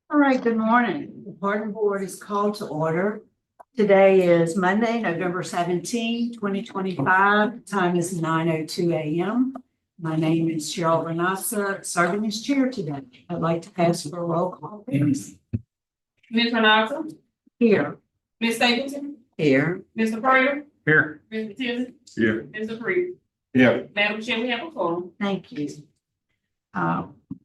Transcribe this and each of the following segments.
All right, good morning. The pardon board is called to order. Today is Monday, November 17, 2025. Time is 9:02 a.m. My name is Cheryl Renassa, serving as chair today. I'd like to ask for a roll call, please. Ms. Renata, Here. Ms. Stapleton, Here. Mr. Prater, Here. Mr. Tillman, Here. Mr. Freed. Yeah. Madam Chair, we have a forum. Thank you.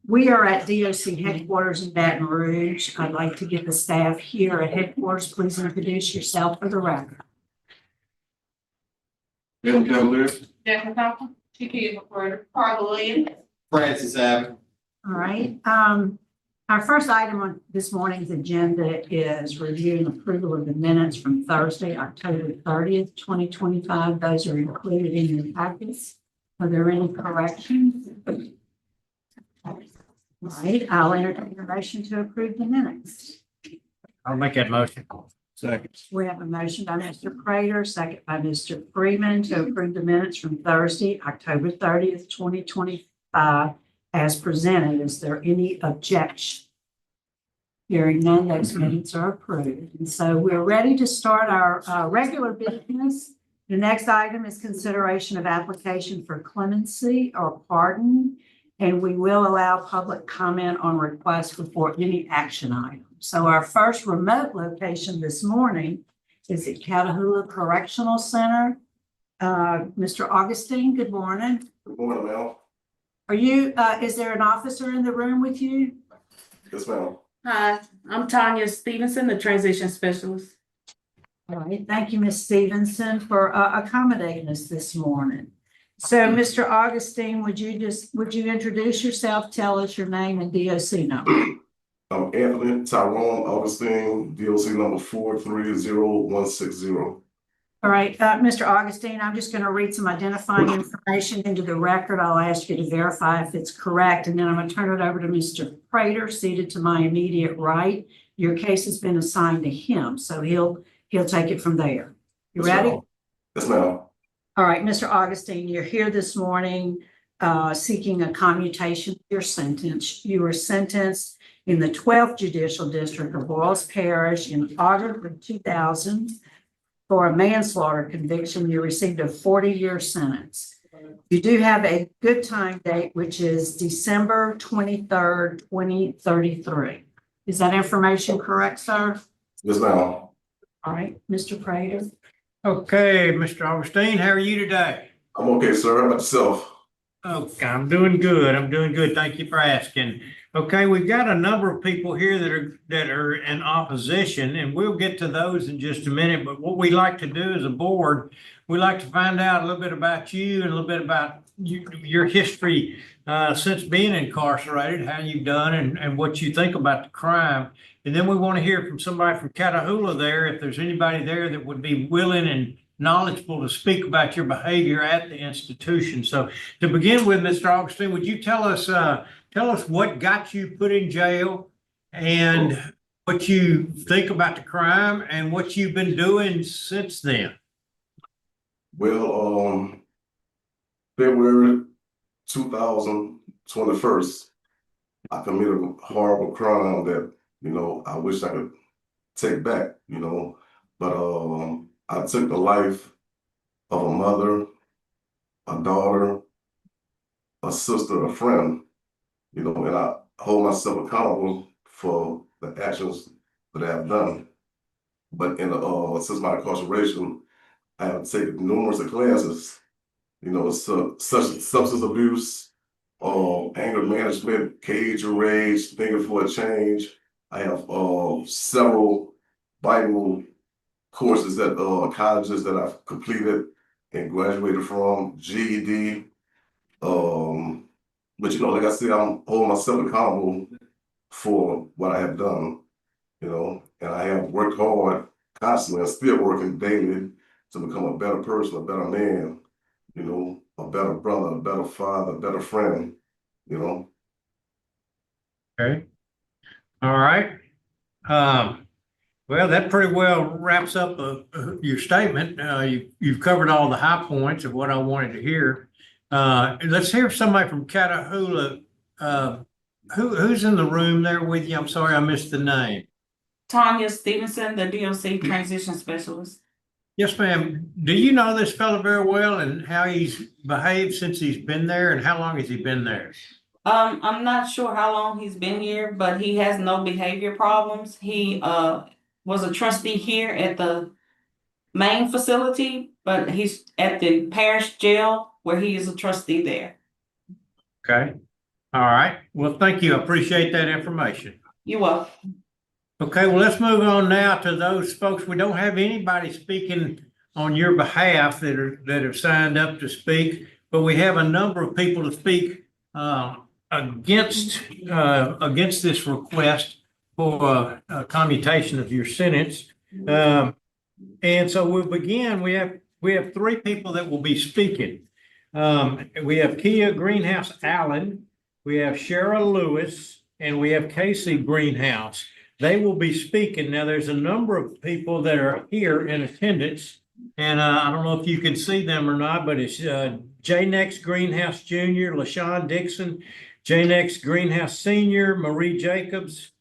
We are at DOC headquarters in Baton Rouge. I'd like to get the staff here at headquarters. Please introduce yourself for the record. Bennie Cagley. Jacqueline Thompson, Chiquita Prater, Carla Williams. Francis Abbott. All right. Our first item on this morning's agenda is review and approval of the minutes from Thursday, October 30th, 2025. Those are included in your packets. Are there any corrections? All right, I'll entertain a motion to approve the minutes. I'll make that motion. Second. We have a motion by Mr. Prater, second by Mr. Freeman to approve the minutes from Thursday, October 30th, 2025 as presented. Is there any objection? Hearing none, those minutes are approved. And so we're ready to start our regular business. The next item is consideration of application for clemency or pardon. And we will allow public comment on requests before any action item. So our first remote location this morning is at CATAHOULA Correctional Center. Mr. Augustine, good morning. Good morning, ma'am. Are you, is there an officer in the room with you? Yes, ma'am. Hi, I'm Tanya Stevenson, the transition specialist. All right, thank you, Ms. Stevenson, for accommodating us this morning. So, Mr. Augustine, would you introduce yourself, tell us your name and DOC number? I'm Anthony Tyrone Augustine, DOC number 430160. All right, Mr. Augustine, I'm just going to read some identifying information into the record. I'll ask you to verify if it's correct, and then I'm going to turn it over to Mr. Prater, seated to my immediate right. Your case has been assigned to him, so he'll take it from there. You ready? Yes, ma'am. All right, Mr. Augustine, you're here this morning seeking a commutation of your sentence. You were sentenced in the 12th Judicial District of Boyles Parish in August of 2000 for a manslaughter conviction. You received a 40-year sentence. You do have a good time date, which is December 23rd, 2033. Is that information correct, sir? Yes, ma'am. All right, Mr. Prater. Okay, Mr. Augustine, how are you today? I'm okay, sir. How about yourself? Okay, I'm doing good. I'm doing good. Thank you for asking. Okay, we've got a number of people here that are in opposition, and we'll get to those in just a minute. But what we like to do as a board, we like to find out a little bit about you and a little bit about your history since being incarcerated, how you've done, and what you think about the crime. And then we want to hear from somebody from CATAHOULA there, if there's anybody there that would be willing and knowledgeable to speak about your behavior at the institution. So to begin with, Mr. Augustine, would you tell us what got you put in jail and what you think about the crime and what you've been doing since then? Well, February 2021, I committed a horrible crime that, I wish I could take back, but I took the life of a mother, a daughter, a sister, a friend, and I hold myself accountable for the actions that I have done. But since my incarceration, I have taken numerous classes, such as substance abuse, anger management, cage and rage, thinking for a change. I have several Bible courses at colleges that I've completed and graduated from, GED. But like I said, I'm holding myself accountable for what I have done, and I have worked hard constantly and still working daily to become a better person, a better man, a better brother, a better father, a better friend, Okay. All right. Well, that pretty well wraps up your statement. You've covered all the high points of what I wanted to hear. Let's hear somebody from CATAHOULA who's in the room there with you? I'm sorry, I missed the name. Tanya Stevenson, the DOC transition specialist. Yes, ma'am. Do you know this fellow very well and how he's behaved since he's been there and how long has he been there? I'm not sure how long he's been here, but he has no behavior problems. He was a trustee here at the main facility, but he's at the parish jail where he is a trustee there. Okay. All right. Well, thank you. I appreciate that information. You're welcome. Okay, well, let's move on now to those folks. We don't have anybody speaking on your behalf that have signed up to speak, but we have a number of people to speak against this request for commutation of your sentence. And so we'll begin. We have three people that will be speaking. We have Kia Greenhouse Allen, we have Cheryl Lewis, and we have Casey Greenhouse. They will be speaking. Now, there's a number of people that are here in attendance, and I don't know if you can see them or not, but it's J-Nex Greenhouse Jr., LaShawn Dixon, J-Nex Greenhouse Senior, Marie Jacobs,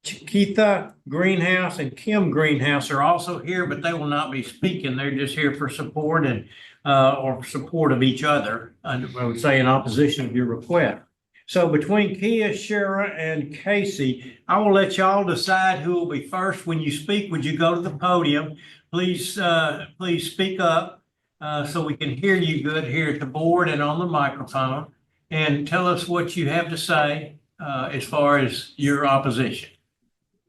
Chiquita Greenhouse, and Kim Greenhouse are also here, but they will not be speaking. They're just here for support and or support of each other. I would say in opposition of your request. So between Kia, Shara, and Casey, I will let y'all decide who will be first. When you speak, would you go to the podium? Please speak up so we can hear you good here at the board and on the microphone, and tell us what you have to say as far as your opposition.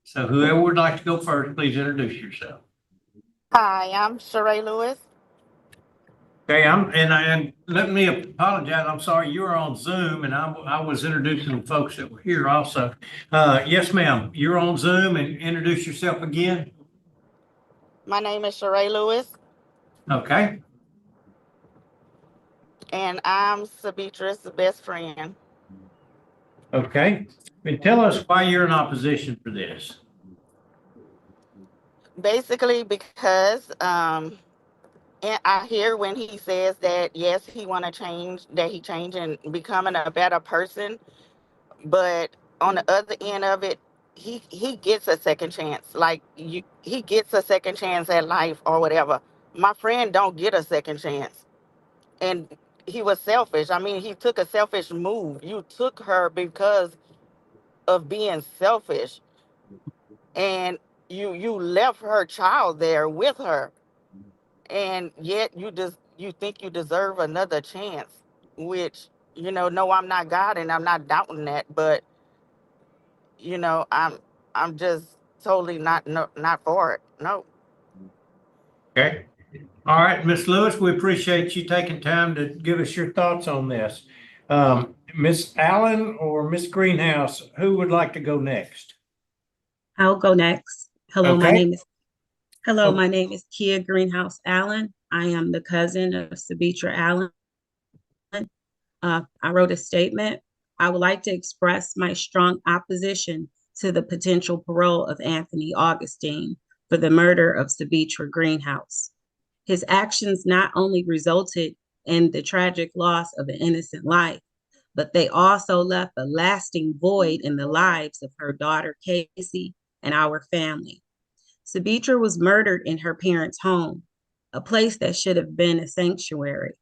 So whoever would like to go first, please introduce yourself. Hi, I'm Sheree Lewis. Okay, and let me apologize. I'm sorry, you were on Zoom, and I was introducing the folks that were here also. Yes, ma'am, you're on Zoom, and introduce yourself again. My name is Sheree Lewis, Okay, and I'm Sabitra's best friend. okay. And tell us why you're in opposition for this. Basically, because and I hear when he says that yes, he want to change, that he change and becoming a better person, but on the other end of it, he gets a second chance. Like he gets a second chance at life or whatever. My friend don't get a second chance, and he was selfish. I mean, he took a selfish move. You took her because of being selfish, and you left her child there with her, and yet you think you deserve another chance, which no, I'm not God and I'm not doubting that, but I'm just totally not for it. No. Okay. All right, Miss Lewis, we appreciate you taking time to give us your thoughts on this. Miss Allen or Miss Greenhouse, who would like to go next? I'll go next. Hello, my Okay. name is Kia Greenhouse Allen. I am the cousin of Sabitra Allen. I wrote a statement. I would like to express my strong opposition to the potential parole of Anthony Augustine for the murder of Sabitra Greenhouse. His actions not only resulted in the tragic loss of an innocent life, but they also left a lasting void in the lives of her daughter, Casey, and our family. Sabitra was murdered in her parents' home, a place that should have been a sanctuary.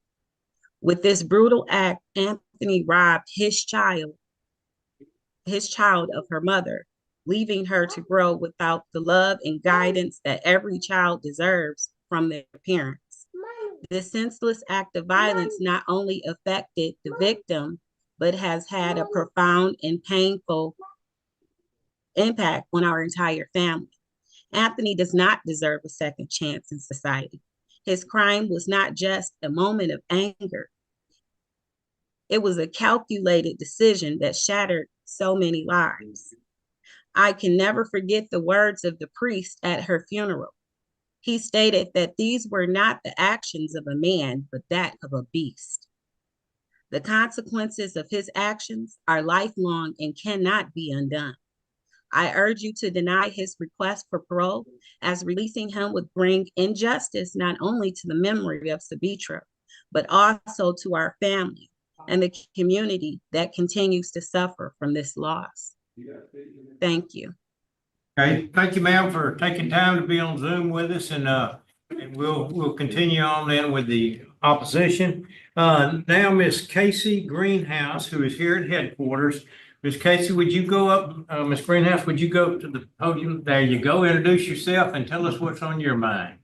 With this brutal act, Anthony robbed his child of her mother, leaving her to grow without the love and guidance that every child deserves from their parents. This senseless act of violence not only affected the victim, but has had a profound and painful impact on our entire family. Anthony does not deserve a second chance in society. His crime was not just a moment of anger. It was a calculated decision that shattered so many lives. I can never forget the words of the priest at her funeral. He stated that these were not the actions of a man, but that of a beast. The consequences of his actions are lifelong and cannot be undone. I urge you to deny his request for parole, as releasing him would bring injustice not only to the memory of Sabitra, but also to our family, and the community that continues to suffer from this loss. Thank you. Okay, thank you, ma'am, for taking time to be on Zoom with us, and we'll continue on then with the opposition. Now, Miss Casey Greenhouse, who is here at headquarters. Miss Casey, would you go up, Miss Greenhouse, would you go to the podium? There you go. Introduce yourself and tell us what's on your mind.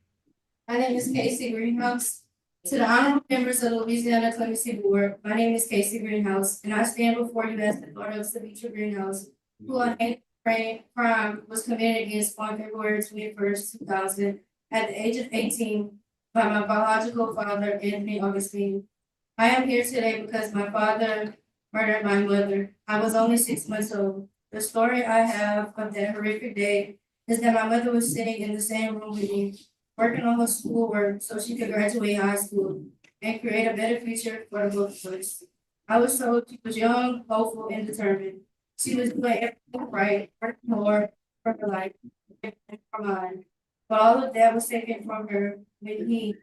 My name is Casey Greenhouse. To the honorable members of the Louisiana Clemency Board, my name is Casey Greenhouse, and I stand before you as the daughter of Savitra Greenhouse, who on hate crime was committed against on February 21st, 2000, at the age of 18, by my biological father, Anthony Augustine. I am here today because my father murdered my mother. I was only 6 months old. The story I have of that horrific day is that my mother was sitting in the same room with me, working on her schoolwork so she could graduate high school and create a better future for the both of us. I was told she was young, hopeful, and determined. She was doing everything right, working hard for her life and for mine. But all of that was taken from her when he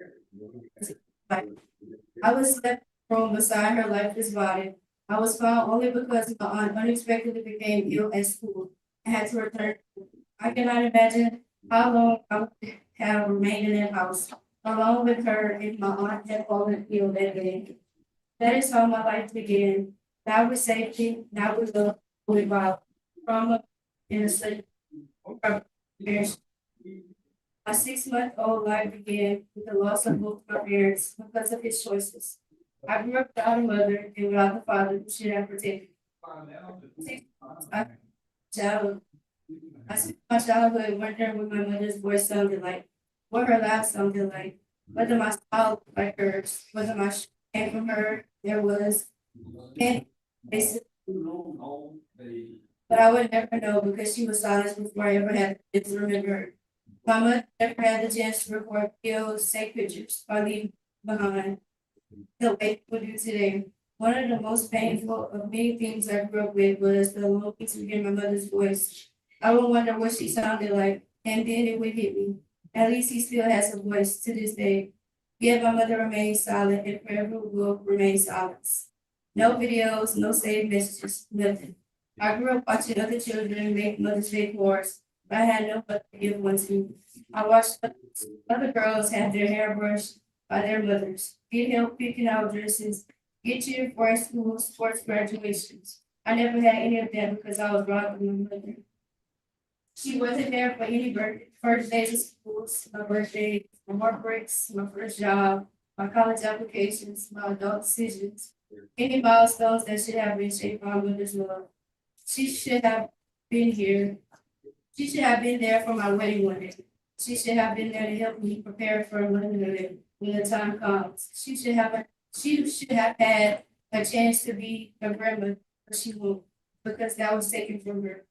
I was left in the room beside her lifeless body. I was found only because my aunt unexpectedly became ill at school and had to return. I cannot imagine how long I would have remained in that house, along with her if my aunt had fallen ill that day. That is how my life began, not with safety, not with love, but with violence, trauma, and a state of embarrassment. My 6-month-old life began with the loss of both my parents because of his choices. I grew up without a mother and without the father who should have protected me. I spent my childhood wondering what my mother's voice sounded like, what her laugh sounded like, whether my smile looked like hers, whether my sh came from her, there was, and basically, but I would never know because she was silent before I ever had the chance to remember her. My mother never had the chance to record videos, take pictures, or leave behind the way people do today. One of the most painful of many things I grew up with was the longing to hear my mother's voice. I would wonder what she sounded like, and then it would hit me. At least he still has a voice to this day. Yet my mother remains silent and forever will remain silent. No videos, no saved messages, nothing. I grew up watching other children make Mother's Day cards, but I had no mother to give one to. I watched other girls have their hair brushed by their mothers, get help picking out dresses, get cheered for school sports graduations. I never had any of that because I was robbed of my mother. She wasn't there for any first days of schools, my birthday, my heartbreaks, my first job, my college applications, my adult decisions, any milestones that should have been shaped by my mother's love. She should have been here. She should have been there for my wedding one day. She should have been there to help me prepare for motherhood when the time comes. She should have had a chance to be a grandma, but she won't, because that was taken from her.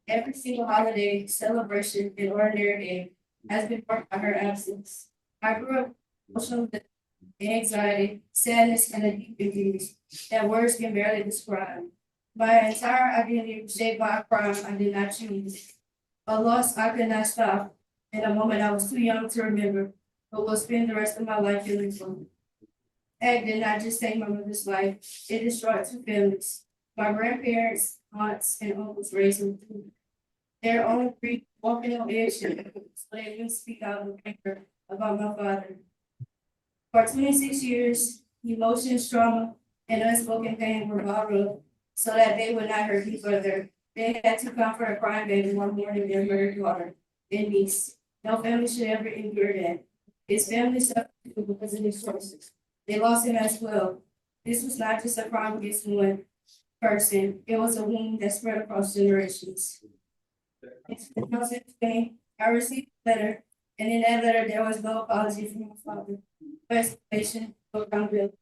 Every single holiday, celebration, and ordinary day has been marked by her absence. I grew up emotional anxiety, sadness, and a deep abuse that words can barely describe. My entire identity was shaped by a crime I did not choose, a loss I could not stop, and a moment I was too young to remember, but will spend the rest of my life feeling from. Ag did not just take my mother's life, it destroyed 2 families. My grandparents, aunts, and uncles raised me. They're only 3 walking on eggshells, so they didn't speak out of anger about my father. For 26 years, emotions, trauma, and unspoken pain were bottled up so that they would not hurt me further. They had to comfort a crying baby one morning their murdered daughter and niece. No family should ever endure that. His family suffered because of his choices. They lost him as well. This was not just a crime against one person, it was a wound that spread across generations. In 2015, I received a letter, and in that letter, there was no apology from my father. No explanation, no accountability.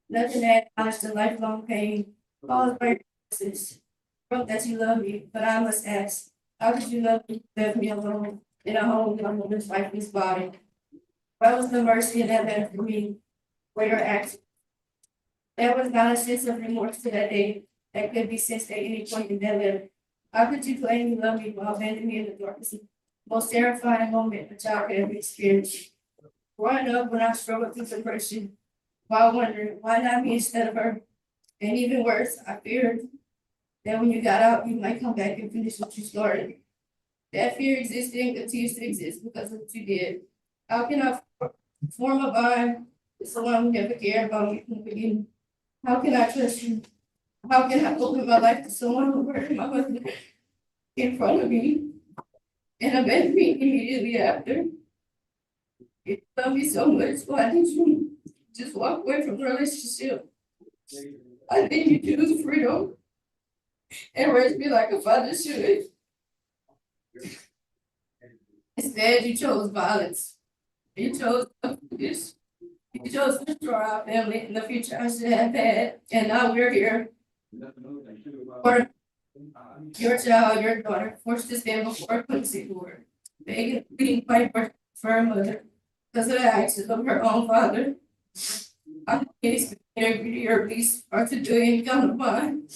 Nothing that acknowledged the lifelong pain caused by your choices. Wrote that you love me, but I must ask, how could you love me, left me alone in a home with my mother's lifeless body? Where was the mercy in that letter for me? Where your actions? There was not a sense of remorse to that day that could be sensed at any point in that letter. How could you claim you love me while abandoning me in the darkness? Most terrifying moment a child could ever experience. Growing up when I struggled through depression, while wondering why not me instead of her, And even worse, I feared that when you got out, you might come back and finish what you started. That fear existed and continues to exist because of what you did. How can I form a bond with someone who never cared about me from the beginning? How can I trust you? How can I open my life to someone who hurt my husband in front of me and abandoned me immediately after? It loved me so much, why did you just walk away from the relationship? I think you choose freedom and raise me like a father should. Instead, you chose violence. You chose this. You chose to destroy our family and the future I should have had. And now we're here. For your child, your daughter, forced to stand before a clemency board, begging, pleading, fight for her mother because of the actions of her own father. I can't agree or release or to do any kind of bond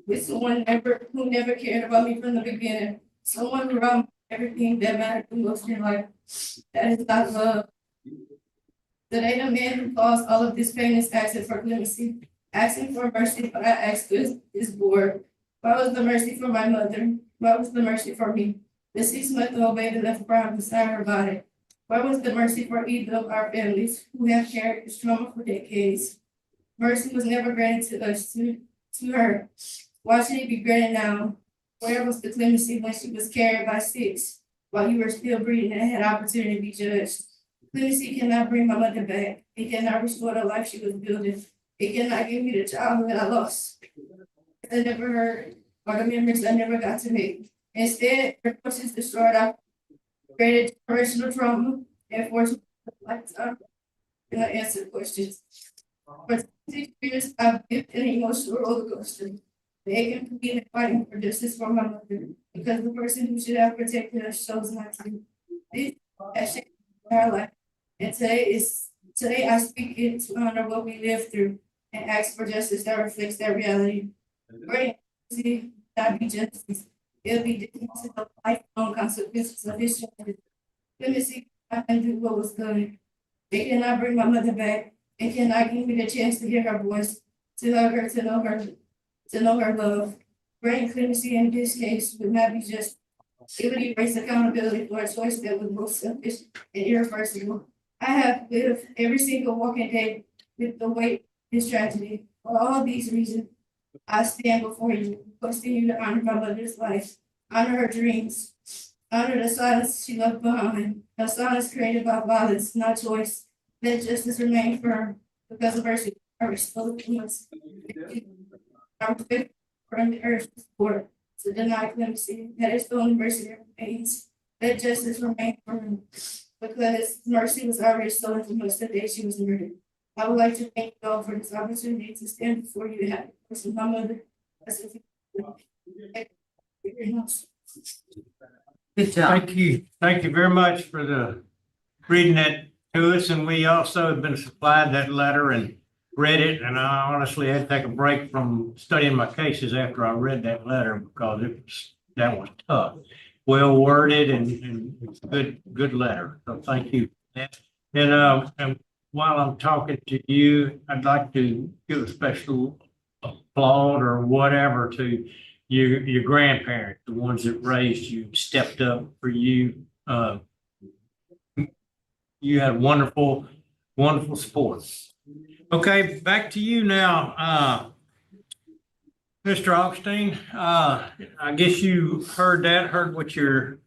with someone who never cared about me from the beginning. Someone who robbed everything that mattered the most in life. That is not love. Today, the man who caused all of this pain is asking for clemency, asking for mercy, but I ask this board, why was the mercy for my mother? Why was the mercy for me? The 6-month-old baby left crying beside her body. Why was the mercy for either of our families who have carried this trauma for decades? Mercy was never granted to us, to her. Why should it be granted now? Where was the clemency when she was carried by 6, while you were still breathing and had opportunity to be judged? Clemency cannot bring my mother back. It cannot restore the life she was building. It cannot give me the childhood I lost. I never heard, or the memories I never got to make. Instead, her choices destroyed our created generational trauma and forced a lifetime and I answer questions. For 6 years, I've lived an emotional roller coaster, begging, pleading, and fighting for justice for my mother, because the person who should have protected us chose not to. This has shaped our life, and today I speak it to honor what we lived through and ask for justice that reflects that reality. Great mercy, not be justice. It'll be different to the lifelong consequences of his choices. Clemency cannot undo what was done. It cannot bring my mother back. It cannot give me the chance to hear her voice, to hug her, to know her love. Granting clemency in this case would not be just, it would erase accountability for a choice that was both selfish and irreversible. I have lived every single walking day with the weight of this tragedy. For all these reasons, I stand before you, requesting you to honor my mother's life, honor her dreams, honor the silence she left behind, the silence created by violence, not choice. Let justice remain firm because of mercy. I restore the once. I'm from the earth support to deny clemency. That is the only mercy that remains. Let justice remain firm because mercy was already stolen from us the day she was murdered. I would like to thank you all for this opportunity to stand before you and have this with my mother. Good job. Thank you. Thank you very much for the reading that to us. And we also have been supplied that letter and read it. And I honestly had to take a break from studying my cases after I read that letter because that was tough. Well worded and good letter. So thank you. And while I'm talking to you, I'd like to give a special applaud or whatever to your grandparents, the ones that raised you, stepped up for you. You had wonderful support. Okay, back to you now, Mr. Augustine. I guess you heard what your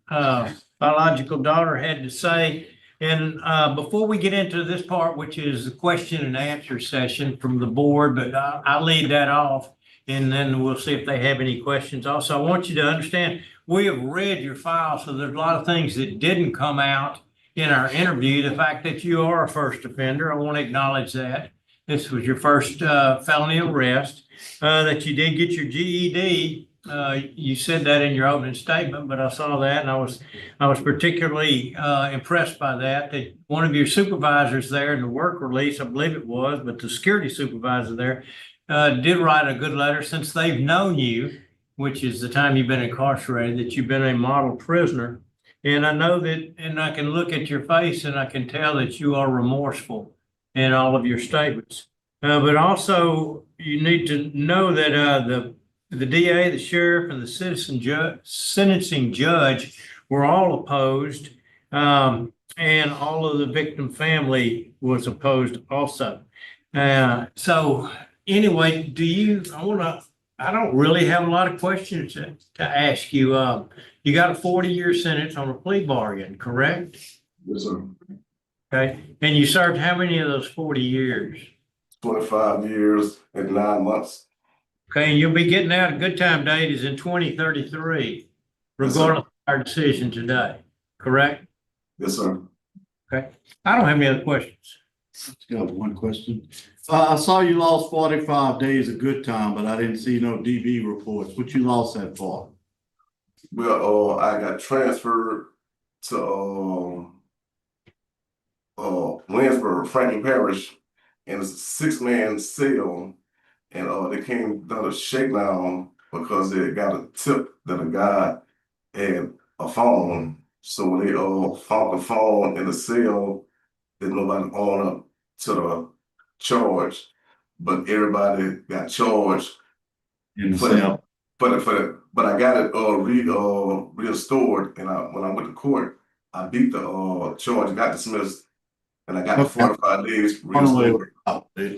biological daughter had to say. And before we get into this part, which is the question and answer session from the board, but I'll lead that off and then we'll see if they have any questions. Also, I want you to understand, we have read your file, so there's a lot of things that didn't come out in our interview. The fact that you are a first offender, I want to acknowledge that. This was your first felony arrest, that you did get your GED. You said that in your opening statement, but I saw that and I was particularly impressed by that one of your supervisors there in the work release, I believe it was, but the security supervisor there did write a good letter since they've known you, which is the time you've been incarcerated, that you've been a model prisoner. And I know that, and I can look at your face and I can tell that you are remorseful in all of your statements. But also you need to know that, the DA, the sheriff, and the sentencing judge were all opposed. And all of the victim family was opposed also. So anyway, I don't really have a lot of questions to ask you. You got a 40-year sentence on a plea bargain, correct? Yes, sir. Okay, and you served how many of those 40 years? 25 years and 9 months. Okay, and you'll be getting out, a good time date is in 2033, Yes, sir. regardless of our decision today, correct? Yes, sir. Okay, I don't have any other questions. Just got one question. I saw you lost 45 days of good time, but I didn't see no DB reports. What you lost that for? Well, I got transferred to Williamsburg, Franklin Parish, and it's a 6-man cell, and they came done a shakedown because they got a tip that a guy had a phone. So when they found the phone in the cell, that nobody owned up to the charge, but everybody got charged In the for that. cell? But I got it restored, and when I went to court, I beat the charge, got dismissed, and I got the Okay. 45 days restored.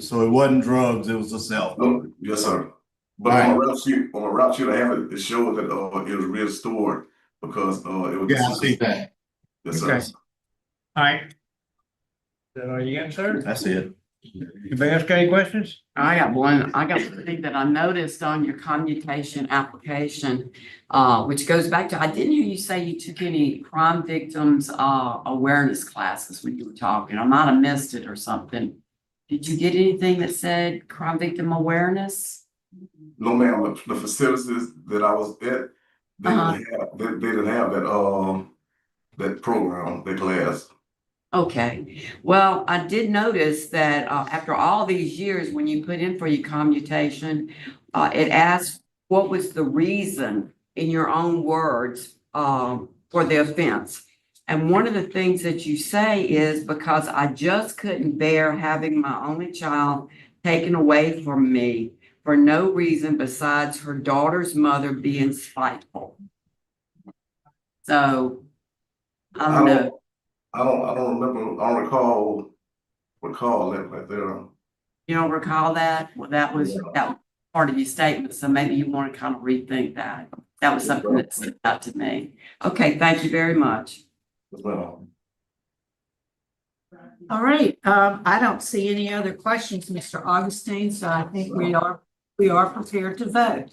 So it wasn't drugs, it was a cell phone. No, yes, sir. But All on right. my route sheet, I have it. It showed that it was restored because it was. Yeah, I see that. Yes, sir. Okay. All right. Is that all you got, sir? That's it. Anybody else got any questions? I got one. I got something that I noticed on your commutation application, which goes back to, I didn't hear you say you took any crime victims, awareness classes when you were talking. I might have missed it or something. Did you get anything that said crime victim awareness? No, ma'am. The facilities that I was at, they didn't have that program, that class. Okay, well, I did notice that after all these years, when you put in for your commutation, it asked what was the reason, in your own words, for the offense. And one of the things that you say is because I just couldn't bear having my only child taken away from me for no reason besides her daughter's mother being spiteful. So, I don't know. I don't remember. I don't recall that right there. You don't recall that? Well, that was part of your statement, so maybe you want to kind of rethink that. That was something that stood out to me. Okay, thank you very much. Yes, ma'am. All right, I don't see any other questions, Mr. Augustine, so I think we are prepared to vote.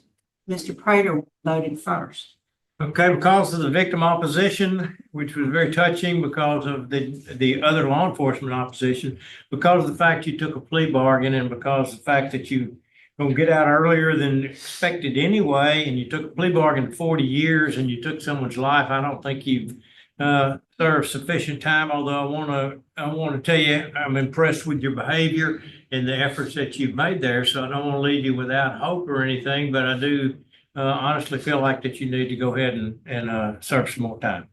Mr. Prater voted first. Okay, because of the victim opposition, which was very touching because of the other law enforcement opposition, because of the fact you took a plea bargain and because of the fact that you gonna get out earlier than expected anyway, and you took a plea bargain 40 years and you took someone's life, I don't think you've served sufficient time, although I wanna tell you, I'm impressed with your behavior and the efforts that you've made there, so I don't wanna leave you without hope or anything, but I do honestly feel like that you need to go ahead and serve some more time.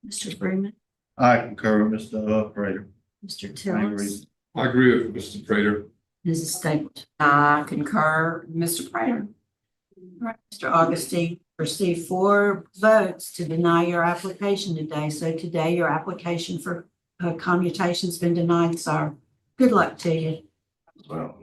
Mr. Freeman, I concur with Mr. Prater. Mr. Tillis, I agree with Mr. Prater. Mrs. Stapleton. I concur, Mr. Prater. All right, Mr. Augustine, received 4 votes to deny your application today. So today your application for commutation's been denied, sir. Good luck to you. Well,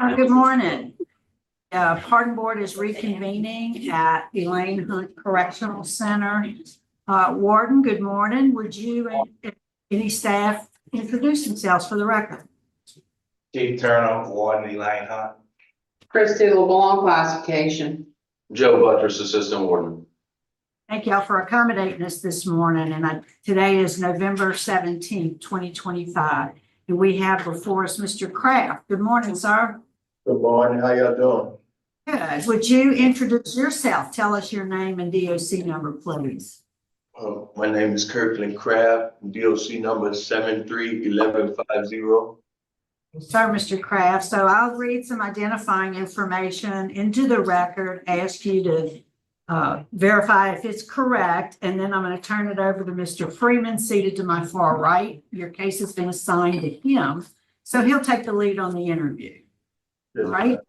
Good morning. Pardon Board is reconvening at Elaine Hunt Correctional Center. Warden, good morning. Would you and any staff introduce themselves for the record? Keith Turner, Warden, Elaine Hunt. Christy LeBlanc, classification. Joe Buttress, Assistant Warden. Thank y'all for accommodating us this morning. And today is November 17th, 2025. And we have before us Mr. Kraft. Good morning, sir. Good morning, how y'all doing? Good. Would you introduce yourself? Tell us your name and DOC number, please. My name is Kirkland Craft, DOC number 731150. Sir, Mr. Kraft. So I'll read some identifying information into the record, ask you to verify if it's correct, and then I'm going to turn it over to Mr. Freeman, seated to my far right. Your case has been assigned to him, so he'll take the lead on the interview. Yes, Right?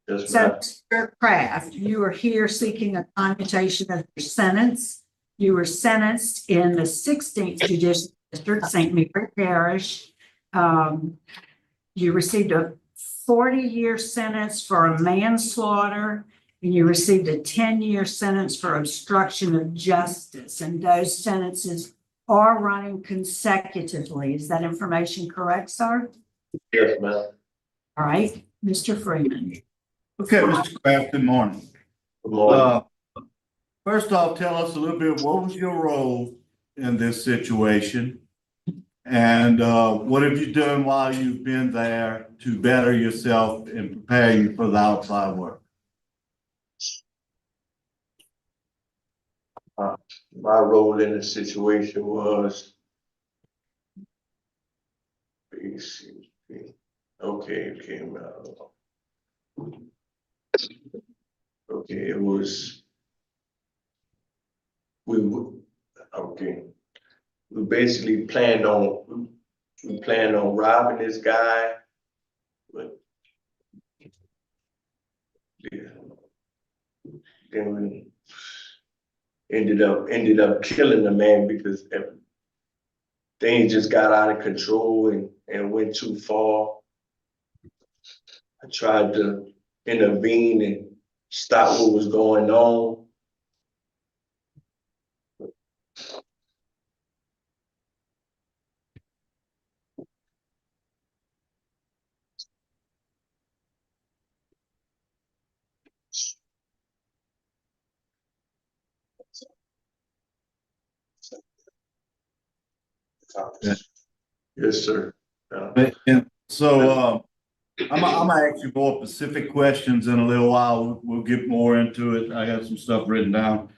Yes, So, ma'am. Mr. Kraft, you are here seeking a commutation of your sentence. You were sentenced in the 16th Judicial District, St. Mary Parish. You received a 40-year sentence for manslaughter, and you received a 10-year sentence for obstruction of justice. And those sentences are running consecutively. Is that information correct, sir? Yes, ma'am. All right, Mr. Freeman. Okay, Mr. Kraft, good morning. Good morning. First off, tell us a little bit, what was your role in this situation? And what have you done while you've been there to better yourself and prepare you for the outside work? My role in the situation was, it was, we basically planned on robbing this guy, but yeah, then we ended up killing the man because things just got out of control and went too far. I tried to intervene and stop what was going on. Yes, sir. And so I'm gonna ask you more specific questions in a little while. We'll get more into it. I got some stuff written down.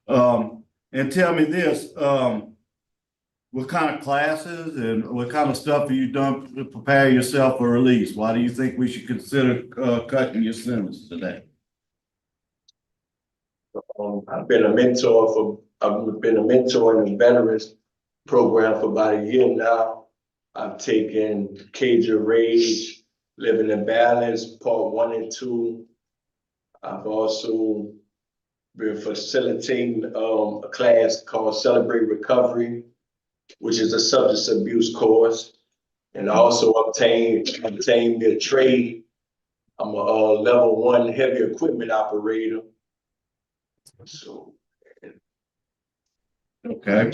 And tell me this, what kind of classes and what kind of stuff have you done to prepare yourself for release? Why do you think we should consider cutting your sentence today? I've been a mentor in the veterans program for about a year now. I've taken Cage of Rage, Living in Balance, part 1 and 2. I've also been facilitating a class called Celebrate Recovery, which is a substance abuse course. And I also obtained the trade. I'm a level 1 heavy equipment operator. So Okay.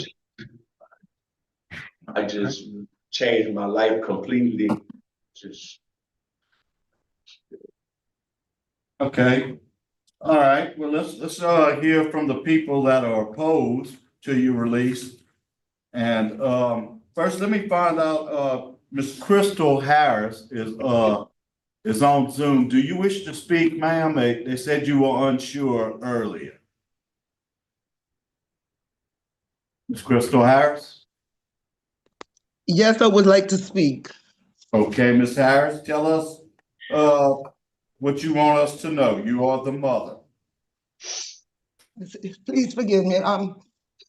I just changed my life completely. Okay. All right. Well, let's hear from the people that are opposed to your release. And first, let me find out. Ms. Crystal Harris is on Zoom. Do you wish to speak, ma'am? They said you were unsure earlier. Ms. Crystal Harris? Yes, I would like to speak. Okay, Ms. Harris, tell us what you want us to know. You are the mother. Please forgive me. I'm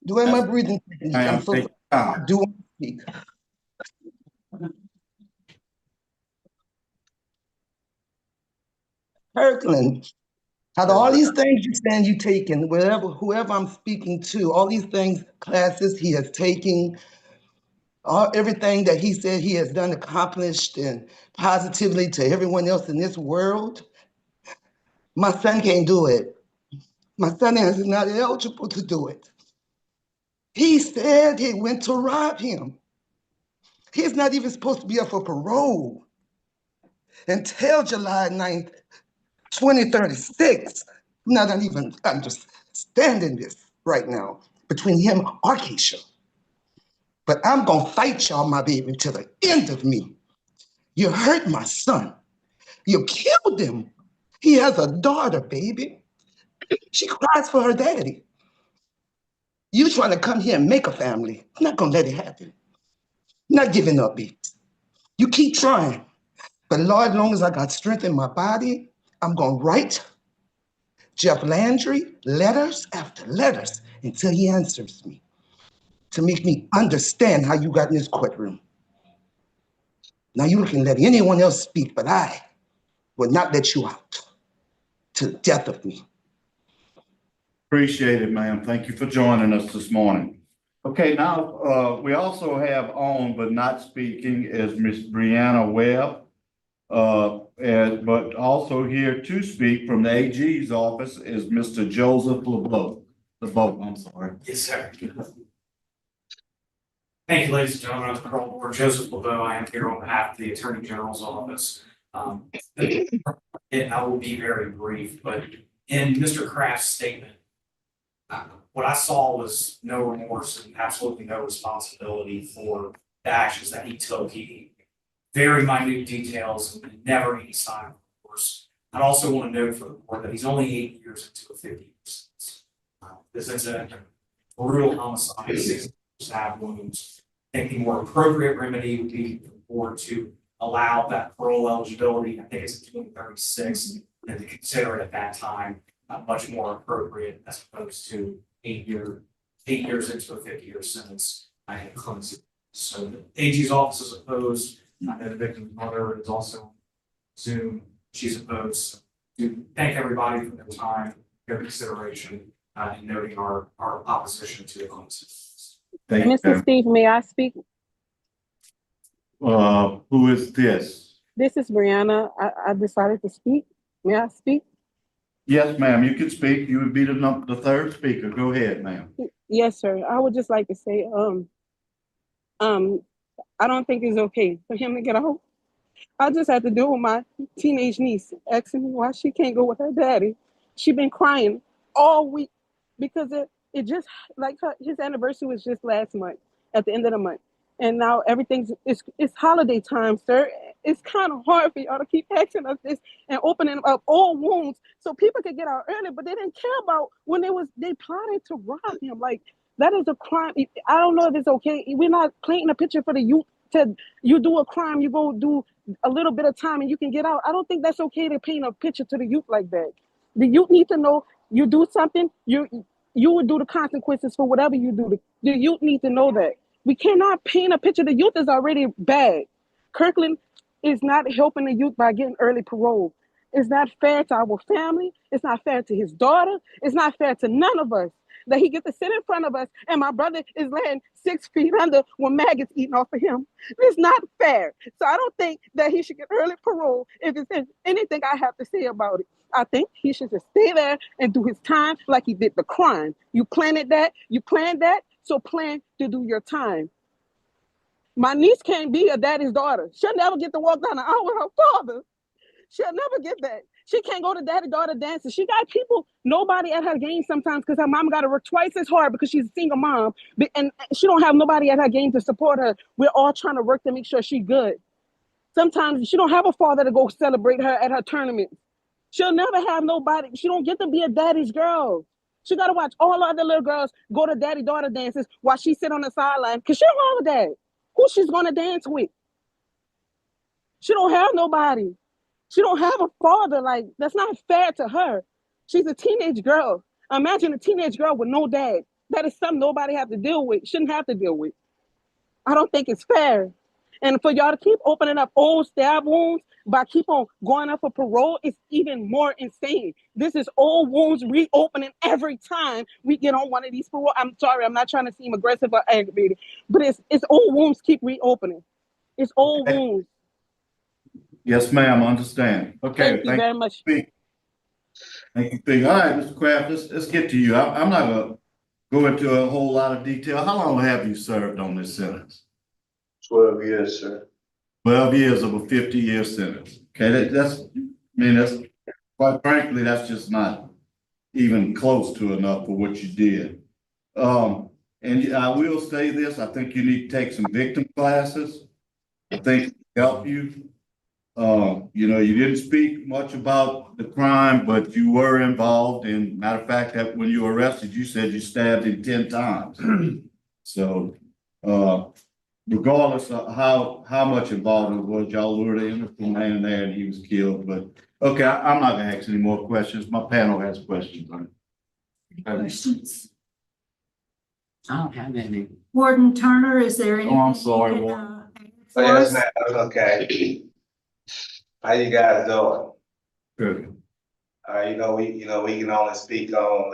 doing my breathing technique. I'm so sorry. I do want to speak. Kirkland, out of all these things you saying you taken, whoever I'm speaking to, all these things, classes he has taken, everything that he said he has done, accomplished, and positively to everyone else in this world. My son can't do it. My son is not eligible to do it. He said he went to rob him. He's not even supposed to be up for parole until July 9th, 2036. I'm not even understanding this right now between him or Keisha. But I'm gonna fight y'all, my baby, to the end of me. You hurt my son. You killed him. He has a daughter, baby. She cries for her daddy. You trying to come here and make a family. I'm not gonna let it happen. Not giving up, baby. You keep trying. But Lord, as long as I got strength in my body, I'm gonna write Jeff Landry letters after letters until he answers me, to make me understand how you got in this courtroom. Now you can let anyone else speak, but I will not let you out to the death of me. Appreciate it, ma'am. Thank you for joining us this morning. Okay, now, we also have on but not speaking is Miss Brianna Webb. But also here to speak from the AG's office is Mr. Joseph LeBeau. I'm sorry. Yes, sir. Thank you, ladies and gentlemen, of the parole board. Joseph LeBeau. I am here on behalf of the Attorney General's office. And I will be very brief, but in Mr. Kraft's statement, what I saw was no remorse and absolutely no responsibility for the actions that he took. He very minute details and never any sign of remorse. I'd also want to note for the board that he's only 8 years into a 50-year sentence. This is a brutal homicide, 6 stab wounds. I think the more appropriate remedy would be for the board to allow that parole eligibility. I think it's 2036, and to consider it at that time much more appropriate as opposed to 8 years into a 50-year sentence. I had clemency. So the AG's office is opposed. I know the victim's mother is also on Zoom. She's opposed. To thank everybody for their time, their consideration, and noting our opposition to the clemency. Thank you. Mr. Steve, may I speak? Who is this? This is Brianna. I decided to speak. May I speak? Yes, ma'am, you can speak. You would be the third speaker. Go ahead, ma'am. Yes, sir. I would just like to say, I don't think it's okay for him to get out. I just had to deal with my teenage niece asking me why she can't go with her daddy. She been crying all week because it just like his anniversary was just last month at the end of the month. And now it's holiday time, sir. It's kind of hard for y'all to keep asking us this and opening up all wounds so people could get out early, but they didn't care about when they plotted to rob him. Like, that is a crime. I don't know if it's okay. We're not painting a picture for the youth to, you do a crime, you go do a little bit of time and you can get out. I don't think that's okay to paint a picture to the youth like that. The youth need to know you do something, you would do the consequences for whatever you do. The youth need to know that. We cannot paint a picture. The youth is already bad. Kirkland is not helping the youth by getting early parole. It's not fair to our family. It's not fair to his daughter. It's not fair to none of us that he gets to sit in front of us and my brother is laying 6 feet under when maggots eating off of him. It's not fair. So I don't think that he should get early parole if it's anything I have to say about it. I think he should just stay there and do his time like he did the crime. You planned that, so plan to do your time. My niece can't be a daddy's daughter. She'll never get to walk down the aisle with her father. She'll never get that. She can't go to daddy-daughter dances. She got nobody at her game sometimes because her mom got to work twice as hard because she's a single mom. And she don't have nobody at her game to support her. We're all trying to work to make sure she's good. Sometimes she don't have a father to go celebrate her at her tournaments. She'll never have nobody. She don't get to be a daddy's girl. She got to watch all the other little girls go to daddy-daughter dances while she sit on the sideline because she don't have a dad. Who she's going to dance with? She don't have nobody. She don't have a father. Like, that's not fair to her. She's a teenage girl. Imagine a teenage girl with no dad. That is something nobody have to deal with, shouldn't have to deal with. I don't think it's fair. And for y'all to keep opening up old stab wounds by keep on going up for parole is even more insane. This is old wounds reopening every time we get on one of these parole. I'm sorry, I'm not trying to seem aggressive or aggravated, but it's old wounds keep reopening. It's old wounds. Yes, ma'am, understand. Okay, Thank you very much. Thank you. All right, Mr. Kraft, let's get to you. I'm not gonna go into a whole lot of detail. How long have you served on this sentence? 12 years, sir. 12 years of a 50-year sentence. Okay, that's quite frankly, that's just not even close to enough for what you did. And I will say this, I think you need to take some victim classes. I think it will help you. You didn't speak much about the crime, but you were involved in, matter of fact, that when you were arrested, you said you stabbed him 10 times. So, regardless of how much involvement was, y'all lured in the man there and he was killed. But okay, I'm not gonna ask any more questions. My panel has questions on it. Any questions? I don't have any. Warden Turner, is there anything? I'm sorry, you can, Warden. add for Yes, us? ma'am, okay. How you guys doing? Good. We can only speak on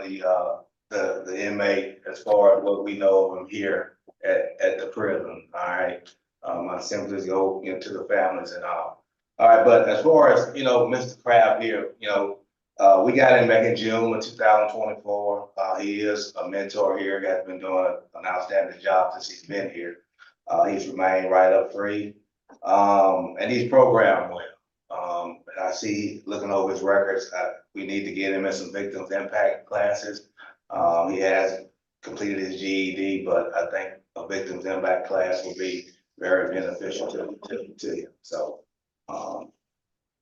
the inmate as far as what we know of him here at the prison, all right? My sympathies go into the families and all. All right, but as far as, Mr. Kraft here, we got him back in June of 2024. He is a mentor here, has been doing an outstanding job since he's been here. He's remained right up free, and he's programmed well. I see, looking over his records, we need to get him in some victims impact classes. He has completed his GED, but I think a victims impact class will be very beneficial to him. So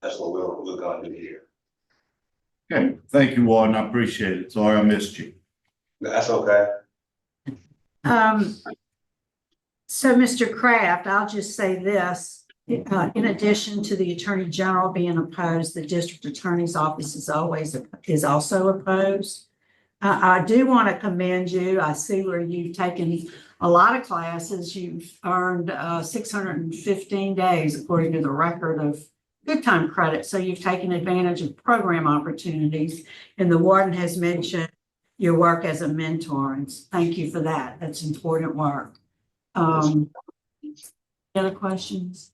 that's what we're going to do here. Okay, thank you, Warden. I appreciate it. Sorry I missed you. That's okay. So, Mr. Kraft, I'll just say this. In addition to the Attorney General being opposed, the District Attorney's Office is also opposed. I do want to commend you. I see where you've taken a lot of classes. You've earned 615 days according to the record of good time credit. So you've taken advantage of program opportunities. And the warden has mentioned your work as a mentor. And thank you for that. That's important work. Any other questions?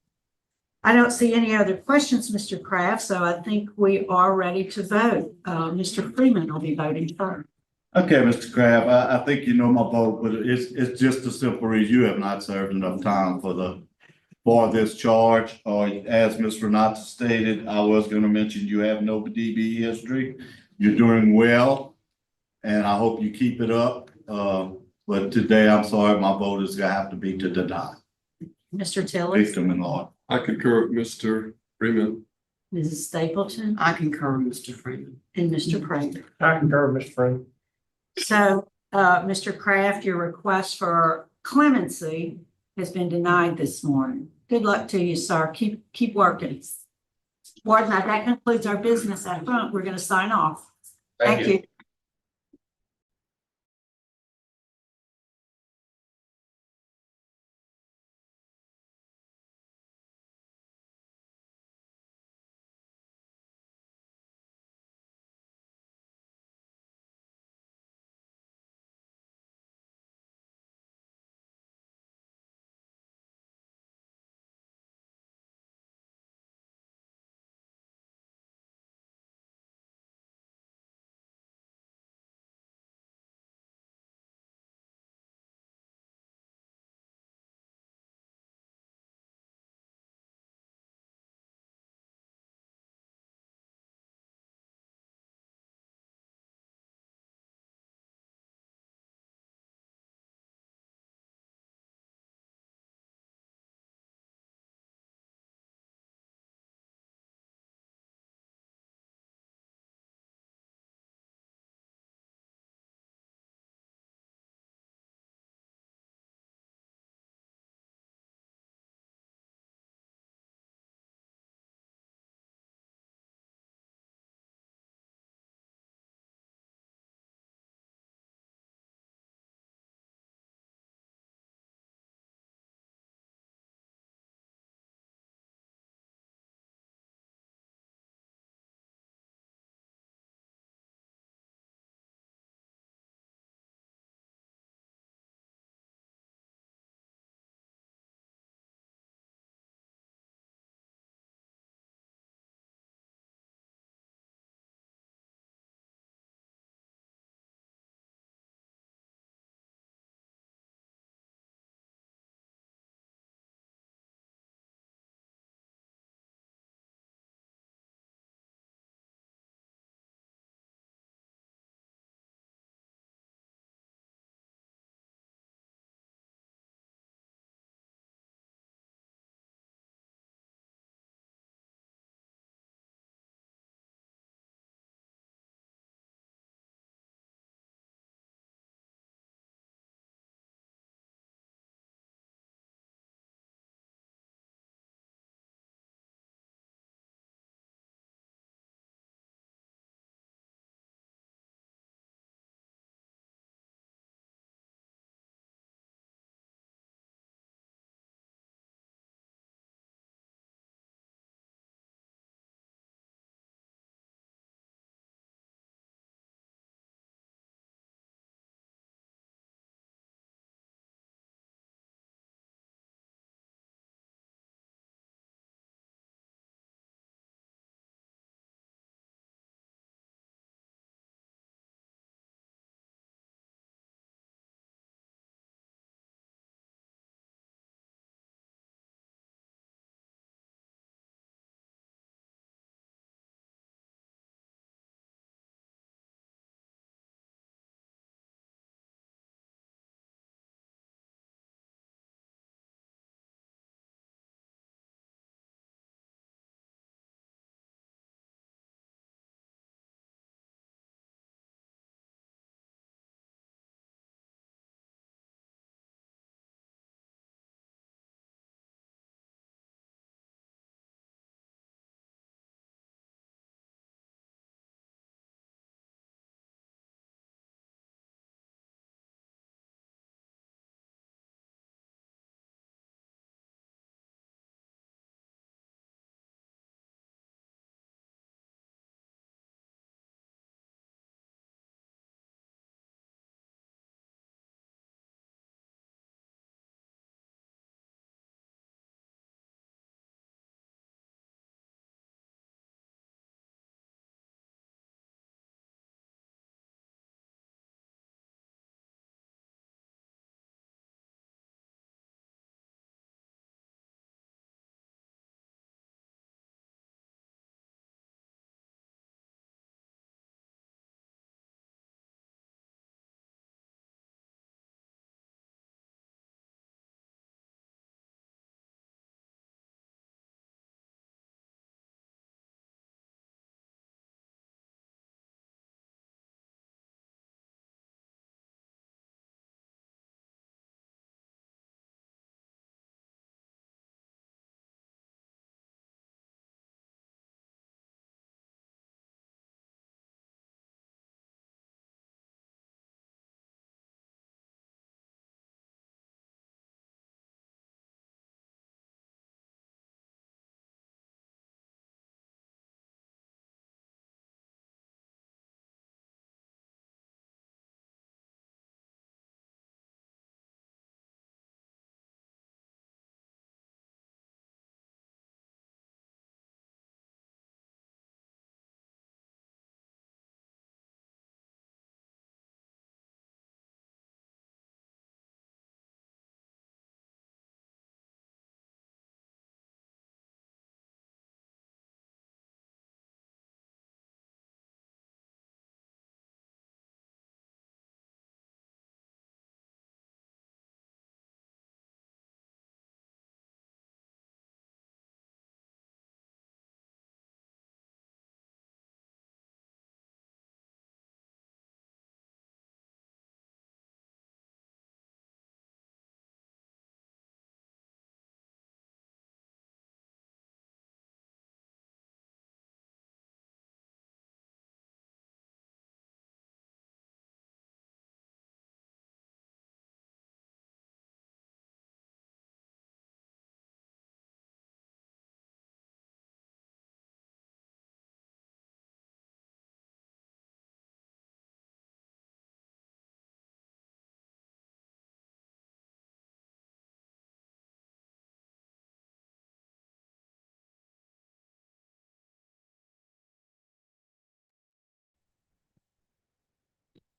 I don't see any other questions, Mr. Kraft, so I think we are ready to vote. Mr. Freeman will be voting first. Okay, Mr. Kraft, I think you know my vote, but it's just a simple reason. You have not served enough time for this charge. Or as Ms. Renata stated, I was going to mention you have no DB history. You're doing well, and I hope you keep it up. But today, I'm sorry, my vote is going to have to be to deny. Mr. Tilley. Victim in law. I concur with Mr. Freeman. Mrs. Stapleton. I concur with Mr. Freeman. And Mr. Prater. I concur with Mr. Freeman. So, Mr. Kraft, your request for clemency has been denied this morning. Good luck to you, sir. Keep working. Warden, that concludes our business at front. We're going to sign off. Thank you.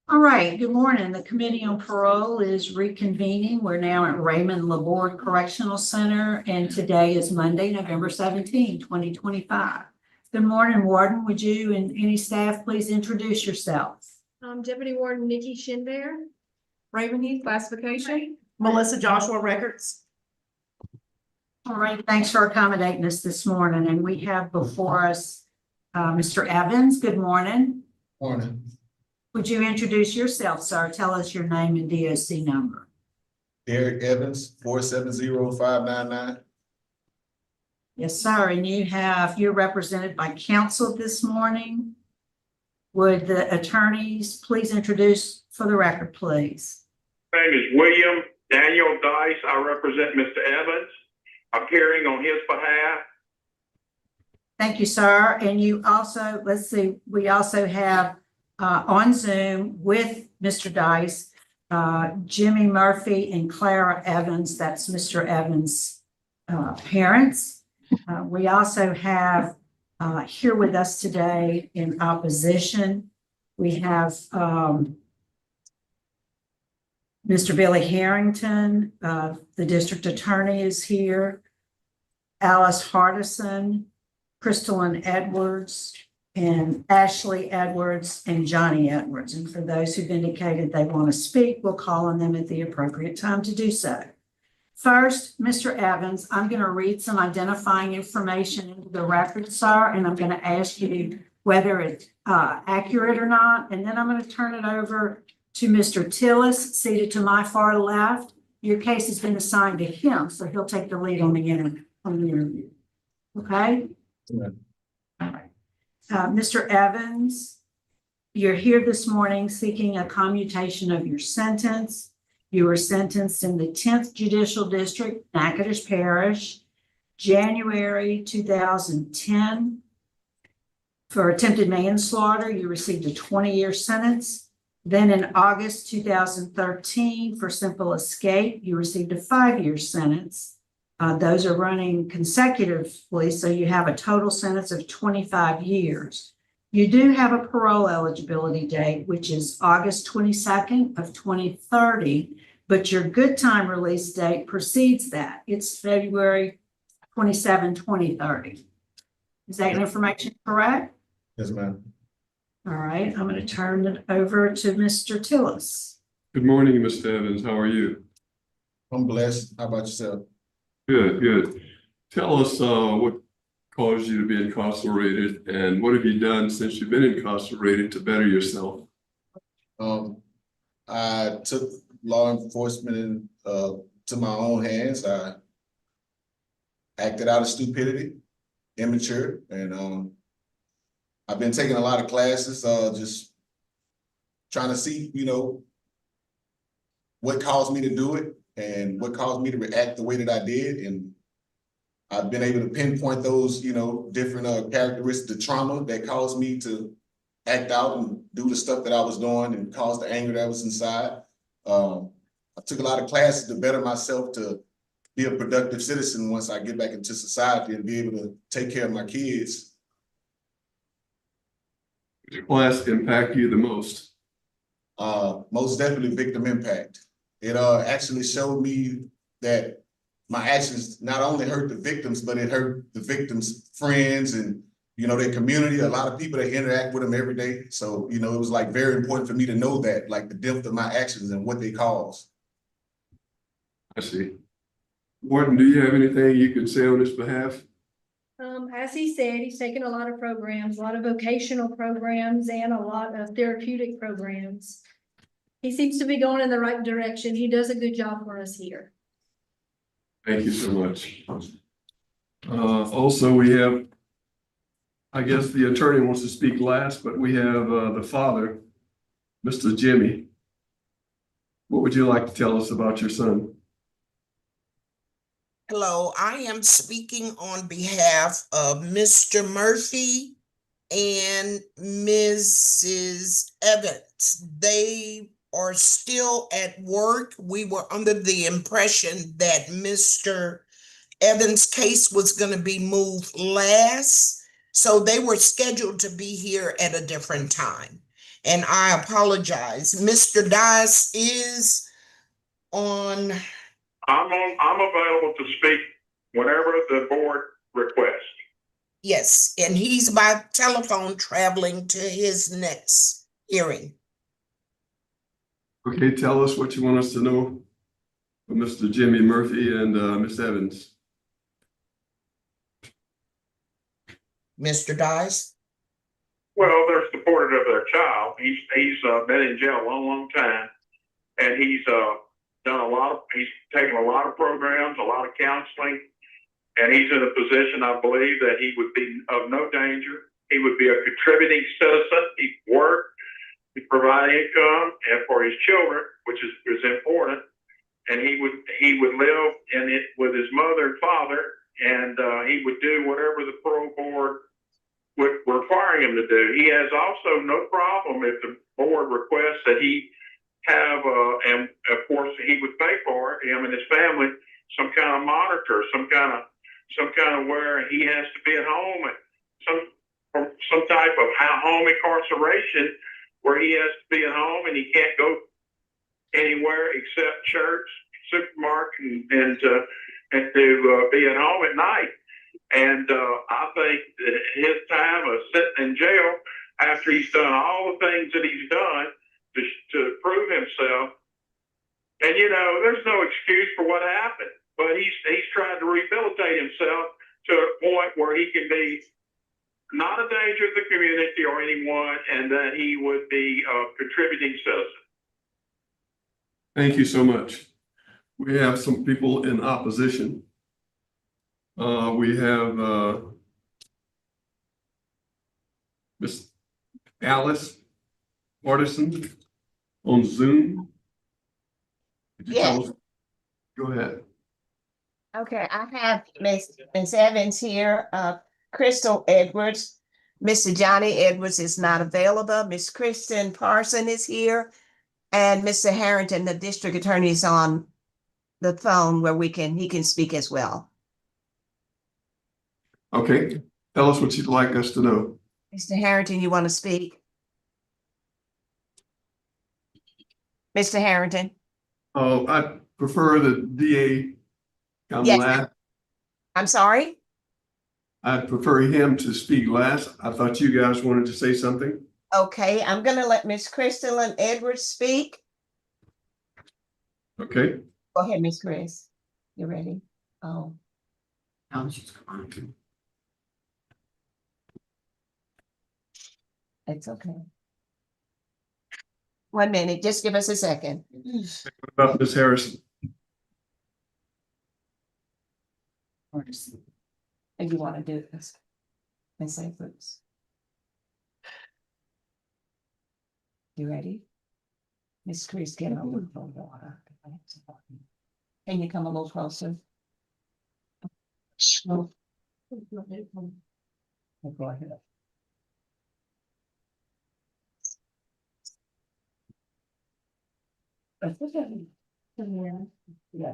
All right, good morning. The Committee on Parole is reconvening. We're now at Raymond Laborde Correctional Center, and today is Monday, November 17, 2025. Good morning, Warden. Would you and any staff please introduce yourselves? Deputy Warden Nikki Shinbear. Raven Heath Classification, Melissa Joshua Records. All right, thanks for accommodating us this morning. And we have before us Mr. Evans. Good morning. Morning. Would you introduce yourself, sir? Tell us your name and DOC number. Derrick Evans, 470-599. Yes, sir. And you're represented by counsel this morning. Would the attorneys please introduce for the record, please? My name is William Daniel Dice. I represent Mr. Evans, appearing on his behalf. Thank you, sir. And you also, let's see, we also have on Zoom with Mr. Dice, Jimmy Murphy and Clara Evans. That's Mr. Evans' parents. We also have here with us today in opposition, we have Mr. Billy Harrington, the district attorney is here, Alice Hardison, Crystalline Edwards, and Ashley Edwards and Johnny Edwards. And for those who've indicated they want to speak, we'll call on them at the appropriate time to do so. First, Mr. Evans, I'm going to read some identifying information into the record, sir, and I'm going to ask you whether it's accurate or not. And then I'm going to turn it over to Mr. Tillis, seated to my far left. Your case has been assigned to him, so he'll take the lead on the interview. Okay? Yeah. All right. Mr. Evans, you're here this morning seeking a commutation of your sentence. You were sentenced in the 10th Judicial District, Natchitoches Parish, January 2010. For attempted manslaughter, you received a 20-year sentence. Then in August 2013, for simple escape, you received a 5-year sentence. Those are running consecutively, so you have a total sentence of 25 years. You do have a parole eligibility date, which is August 22nd of 2030, but your good time release date precedes that. It's February 27, 2030. Is that information correct? Yes, ma'am. All right, I'm going to turn it over to Mr. Tillis. Good morning, Mr. Evans. How are you? I'm blessed. How about yourself? Good, good. Tell us what caused you to be incarcerated and what have you done since you've been incarcerated to better yourself? I took law enforcement to my own hands. I acted out of stupidity, immature, and I've been taking a lot of classes, just trying to see, what caused me to do it and what caused me to react the way that I did. And I've been able to pinpoint those, different characteristics, the trauma that caused me to act out and do the stuff that I was doing and cause the anger that was inside. I took a lot of classes to better myself to be a productive citizen once I get back into society and be able to take care of my kids. Which class impact you the most? Most definitely victim impact. It actually showed me that my actions not only hurt the victims, but it hurt the victims' friends and, their community, a lot of people that interact with them every day. So, it was like very important for me to know that, like the depth of my actions and what they cause. I see. Warden, do you have anything you can say on his behalf? As he said, he's taken a lot of programs, a lot of vocational programs and a lot of therapeutic programs. He seems to be going in the right direction. He does a good job for us here. Thank you so much. Also, we have, I guess the attorney wants to speak last, but we have the father, Mr. Jimmy. What would you like to tell us about your son? Hello, I am speaking on behalf of Mr. Murphy and Mrs. Evans. They are still at work. We were under the impression that Mr. Evans' case was going to be moved last, so they were scheduled to be here at a different time. and I apologize. Mr. Dice is on. I'm available to speak whenever the board requests. Yes, and he's by telephone traveling to his next hearing. Okay, tell us what you want us to know from Mr. Jimmy Murphy and Ms. Evans. Mr. Dice? Well, they're supportive of their child. He's been in jail a long time, and he's taken a lot of programs, a lot of counseling, and he's in a position, I believe, that he would be of no danger. He would be a contributing citizen. He'd work, he'd provide income, and for his children, which is important. And he would live in it with his mother and father, and he would do whatever the parole board would require him to do. He has also no problem if the board requests that he have, and of course he would pay for it, him and his family, some kind of monitor, some kind of where he has to be at home, and some type of home incarceration where he has to be at home and he can't go anywhere except church, supermarket, and to be at home at night. And I think that his time of sitting in jail after he's done all the things that he's done to prove himself, and there's no excuse for what happened, but he's trying to rehabilitate himself to a point where he can be not a danger to the community or anyone, and that he would be a contributing citizen. Thank you so much. We have some people in opposition. We have Miss Alice Harrison on Zoom. Yes. Go ahead. Okay, I have Miss Evans here, Crystal Edwards. Mr. Johnny Edwards is not available. Miss Kristen Parson is here. And Mr. Harrington, the district attorney, is on the phone where he can speak as well. Okay, tell us what you'd like us to know. Mr. Harrington, you want to speak? Mr. Harrington? Oh, I prefer the DA come Yes. last. I'm sorry? I'd prefer him to speak last. I thought you guys wanted to say something. Okay, I'm going to let Miss Crystal Edwards speak. Okay. Go ahead, Miss Chris. You ready? Oh. It's okay. 1 minute, just give us a second. What about Ms. Harrison? If you want to do this. And say first. You ready? Miss Chris, get over the water. Can you come a little closer? No. Go ahead.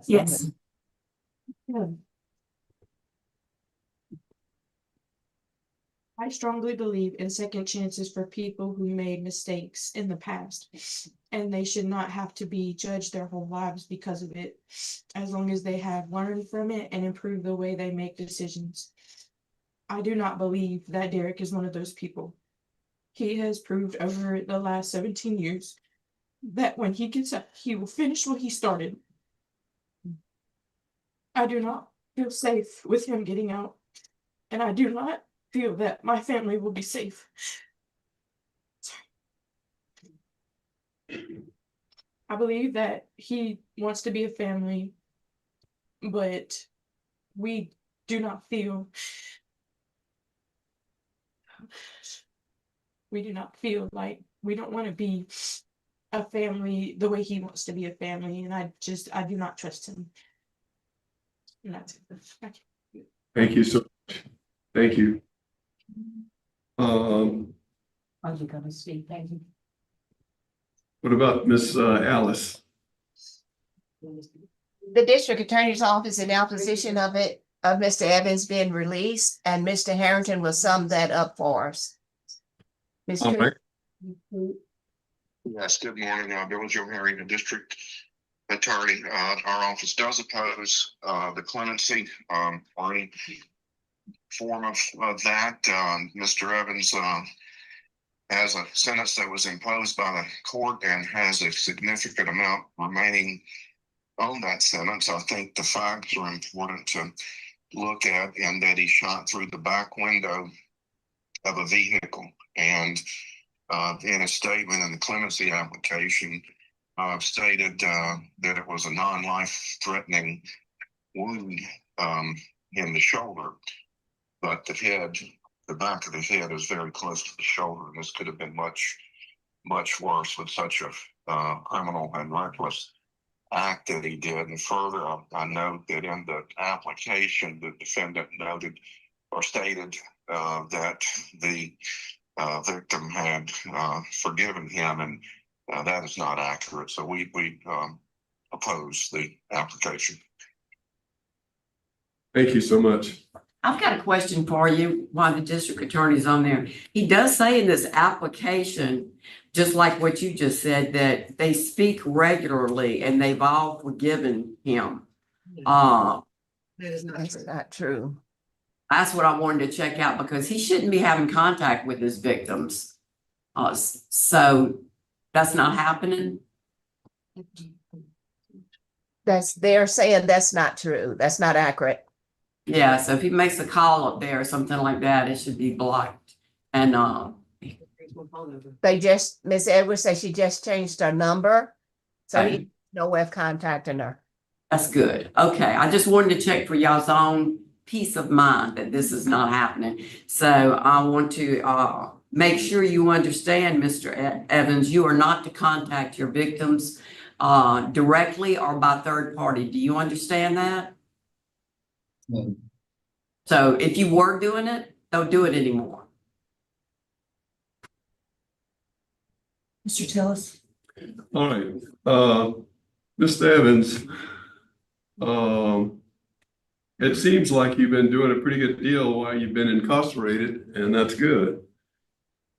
Yes. I strongly believe in second chances for people who made mistakes in the past, and they should not have to be judged their whole lives because of it, as long as they have learned from it and improved the way they make decisions. I do not believe that Derrick is one of those people. He has proved over the last 17 years that when he gets up, he will finish what he started. I do not feel safe with him getting out, and I do not feel that my family will be safe. I believe that he wants to be a family, but we do not feel like we don't want to be a family the way he wants to be a family, and I do not trust him. And that's it. Thank you so much. Thank you. Are you going to speak? Thank you. What about Miss Alice? The district attorney's office in opposition of Mr. Evans being released, and Mr. Harrington will sum that up for us. Ms. All right. Yes, good morning, Bill Joe Harry, the district attorney. Our office does oppose the clemency or any form of that. Mr. Evans has a sentence that was imposed by the court and has a significant amount remaining on that sentence. I think the facts are important to look at, and that he shot through the back window of a vehicle. And in a statement in the clemency application, stated that it was a non-life threatening wound in the shoulder, but the back of the head is very close to the shoulder, and this could have been much worse with such a criminal and reckless act that he did. And further, I note that in the application, the defendant noted or stated that the victim had forgiven him, and that is not accurate. So we oppose the application. Thank you so much. I've got a question for you while the district attorney's on there. He does say in this application, just like what you just said, that they speak regularly and they've all forgiven him. That's not true. That's what I wanted to check out, because he shouldn't be having contact with his victims. So that's not happening. They're saying that's not true. That's not accurate. Yeah, so if he makes a call up there or something like that, it should be blocked. And Miss Edwards said she just changed her number, so Okay. he no way of contacting her. that's good. Okay, I just wanted to check for y'all's own peace of mind that this is not happening. So I want to make sure you understand, Mr. Evans, you are not to contact your victims directly or by third party. Do you understand that? So if you were doing it, don't do it anymore. Mr. Tillis? All right, Mr. Evans, it seems like you've been doing a pretty good deal while you've been incarcerated, and that's good.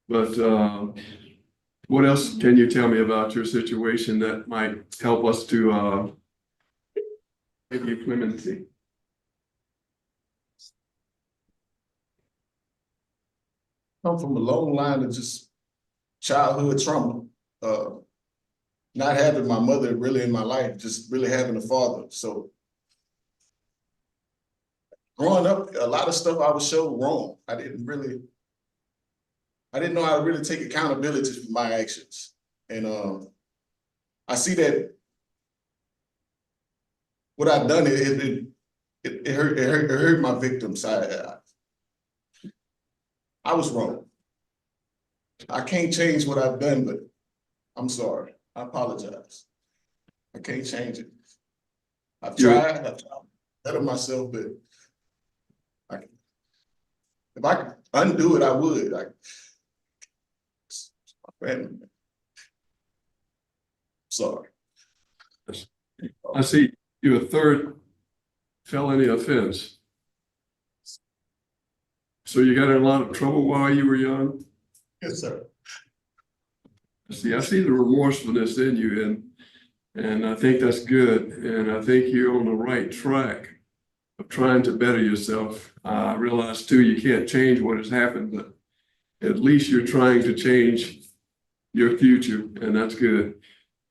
But what else can you tell me about your situation that might help us to give you clemency? Come from a long line of just childhood trauma. Not having my mother really in my life, just really having a father. So growing up, a lot of stuff I was so wrong. I didn't know how to really take accountability for my actions. And I see that what I've done, it hurt my victims. I was wrong. I can't change what I've done, but I'm sorry. I apologize. I can't change it. I've tried to better myself, but if I could undo it, I would. Sorry. I see you a third felony offense. So you got in a lot of trouble while you were young? Yes, sir. I see the remorsefulness in you, and I think that's good. And I think you're on the right track of trying to better yourself. I realize too, you can't change what has happened, but at least you're trying to change your future, and that's good.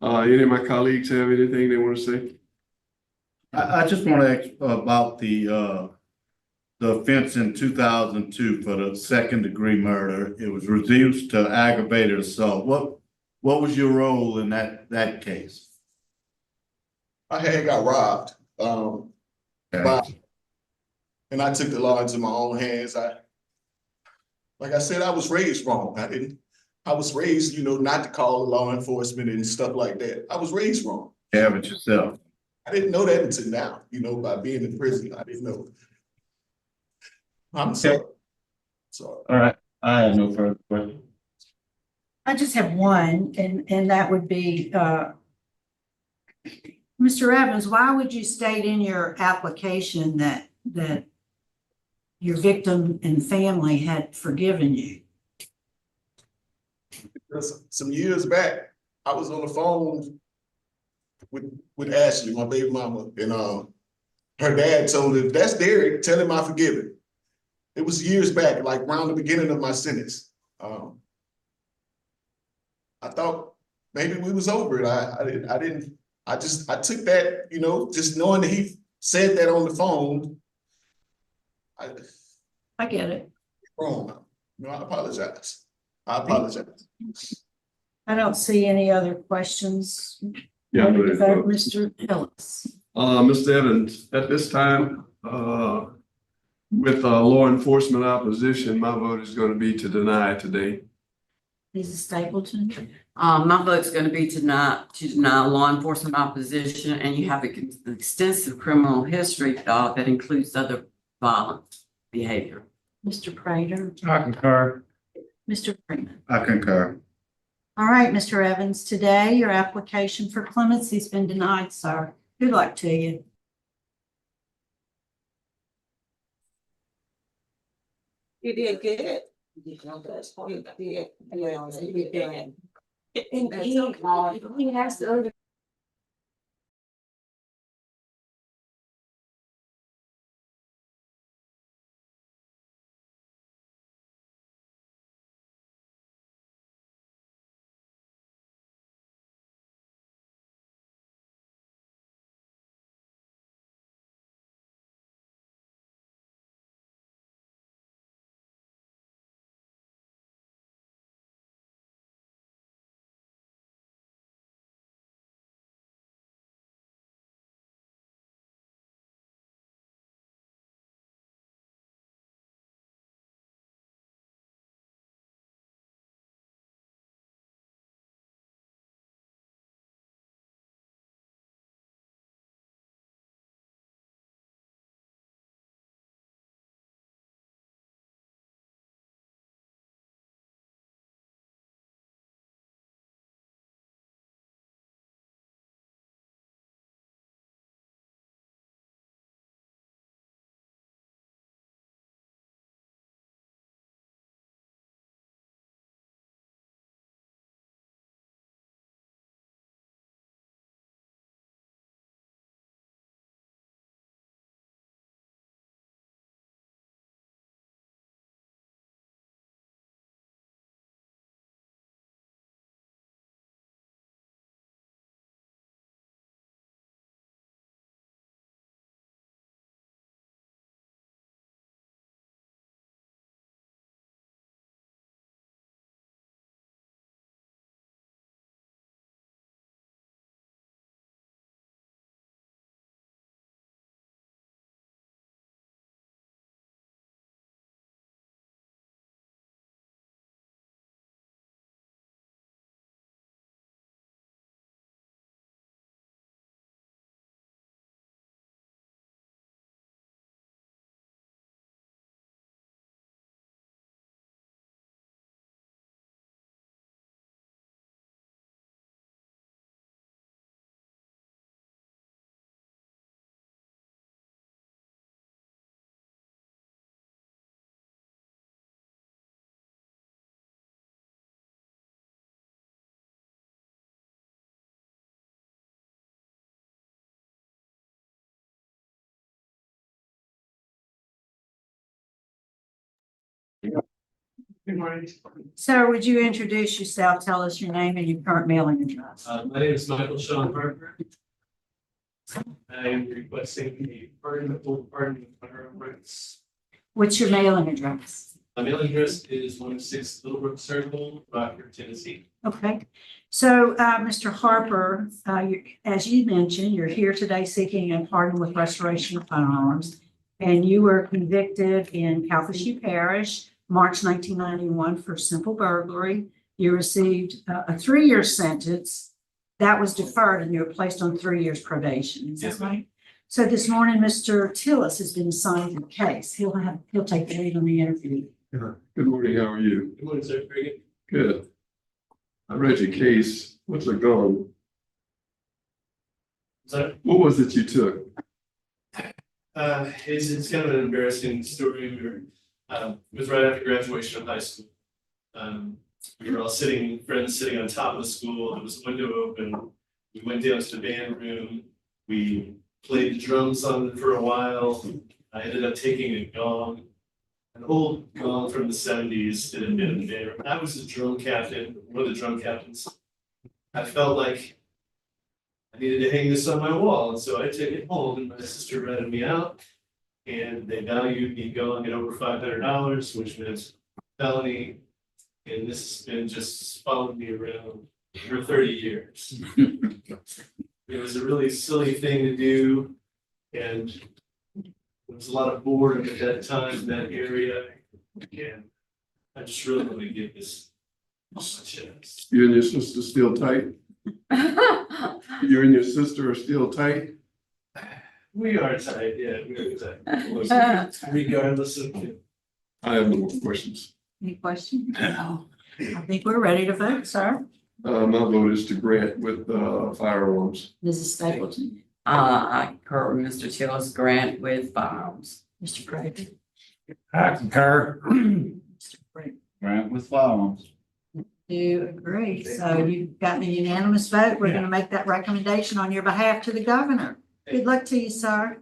Any of my colleagues have anything they want to say? I just want to ask about the offense in 2002 for the second-degree murder. It was reduced to aggravated assault. What was your role in that case? I had got robbed. And I took the law into my own hands. Like I said, I was raised wrong. I was raised, not to call law enforcement and stuff like that. I was raised wrong. Have it yourself. I didn't know that until now, by being in prison. I didn't know. I'm sorry. Sorry. All right. I have no further questions. I just have one, and that would be, Mr. Evans, why would you state in your application that your victim and family had forgiven you? Some years back, I was on the phone with Ashley, my baby mama, and her dad told her, "That's Derrick, tell him I forgive him." It was years back, like around the beginning of my sentence. I thought maybe we was over it. I didn't. I took that, you know, just knowing that he said that on the phone. I get it. Wrong. No, I apologize. I apologize. I don't see any other questions. Yeah, I'm ready to vote. Mr. Ellis. Mr. Evans, at this time, with law enforcement opposition, my vote is going to be to deny today. Lisa Stapleton. My vote's gonna be to deny law enforcement opposition, and you have an extensive criminal history, that includes other violent behavior. Mr. Prater. I concur. Mr. Freeman. I concur. All right, Mr. Evans, today your application for clemency has been denied, sir. Good luck to you. You did good. You did. And he has to. Good morning. Sir, would you introduce yourself? Tell us your name and your current mailing address. My name is Michael Sean Harper. I am requesting a pardon, full pardon of my rights. What's your mailing address? My mailing address is 106 Little Brook Circle, Rockford, Tennessee. Okay. So, Mr. Harper, as you mentioned, you're here today seeking a pardon with restoration of firearms. And you were convicted in Calcasieu Parish, March 1991 for simple burglary. You received a 3-year sentence that was deferred and you were placed on 3 years probation. Is that right? So this morning, Mr. Tillis has been assigned to the case. He'll take the lead on the interview. Good morning, how are you? Good morning, sir. Very Good. I read your case. What's it gone? good. What was it you took? It's kind of an embarrassing story. It was right after graduation of high school. We were all sitting, friends sitting on top of the school, there was a window open. We went down to the band room, we played the drums on it for a while. I ended up taking a gong, an old gong from the seventies that had been in the band room. I was the drum captain, one of the drum captains. I felt like I needed to hang this on my wall, and so I took it home and my sister ratted me out. And they valued me going at over $500, which meant felony. And this has been just following me around for 30 years. It was a really silly thing to do. And there was a lot of boredom at that time in that area. And I just really want to give this a chance. You and your sister still tight? You and your sister are still tight? We are tight, yeah, we are tight. Regardless of. I have no more questions. Any questions? No. I think we're ready to vote, sir. My vote is to grant with firearms. Mrs. Stapleton, I concur with Mr. Till's grant with firearms. Mr. Craig. I concur. Mr. Craig. Grant with firearms. Do agree. So you've gotten a unanimous vote. We're going to make that recommendation on your behalf to the governor. Good luck to you, sir.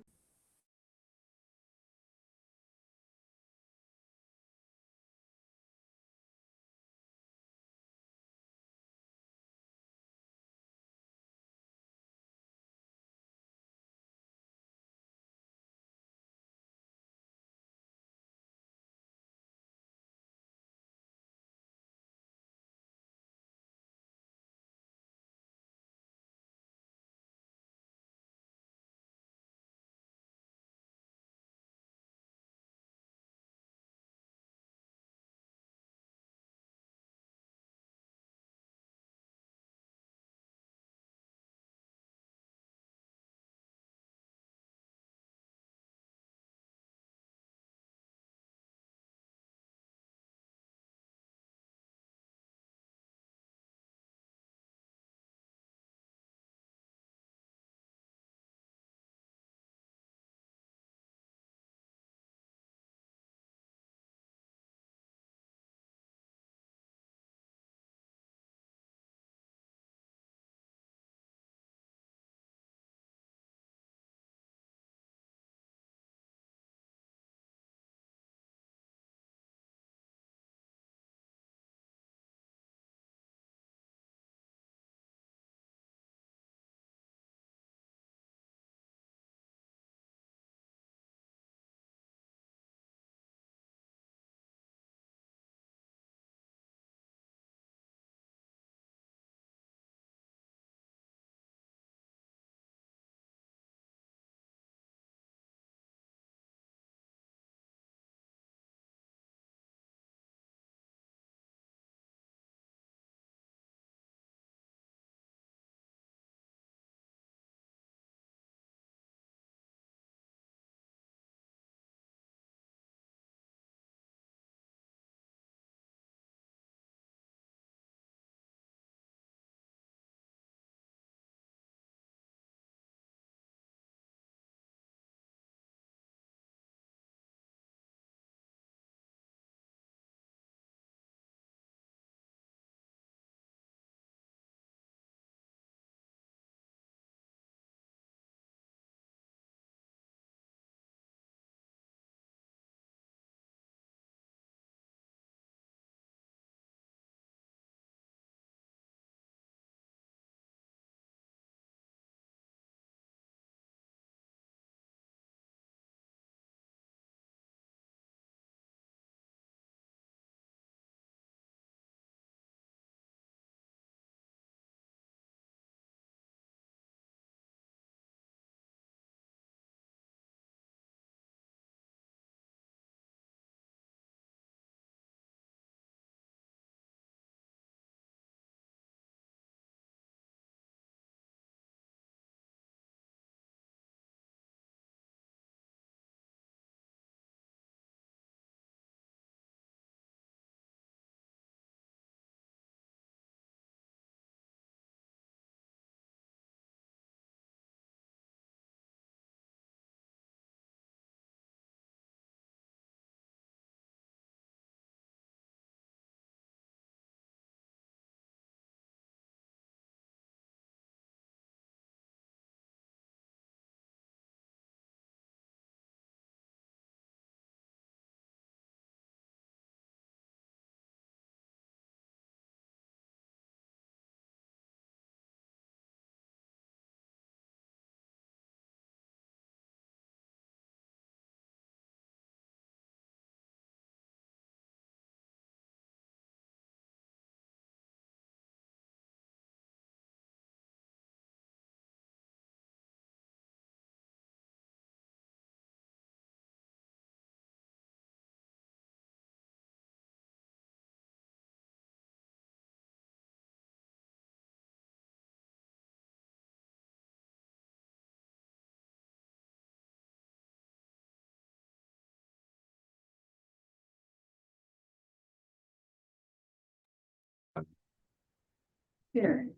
carried.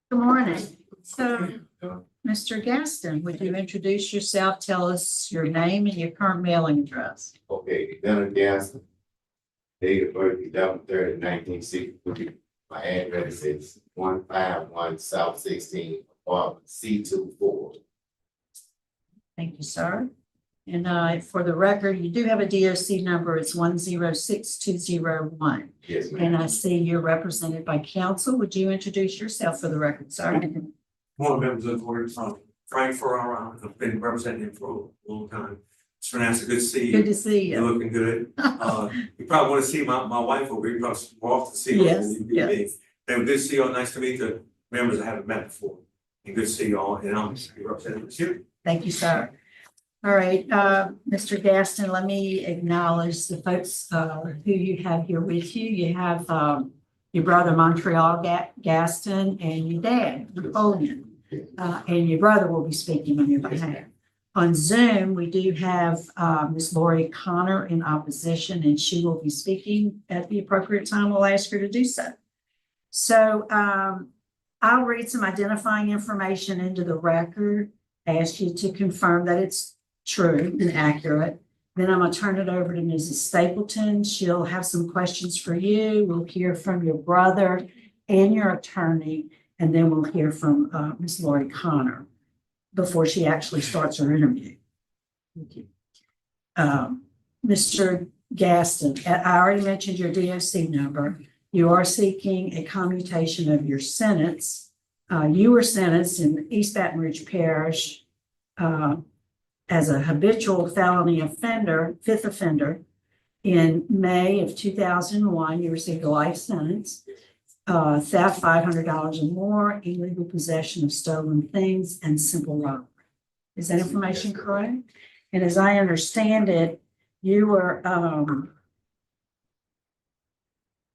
Good morning. So, Mr. Gaston, would you introduce yourself? Tell us your name and your current mailing address. Okay, Leonard Gaston, date of birth 11/3/1960. My address is 151 South 16, apartment C24. Thank you, sir. And for the record, you do have a DOC number. It's 106201. Yes, ma'am. And I see you're represented by counsel. Would you introduce yourself for the record, sir? Morning, members of the board. Frank Ferrara. I've been representing him for a long time. Mr. Fernandez, good to see you. Good to see you. You're looking good. You probably want to see my wife over here. You probably more often to see her Yes, than you do yes. me. And good to see you all. Nice to meet the members I haven't met before. And good to see you all. And I'm representing you. Thank you, sir. All right, Mr. Gaston, let me acknowledge the folks who you have here with you. You have your brother Montreal Gaston and your dad, Napoleon. And your brother will be speaking on your behalf. On Zoom, we do have Ms. Lori Connor in opposition, and she will be speaking at the appropriate time. We'll ask her to do so. So I'll read some identifying information into the record, ask you to confirm that it's true and accurate. Then I'm going to turn it over to Mrs. Stapleton. She'll have some questions for you. We'll hear from your brother and your attorney, and then we'll hear from Ms. Lori Connor before she actually starts her interview. Thank you. Mr. Gaston, I already mentioned your DOC number. You are seeking a commutation of your sentence. You were sentenced in East Baton Rouge Parish as a habitual felony offender, fifth offender. In May of 2001, you received a life sentence, theft $500 or more, illegal possession of stolen things, and simple robbery. Is that information correct? And as I understand it, you were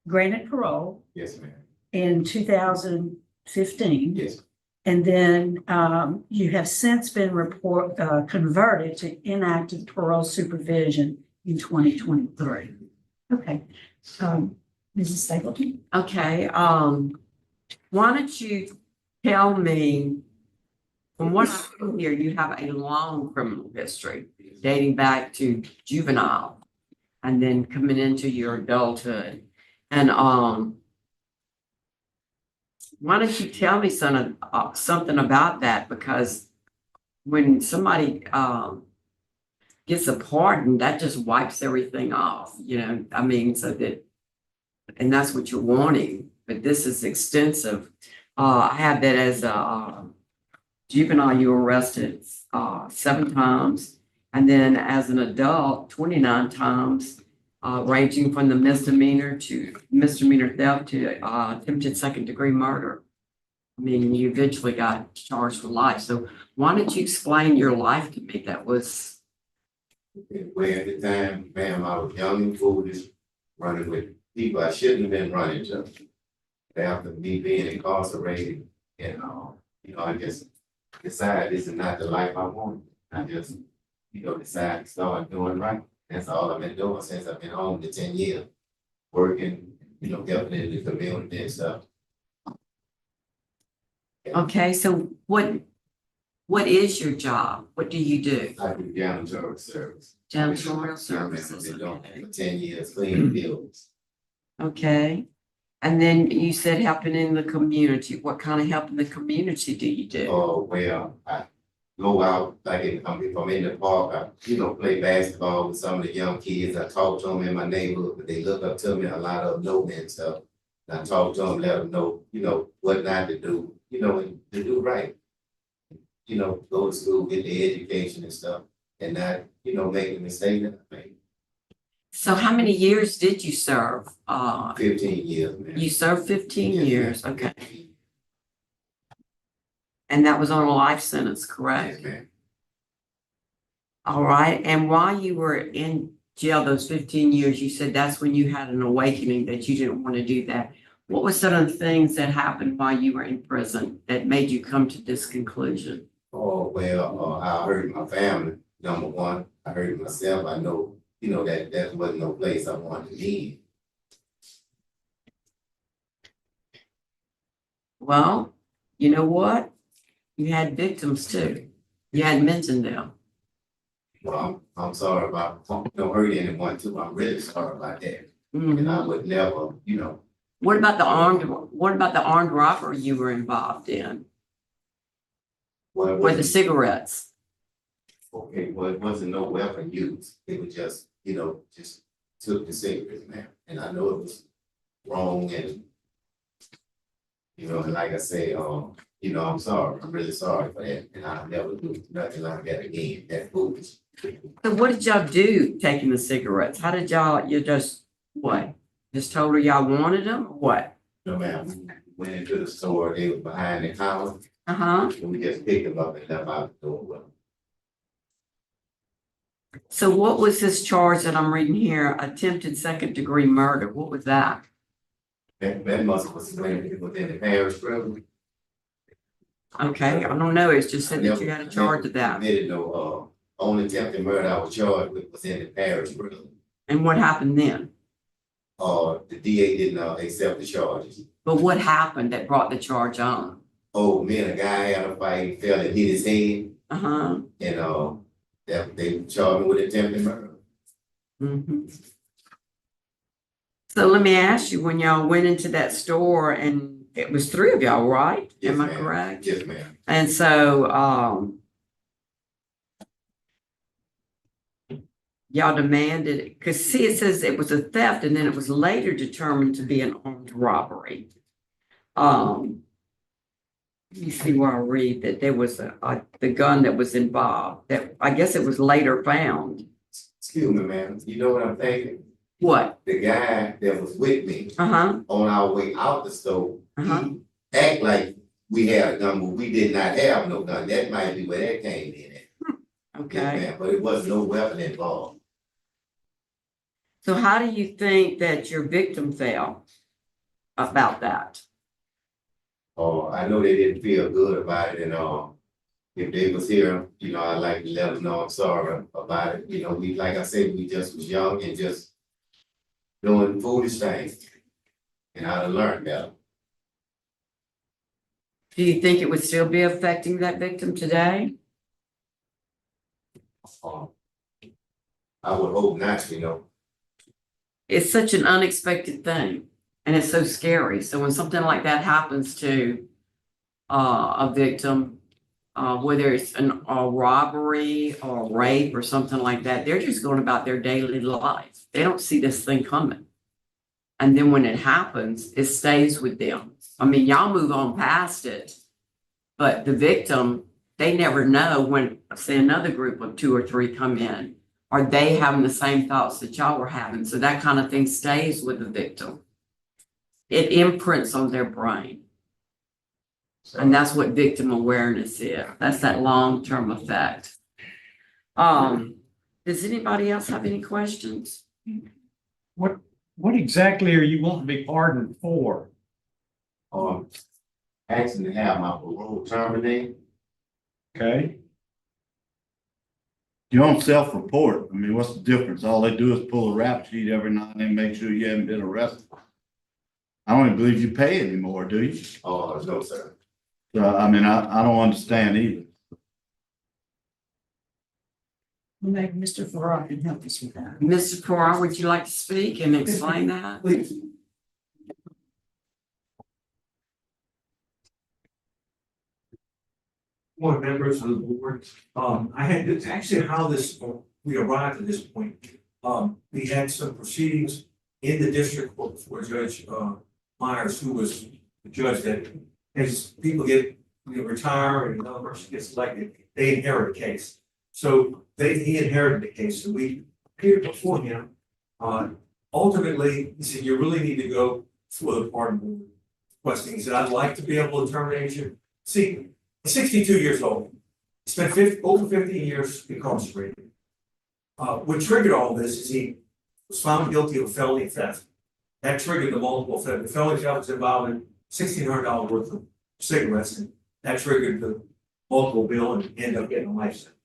granted parole. Yes, ma'am. In 2015. Yes. And then you have since been converted to inactive parole supervision in 2023. Okay. Mrs. Stapleton. Okay, why don't you tell me, from what I can hear, you have a long criminal history dating back to juvenile and then coming into your adulthood. And why don't you tell me something about that? Because when somebody gets a pardon, that just wipes everything off, you know, I mean, so that, and that's what you're wanting, but this is extensive. I had that as a juvenile, you were arrested 7 times, and then as an adult, 29 times, ranging from the misdemeanor theft to attempted second-degree murder. I mean, you eventually got charged with life. So why don't you explain your life to me? That was. Well, at the time, ma'am, I was young and foolish, running with people I shouldn't have been running to. After me being incarcerated, and you know, I just decided this is not the life I want. I just, you know, decided to start doing right. That's all I've been doing since I've been home to 10 years, working, you know, helping in the community and stuff. Okay, so what is your job? What do you do? I do janitorial service. Janitorial services. I've been doing it for 10 years, cleaning buildings. Okay, and then you said helping in the community. What kind of help in the community do you do? Oh, well, I go out, like if I'm in the park, I, you know, play basketball with some of the young kids. I talk to them in my neighborhood, but they look up to me. A lot of them know me and stuff. And I talk to them, let them know, you know, what not to do, you know, and to do right. You know, go to school, get the education and stuff, and not, you know, make a mistake that I made. So how many years did you serve? 15 years, man. You served 15 Yes, years, ma'am. okay. And that was on a life sentence, correct? Yes, ma'am. All right, and while you were in jail those 15 years, you said that's when you had an awakening that you didn't want to do that. What were some of the things that happened while you were in prison that made you come to this conclusion? Oh, well, I hurt my family, number one. I hurt myself. I know you know, that wasn't no place I wanted to be. Well, you know what? You had victims too. You hadn't mentioned them. Well, I'm sorry about, don't hurt anyone too. I'm really sorry about that. Mhm. And I would never, you know, What about the armed robbery you were involved in? Or the cigarettes? okay, well, it wasn't no weapon used. It was just, you know, just took the cigarettes, man. And I know it was wrong and, you know, and like I say, you know, I'm sorry. I'm really sorry for that. And I'll never do nothing like that again. That's foolish. So what did y'all do taking the cigarettes? How did y'all, you just, what? Just told her y'all wanted them or what? No, ma'am, we went into the store. They was behind the counter. Uh-huh. And we just picked them up and left out the door with them. So what was this charge that I'm reading here? Attempted second-degree murder. What was that? That must was within the parish prison. Okay, I don't know. It's just said that you had a charge of that. Committed no, only attempted murder I was charged with was in the parish prison. And what happened then? The DA didn't accept the charges. But what happened that brought the charge on? Oh, me and a guy had a fight, fell and hit his head. Uh-huh. And that they charged me with attempted murder. Mm-hmm. So let me ask you, when y'all went into that store, and it was 3 of y'all, right? Yes, Am I ma'am. correct? Yes, ma'am. And so, y'all demanded, because see, it says it was a theft and then it was later determined to be an armed robbery. You see where I read that there was the gun that was involved, that I guess it was later found. Excuse me, ma'am. You know what I'm thinking? What? The guy that was with me Uh-huh. on our way out the store, Uh-huh. he act like we had a gun, but we did not have no gun. That might be where that came in at. Okay. Yes, ma'am, but it was no weapon involved. So how do you think that your victim felt about that? I know they didn't feel good about it, and if they was here, you know, I'd like to let them know I'm sorry about it. You know, we, like I said, we just was young and just doing foolish things, and I'd have learned better. Do you think it would still be affecting that victim today? I would hope not, you know. It's such an unexpected thing and it's so scary. So when something like that happens to a victim, whether it's a robbery or rape or something like that, they're just going about their daily life. They don't see this thing coming. And then when it happens, it stays with them. I mean, y'all move on past it, but the victim, they never know when, say, another group of 2 or 3 come in, are they having the same thoughts that y'all were having? So that kind of thing stays with the victim. It imprints on their brain. And that's what victim awareness is. That's that long-term effect. Does anybody else have any questions? What exactly are you wanting to be pardoned for? Asking to have my parole terminated. Okay. You don't self-report. I mean, what's the difference? All they do is pull a rap sheet every now and then, make sure you haven't been arrested. I don't even believe you pay anymore, do you? Oh, no, sir. So, I mean, I don't understand either. Maybe Mr. Farrar can help us with that. Mr. Farrar, would you like to speak and explain that? Please. Board members of the board, I had, it's actually how we arrived at this point. We had some proceedings in the district court for Judge Myers, who was the judge that, as people get, retire and another person gets elected, they inherit a case. So he inherited the case, so we appeared before him. Ultimately, he said, you really need to go for the pardon board question. He said, I'd like to be able to terminate you. See, 62 years old, spent over 15 years incarcerated. What triggered all this is he was found guilty of felony theft. That triggered the multiple theft. The felony theft was involved in $1,600 worth of cigarettes, and that triggered the multiple bill and ended up getting a life sentence.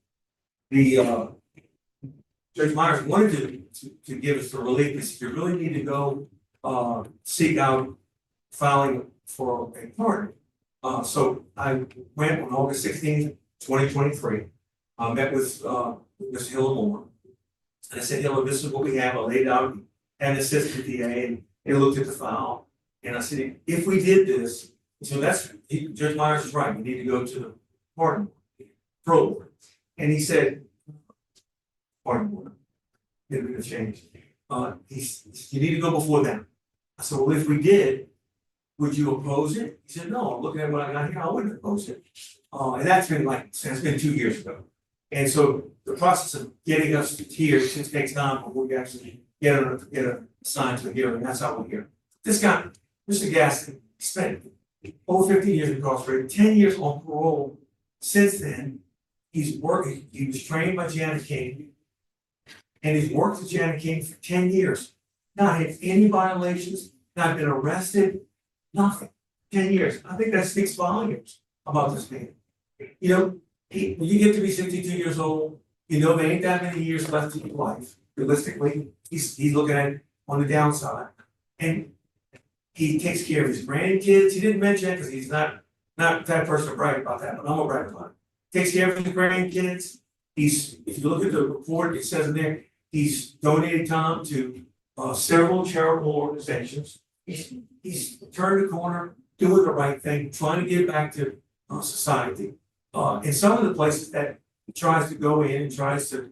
Judge Myers wanted to give us the relief, he said, you really need to go, seek out filing for a pardon. So I went on August 16th, 2023, met with, Mr. Hillamore. And I said, Hilla, this is what we have, I laid out an assistant DA, and they looked at the file. And I said, if we did this, so Judge Myers is right, we need to go to the pardon board. And he said, pardon board, didn't really change. You need to go before them. I said, well, if we did, would you oppose it? He said, no, looking at what I got here, I wouldn't oppose it. And that's been 2 years ago. And so the process of getting us here just takes time before we actually get assigned to a hearing. That's how we're here. This guy, Mr. Gaston, spent over 15 years incarcerated, 10 years on parole. Since then, he's working, he was trained by Janet King, and he's worked with Janet King for 10 years. Not had any violations, not been arrested, nothing. 10 years. I think that speaks volumes about this man. You know, when you get to be 62 years old, you know there ain't that many years left in your life. Realistically, he's looking at it on the downside. And he takes care of his grandkids. He didn't mention it because he's not that person to brag about that, but I'm gonna brag about it. Takes care of his grandkids. If you look at the report, it says in there, he's donated time to several charitable organizations. He's turned the corner, doing the right thing, trying to give back to society. In some of the places that he tries to go in and tries to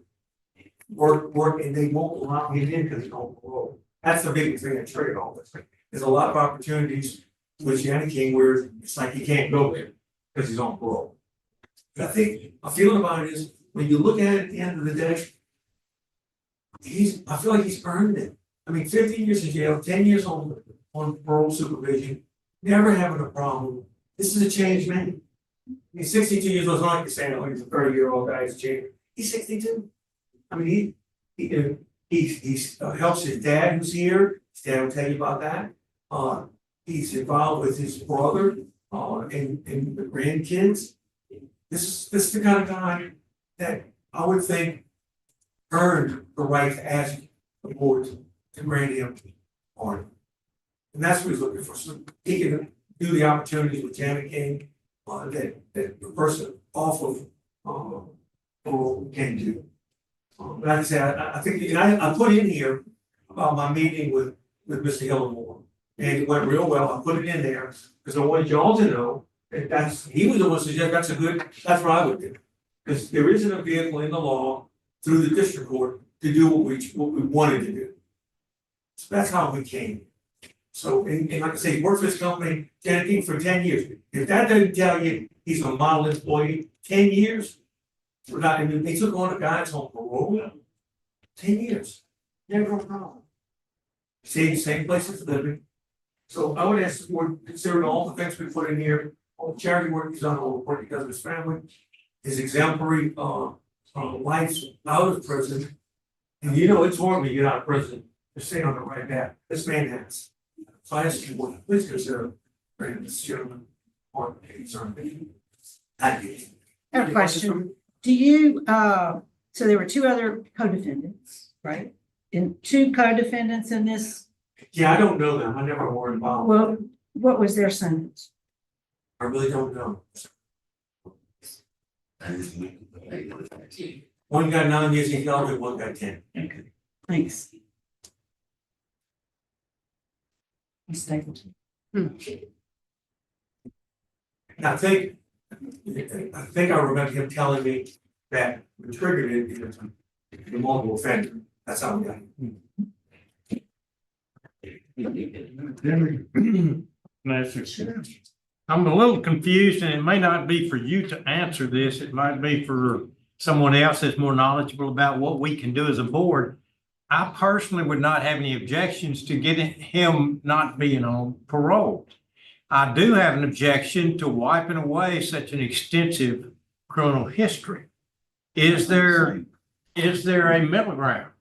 work, and they won't allow him in because he's on parole. That's the biggest thing that triggered all this. There's a lot of opportunities with Janet King where it's like he can't go there because he's on parole. But I think my feeling about it is when you look at it at the end of the day, I feel like he's earned it. I mean, 15 years in jail, 10 years on parole supervision, never having a problem. This is a changed man. He's 62 years old. It's not like you're saying, oh, he's a 30-year-old guy, he's changed. He's 62. I mean, he helps his dad who's here. His dad will tell you about that. He's involved with his brother and the grandkids. This is the kind of guy that I would think earned the right to ask the board to grant him pardon. And that's what he's looking for. So he can do the opportunities with Janet King that the person off of parole can do. Like I said, I think, and I put in here about my meeting with Mr. Hillamore. And it went real well. I put it in there because I wanted y'all to know that he was the one who suggested that's what I would do. Because there isn't a vehicle in the law through the district court to do what we wanted to do. So that's how we came. So, and like I say, he worked for this company, Janet King, for 10 years. If that doesn't tell you he's a model employee, 10 years, they took on a guy that's on parole, 10 years, never a problem. Same place of living. So I would ask the board, considering all the things we put in here, all the charity work he's done, all the work he does with his family, his exemplary life out of prison. And you know, it's hard when you get out of prison to stay on the right path. This man has. So I ask you, board, please consider bringing this gentleman on the concern. Thank you. I have a question. Do you, so there were two other co-defendants, right? And two co-defendants in this? Yeah, I don't know them. I never were involved. Well, what was their sentence? I really don't know. One got 9 years in jail, and one got 10. Okay, thanks. I think I remember him telling me that what triggered it is the multiple offender. That's how we got it. I'm a little confused, and it may not be for you to answer this. It might be for someone else that's more knowledgeable about what we can do as a board. I personally would not have any objections to getting him not being on parole. I do have an objection to wiping away such an extensive criminal history. Is there a middle ground?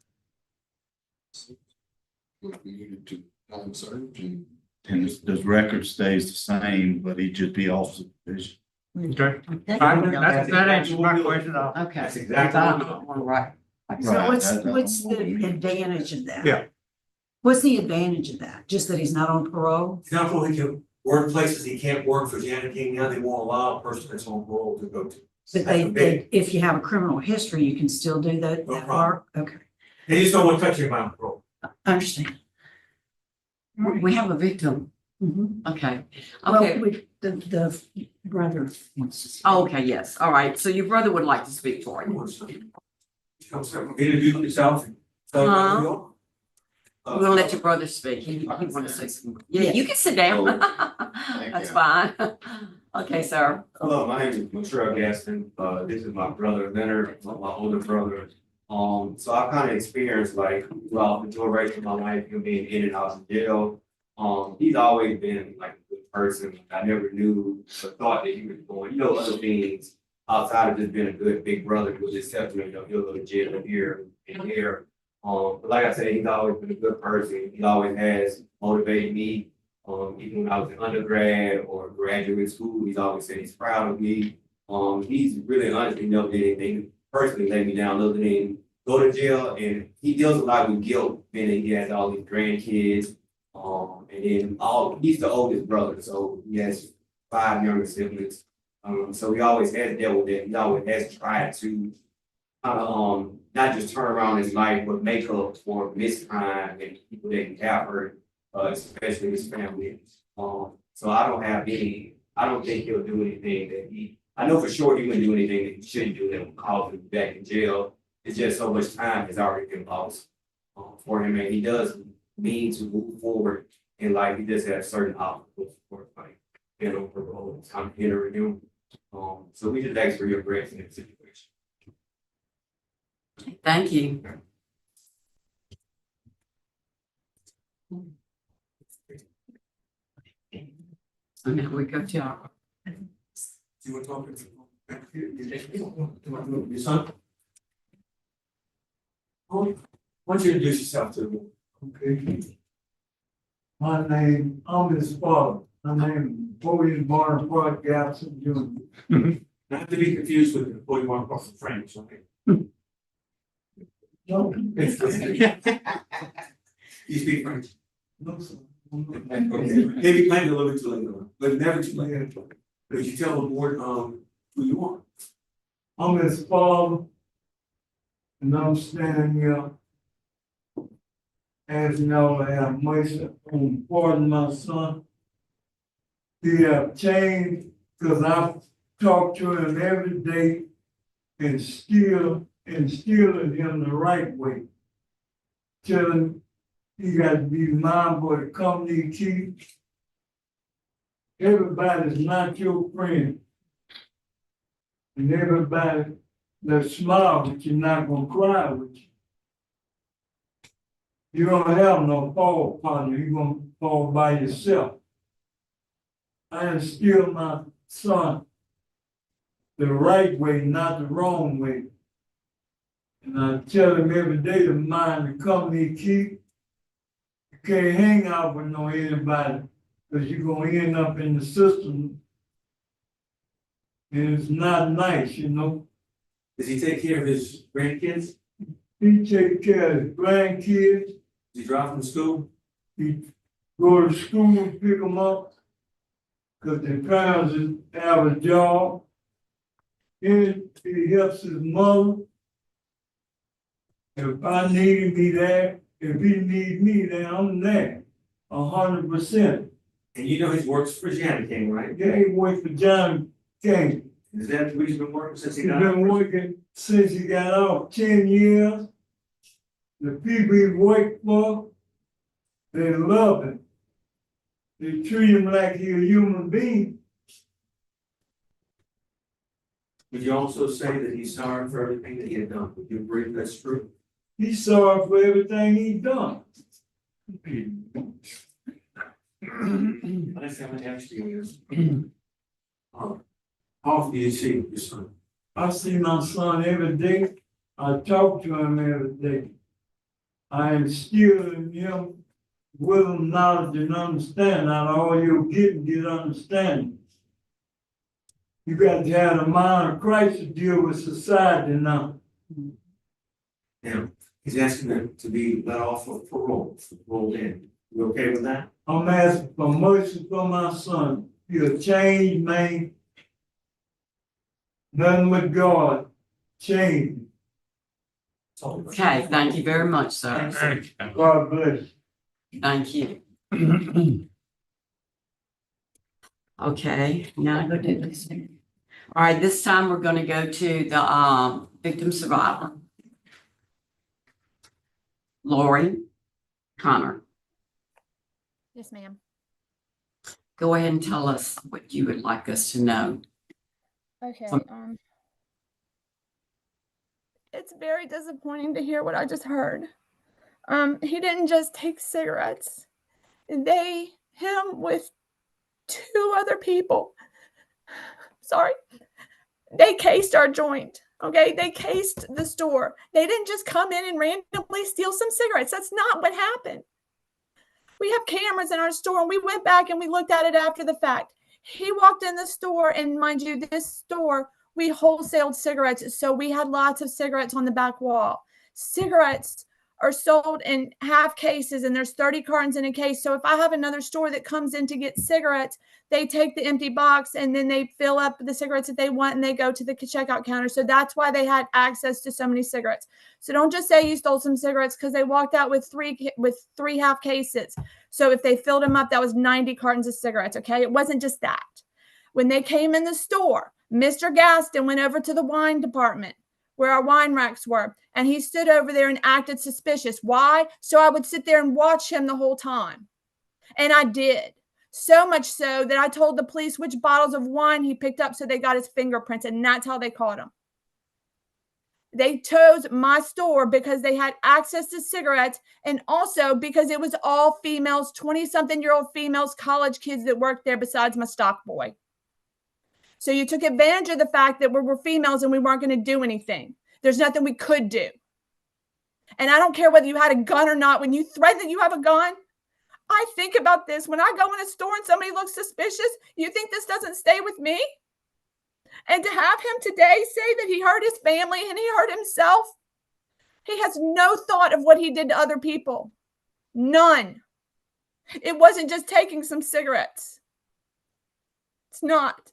And his record stays the same, but he'd just be off supervision. Okay. That answers my question. Okay. That's exactly. Right. So Right, what's the advantage of that? Yeah. What's the advantage of that? Just that he's not on parole? It's not for he can work places he can't work for Janet King now, they won't allow a person that's on parole to go to. But if you have a criminal history, you can still do that, No that problem. work? Okay, They just don't want to touch you about parole. I understand. We have a victim. Mhm. Okay, Well, okay. the brother wants to speak. Oh, okay, yes, all right. So your brother would like to speak for you. Introduce yourself. Huh? We'll let your brother speak. He wants to say some. Yeah, you can sit down. That's fine. Okay, sir. Hello, my name is DEANDRE Gaston. This is my brother Leonard, my older brother. So I kind of experienced like throughout the duration of my life, him being in and out of jail. He's always been like a good person. I never knew or thought that he was doing, other things outside of just being a good big brother who was exceptional. He'll go to jail here and there. But like I said, he's always been a good person. He always has motivated me. Even when I was in undergrad or graduate school, he's always said he's proud of me. He's really honestly never did anything personally let me down other than go to jail, and he deals a lot with guilt, meaning he has all these grandkids. And then he's the oldest brother, so he has 5 younger siblings. So he always has dealt with it. He always has tried to not just turn around his life, but make up for missed time and people that he have hurt, especially his family. So I don't think he'll do anything I know for sure he wouldn't do anything that he shouldn't do that would cause him back in jail. It's just so much time has already been lost for him, and he does mean to move forward in life. He just has certain obstacles for like being on parole, it's kind of hindering him. So we just ask for your grace in that situation. Thank you. So now we go to our. You want to talk to your son? Why don't you introduce yourself to me? Okay. My name, I'm his father. My name is William Barnard Gaston Jr. Not to be confused with the boy one across the French, okay? You speak French? No, sir. Okay. Maybe plan a little bit too late, but never too late. But you tell the board, who you are. I'm his father. And I'm standing here asking y'all to have mercy on pardon my son. He have changed because I've talked to him every day and still instilling him the right way. Telling him he got to be mindful of the company he keeps. Everybody's not your friend. And everybody that smile with you not gonna cry with you. You don't have no fall partner, you're gonna fall by yourself. I instill my son the right way, not the wrong way. And I tell him every day to mind the company he keep. You can't hang out with anybody, because you're gonna end up in the system. And it's not nice, Does he take care of his grandkids? He take care of his grandkids. Does he drive them to school? He go to school and pick them up, because their parents have a job. And he helps his mother. If I need him, he there. If he need me, then I'm there, 100%. And you know he works for Janet King, right? Yeah, he works for John King. Is that the reason he's been working since he He's got out? been working since he got off, 10 years. The people he worked for, they love him. They treat him like he's a human being. Would you also say that he's sorry for everything that he had done? Would you agree that's true? He's sorry for everything he's done. Last time I asked you, how often do you see your son? I see my son every day. I talk to him every day. I instill in him wisdom, knowledge, and understanding. Out of all you get understanding. You got to have the mind of Christ to deal with society now. Now, he's asking to be let off of parole, rolled in. You okay with that? I'm asking for mercy for my son. You're a changed man. Nothing but God. Change. Okay, thank you very much, sir. God bless. Thank you. Okay, now I go do this. All right, this time we're gonna go to the victim survivor. Lori Connor, Yes, ma'am. go ahead and tell us what you would like us to know. Okay, it's very disappointing to hear what I just heard. He didn't just take cigarettes. Him with 2 other people. Sorry. They cased our joint. Okay, they cased the store. They didn't just come in and randomly steal some cigarettes. That's not what happened. We have cameras in our store, and we went back and we looked at it after the fact. He walked in the store, and mind you, this store, we wholesaled cigarettes, so we had lots of cigarettes on the back wall. Cigarettes are sold in half cases, and there's 30 cartons in a case. So if I have another store that comes in to get cigarettes, they take the empty box and then they fill up the cigarettes that they want and they go to the checkout counter. So that's why they had access to so many cigarettes. So don't just say you stole some cigarettes, because they walked out with three half cases. So if they filled them up, that was 90 cartons of cigarettes. Okay, it wasn't just that. When they came in the store, Mr. Gaston went over to the wine department where our wine racks were, and he stood over there and acted suspicious. Why? So I would sit there and watch him the whole time. And I did. So much so that I told the police which bottles of wine he picked up, so they got his fingerprints, and that's how they caught him. They chose my store because they had access to cigarettes, and also because it was all females, 20-something-year-old females, college kids that worked there besides my stock boy. So you took advantage of the fact that we were females and we weren't going to do anything. There's nothing we could do. And I don't care whether you had a gun or not. When you threaten that you have a gun, I think about this. When I go in a store and somebody looks suspicious, you think this doesn't stay with me? And to have him today say that he hurt his family and he hurt himself, he has no thought of what he did to other people. None. It wasn't just taking some cigarettes. It's not.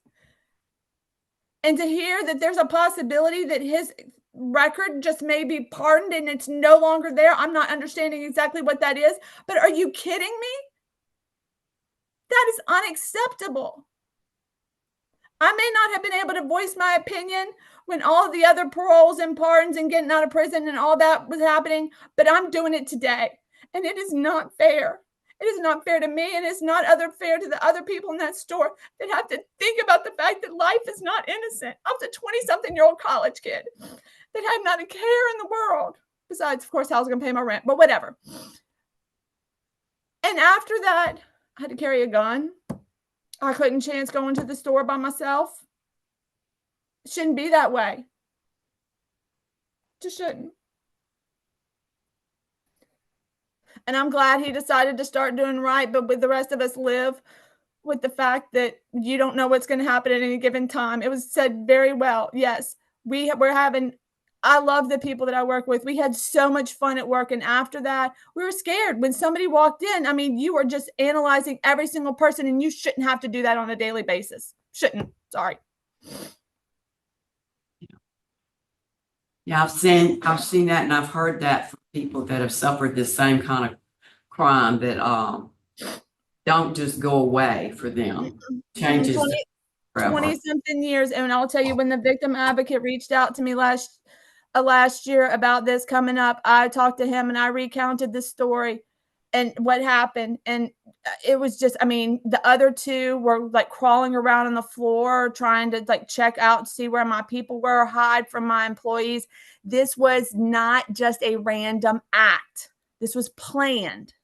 And to hear that there's a possibility that his record just may be pardoned and it's no longer there, I'm not understanding exactly what that is. But are you kidding me? That is unacceptable. I may not have been able to voice my opinion when all the other paroles and pardons and getting out of prison and all that was happening, but I'm doing it today. And it is not fair. It is not fair to me, and it's not fair to the other people in that store that have to think about the fact that life is not innocent. I was a 20-something-year-old college kid that had not a care in the world. Besides, of course, I was going to pay my rent, but whatever. And after that, I had to carry a gun. I couldn't chance going to the store by myself. It shouldn't be that way. Just shouldn't. And I'm glad he decided to start doing right, but with the rest of us live with the fact that you don't know what's going to happen at any given time. It was said very well. Yes, I love the people that I work with. We had so much fun at work. And after that, we were scared when somebody walked in. I mean, you were just analyzing every single person, and you shouldn't have to do that on a daily basis. Shouldn't. Sorry. Yeah, I've seen that, and I've heard that from people that have suffered this same kind of crime that don't just go away for them. Changes 20-something years. And I'll tell you, when the victim advocate reached out to me last year about this coming up, I talked to him and I recounted the story and what happened. And it was just, I mean, the other two were like crawling around on the floor, trying to like check out, see where my people were, hide from my employees. This was not just a random act. This was planned.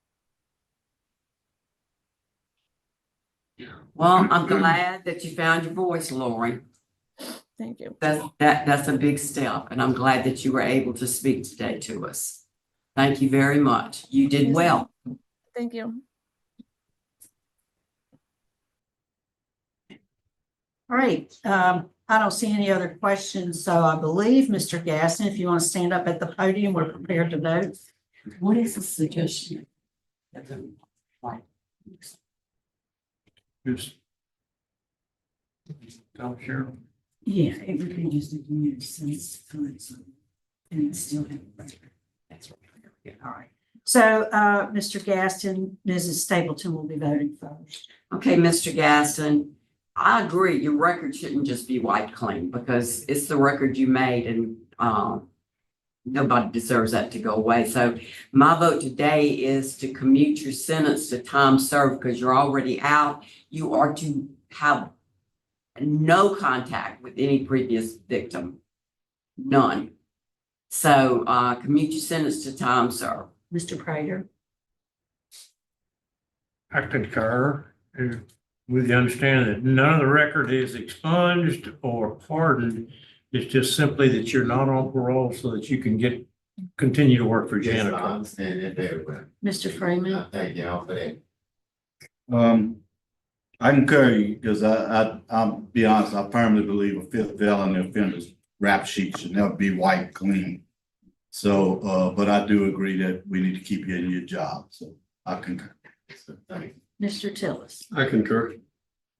Well, I'm glad that you found your voice, Lori. Thank you. That's a big step, and I'm glad that you were able to speak today to us. Thank you very much. You did well. Thank you. All right, I don't see any other questions, so I believe, Mr. Gaston, if you want to stand up at the podium, we're prepared to vote. What is the suggestion? Just. Tell Cheryl. Yeah, it would be just a community sense, and still have. That's right. All right. So, Mr. Gaston, Mrs. Stapleton will be voting first. Okay, Mr. Gaston, I agree, your record shouldn't just be wiped clean because it's the record you made and nobody deserves that to go away. So my vote today is to commute your sentence to time served because you're already out. You are to have no contact with any previous victim, none. So commute your sentence to time served. Mr. Prater. I concur with the understanding that none of the record is expunged or pardoned. It's just simply that you're not on parole so that you can continue to work for Yes, I janitor. understand that very well. Mr. Freeman. I thank y'all for that. I concur because I'll be honest, I firmly believe a fifth felony offender's rap sheet should never be wiped clean. So, but I do agree that we need to keep you in your job. So I concur. So, thank you. Mr. Tillis. I concur.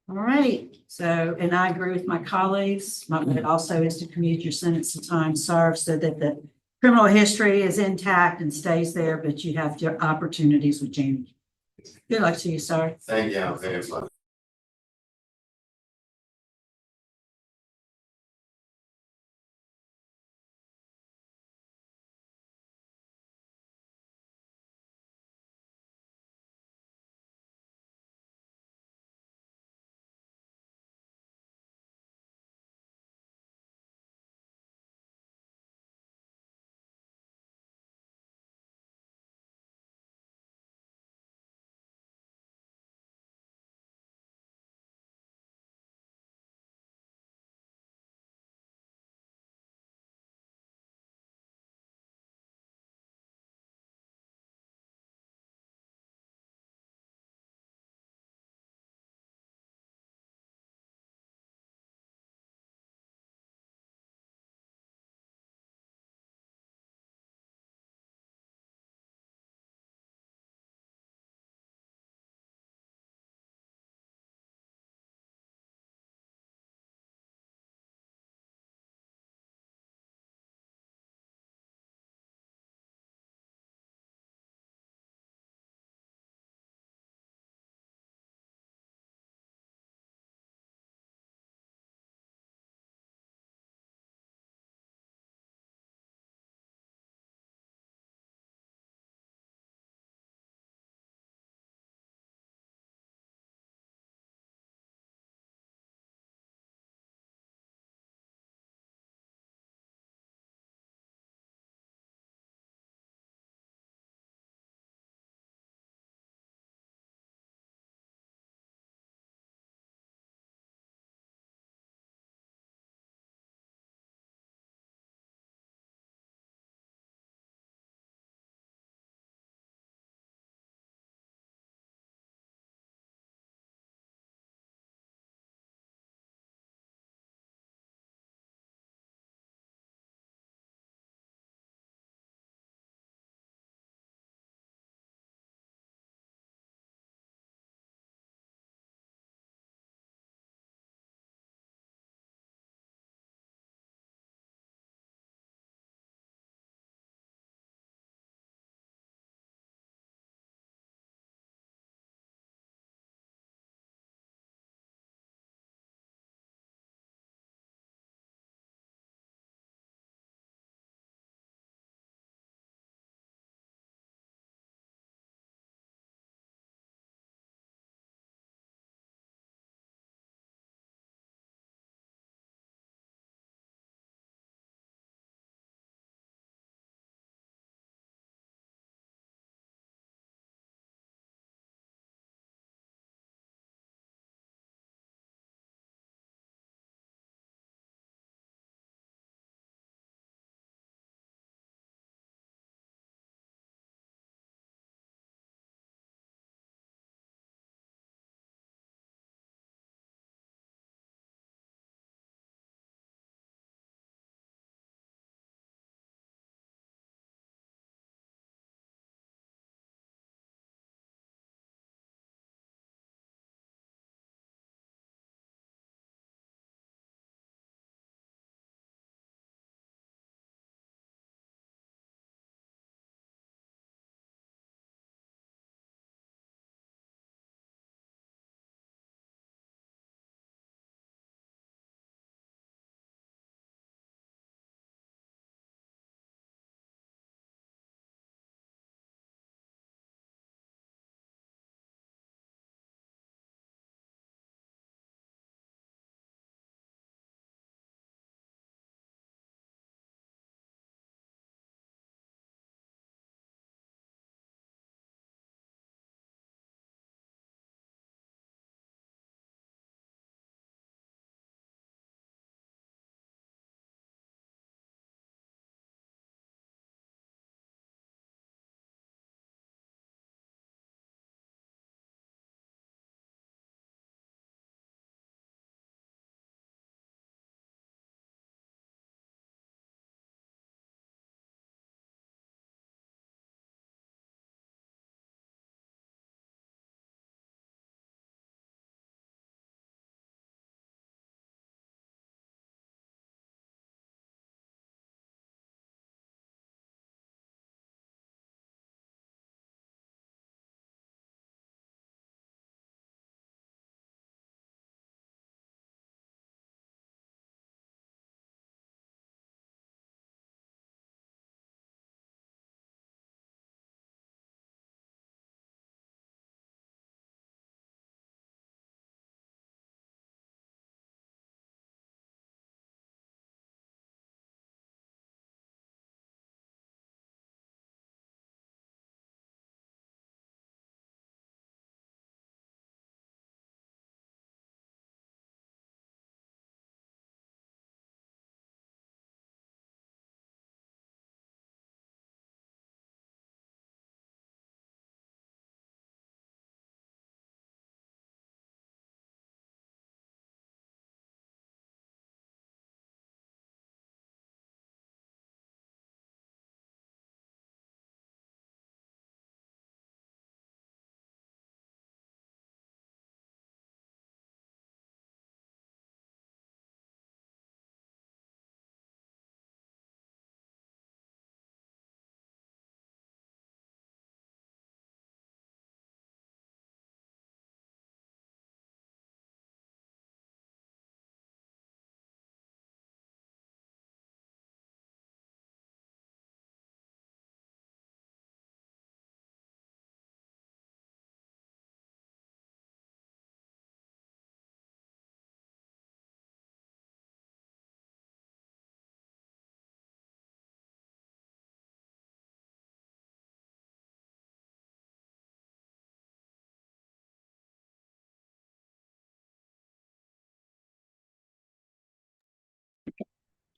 All right, so, and I agree with my colleagues. My vote also is to commute your sentence to time served so that the criminal history is intact and stays there, but you have your opportunities with Jamie. Good luck to you, sir. Thank y'all very much.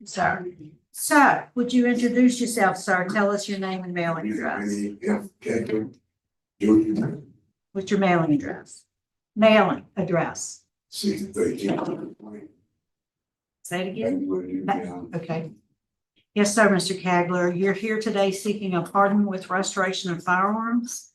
Sir. So, would you introduce yourself, sir? Tell us your name and mailing address. What's your mailing address? Mailing address. Say it again. Okay. Yes, sir, Mr. Cagler. You're here today seeking a pardon with restoration of firearms.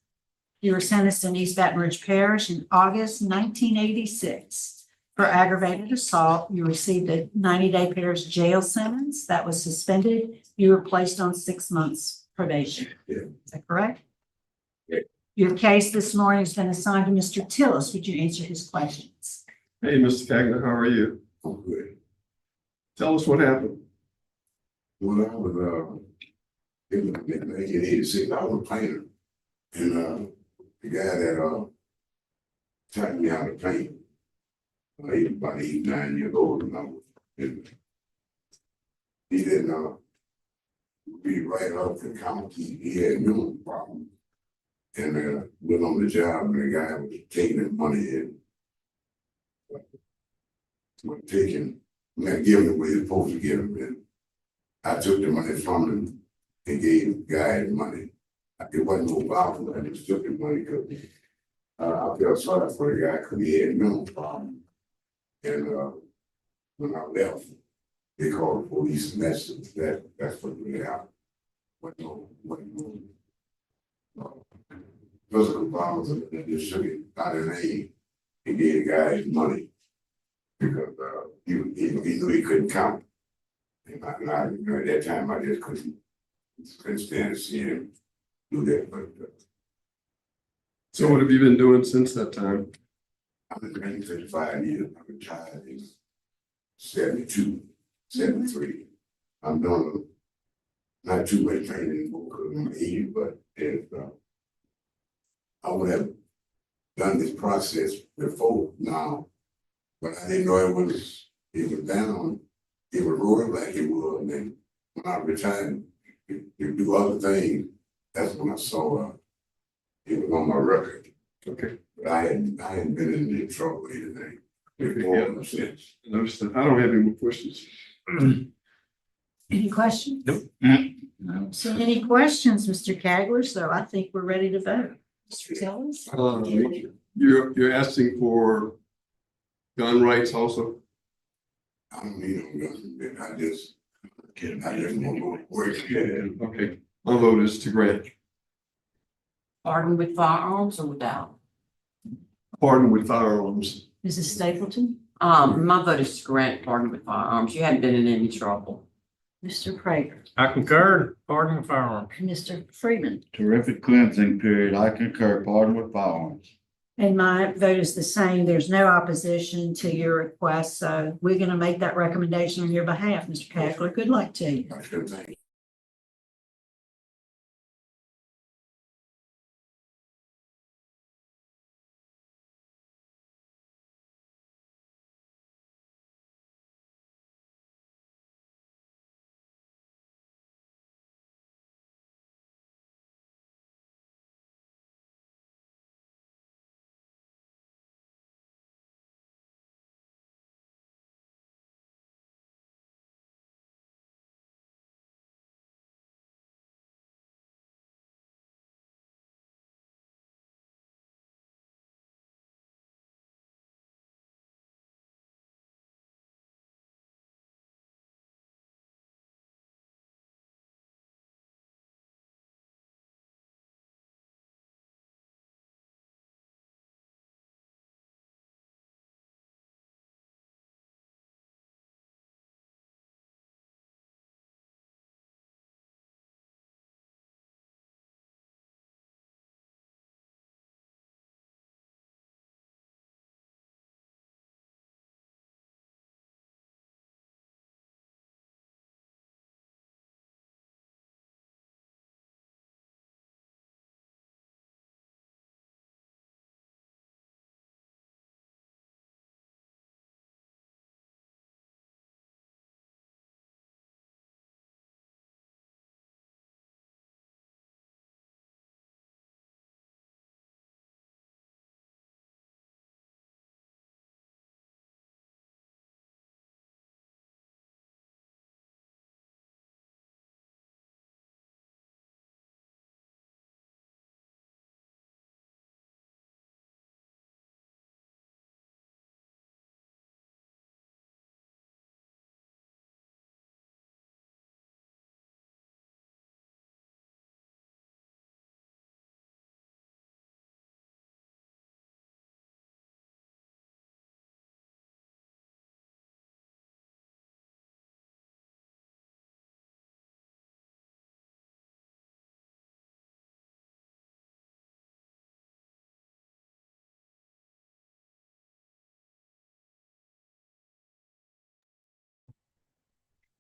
You were sentenced in East Baton Rouge Parish in August 1986 for aggravated assault. You received a 90-day parish jail sentence that was suspended. You were placed on 6 months probation. Is that correct? Your case this morning has been assigned to Mr. Tillis. Would you answer his questions? Hey, Mr. Cagler, how are you? I'm good. Tell us what happened. When I was in 1986, I was a painter. And the guy that taught me how to paint, he was about 8, 9 years old and I was, and he didn't be right off the county. He had no problem. And went on the job and the guy was taking his money in. Giving it where he's supposed to give him. And I took the money from him and gave the guy his money. It wasn't no problem. I just took the money because I felt sorry for the guy because he had no problem. And when I left, they called the police and that's what really happened. No physical violence, and they just shook it out of name and gave the guy his money because he knew he couldn't count. And at that time, I just couldn't stand to see him do that. But So what have you been doing since that time? I've been training 35 years. I retired in 72, 73. I'm doing not too much training anymore because I'm 80, but if I would have done this process before now, but I didn't know it was down. It was roaring like it was. And then when I retired to do other things, that's when I saw it was on my record. Okay. But I hadn't been in any trouble or anything before since. Understood. I don't have any more questions. Any questions? Nope. I don't see any questions, Mr. Cagler, so I think we're ready to vote. Mr. Tillis? You're asking for gun rights also? I don't need no gun. I just want to work. Okay. My vote is to grant. Pardon with firearms or without? Pardon with firearms. Mrs. Stapleton? My vote is to grant pardon with firearms. You haven't been in any trouble. Mr. Prater? I concur, pardon with firearms. Mr. Freeman? Terrific cleansing period. I concur. Pardon with firearms. And my vote is the same. There's no opposition to your request, so we're going to make that recommendation on your behalf, Mr. Cagler. Good luck to you.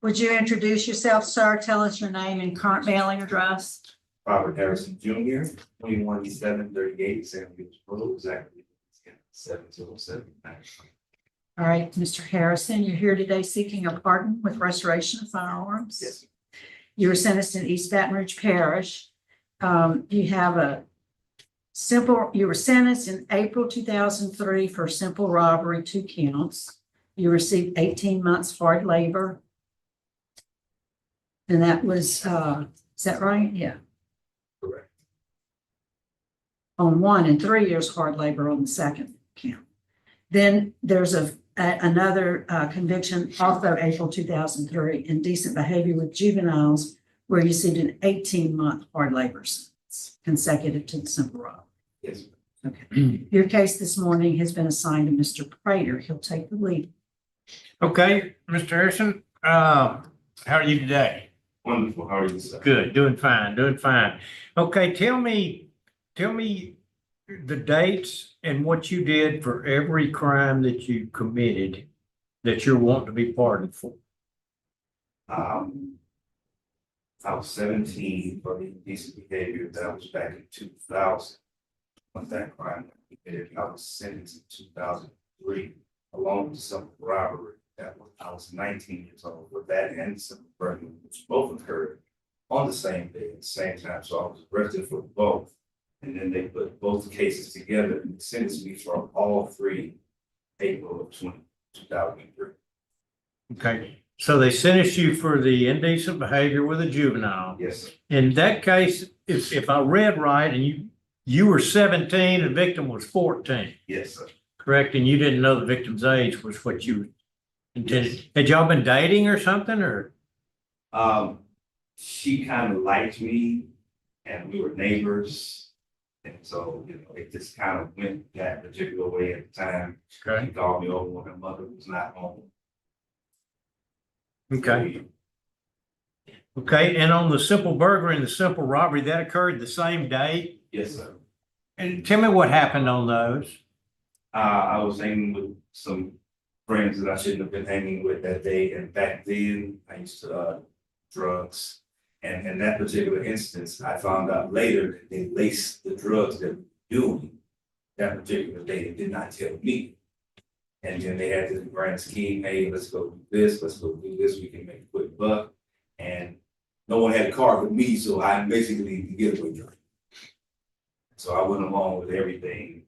Would you introduce yourself, sir? Tell us your name and current mailing address. Robert Harrison Jr., 21-738 San Luis Road, exactly 707. All right, Mr. Harrison, you're here today seeking a pardon with restoration of firearms. Yes. You were sentenced in East Baton Rouge Parish. You have you were sentenced in April 2003 for simple robbery, 2 counts. You received 18 months hard labor. And that was, is that right? Yeah. Correct. On 1 and 3 years hard labor on the second count. Then there's another conviction, also April 2003, indecent behavior with juveniles, where you received an 18-month hard labor sentence consecutive to the simple robbery. Yes. Okay. Your case this morning has been assigned to Mr. Prater. He'll take the lead. Okay, Mr. Harrison, how are you today? Wonderful. How are you, sir? Good, doing fine, doing fine. Okay, tell me the dates and what you did for every crime that you committed that you're wanting to be pardoned for. I was 17 for the indecent behavior. That was back in 2000. When that crime was committed, I was sentenced in 2003, along with some robbery. I was 19 years old with that and some burglary, which both occurred on the same day at the same time. So I was arrested for both. And then they put both cases together and sentenced me for all 3 April of 2003. Okay, so they sentenced you for the indecent behavior with a juvenile. Yes, sir. In that case, if I read right, and you were 17, the victim was 14. Yes, sir. Correct, and you didn't know the victim's age was what you intended. Had y'all been dating or something, or? She kind of liked me and we were neighbors. And so, it just kind of went that particular way at the time. Okay. She called me over when her mother was not home. Okay. Okay, and on the simple burglary and the simple robbery, that occurred the same day? Yes, sir. And tell me what happened on those. I was hanging with some friends that I shouldn't have been hanging with that day. And back then, I used to drugs. And in that particular instance, I found out later that they laced the drugs that were doing that particular day. They did not tell me. And then they had this grand scheme, hey, let's go do this, let's go do this, we can make a quick buck. And no one had a car with me, so I basically the getaway driver. So I went along with everything.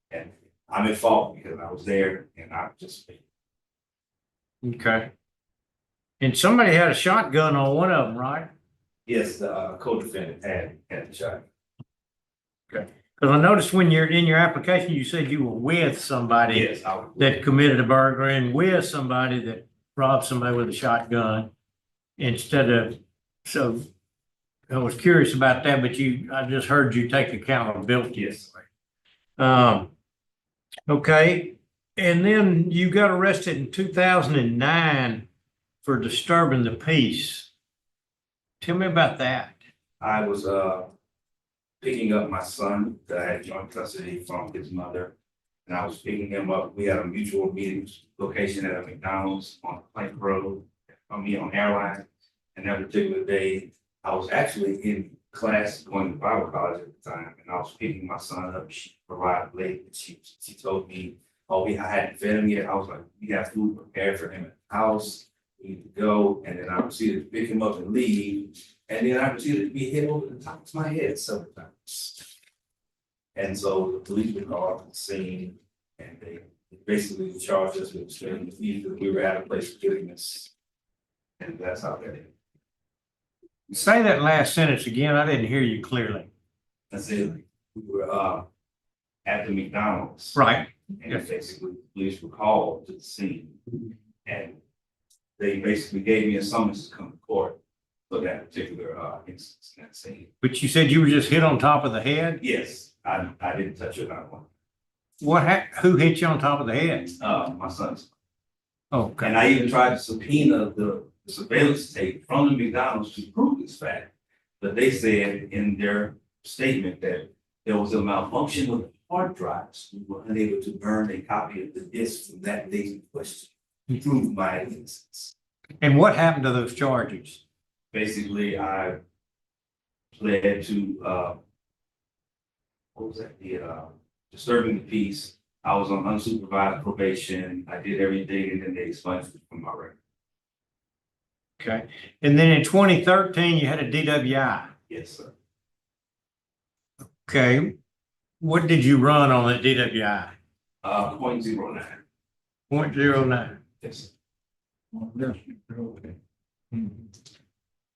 And I'm at fault because I was there and I just. Okay. And somebody had a shotgun on one of them, right? Yes, the co-defendant had the shotgun. Okay. Because I noticed when you're in your application, you said you were with somebody. Yes, that committed a burglary and with somebody that robbed somebody with a shotgun instead of, so I was curious about that, but I just heard you take accountability. Yes. Okay, and then you got arrested in 2009 for disturbing the peace. Tell me about that. I was picking up my son that I had joint custody from his mother. And I was picking him up. We had a mutual meeting location at a McDonald's on Plank Road, on Airline. And that particular day, I was actually in class going to Bible college at the time. And I was picking my son up. She arrived late. And she told me, oh, I hadn't fed him yet. I was like, we got food prepared for him at the house. We need to go. And then I proceeded to pick him up and leave. And then I proceeded to be hit over the top of my head several times. And so the police were called to the scene and they basically charged us with stealing the fees that we were at a place of business. And that's how that ended. Say that last sentence again. I didn't hear you clearly. I said we were at the McDonald's. Right. And basically the police were called to the scene. And they basically gave me a summons to come to court for that particular instance in that scene. But you said you were just hit on top of the head? Yes, I didn't touch it on one. Who hit you on top of the head? My son's. Okay. And I even tried to subpoena the surveillance tape from the McDonald's to prove this fact. But they said in their statement that there was a malfunction with the hard drives. We were unable to burn a copy of the disk from that date in question to prove my innocence. And what happened to those charges? Basically, I pled to, what was that, disturbing the peace. I was on unsupervised probation, I did everything, and then they expunged it from my record. Okay. And then in 2013, you had a DWI. Yes, sir. Okay. What did you run on that DWI? 0.09. 0.09. Yes.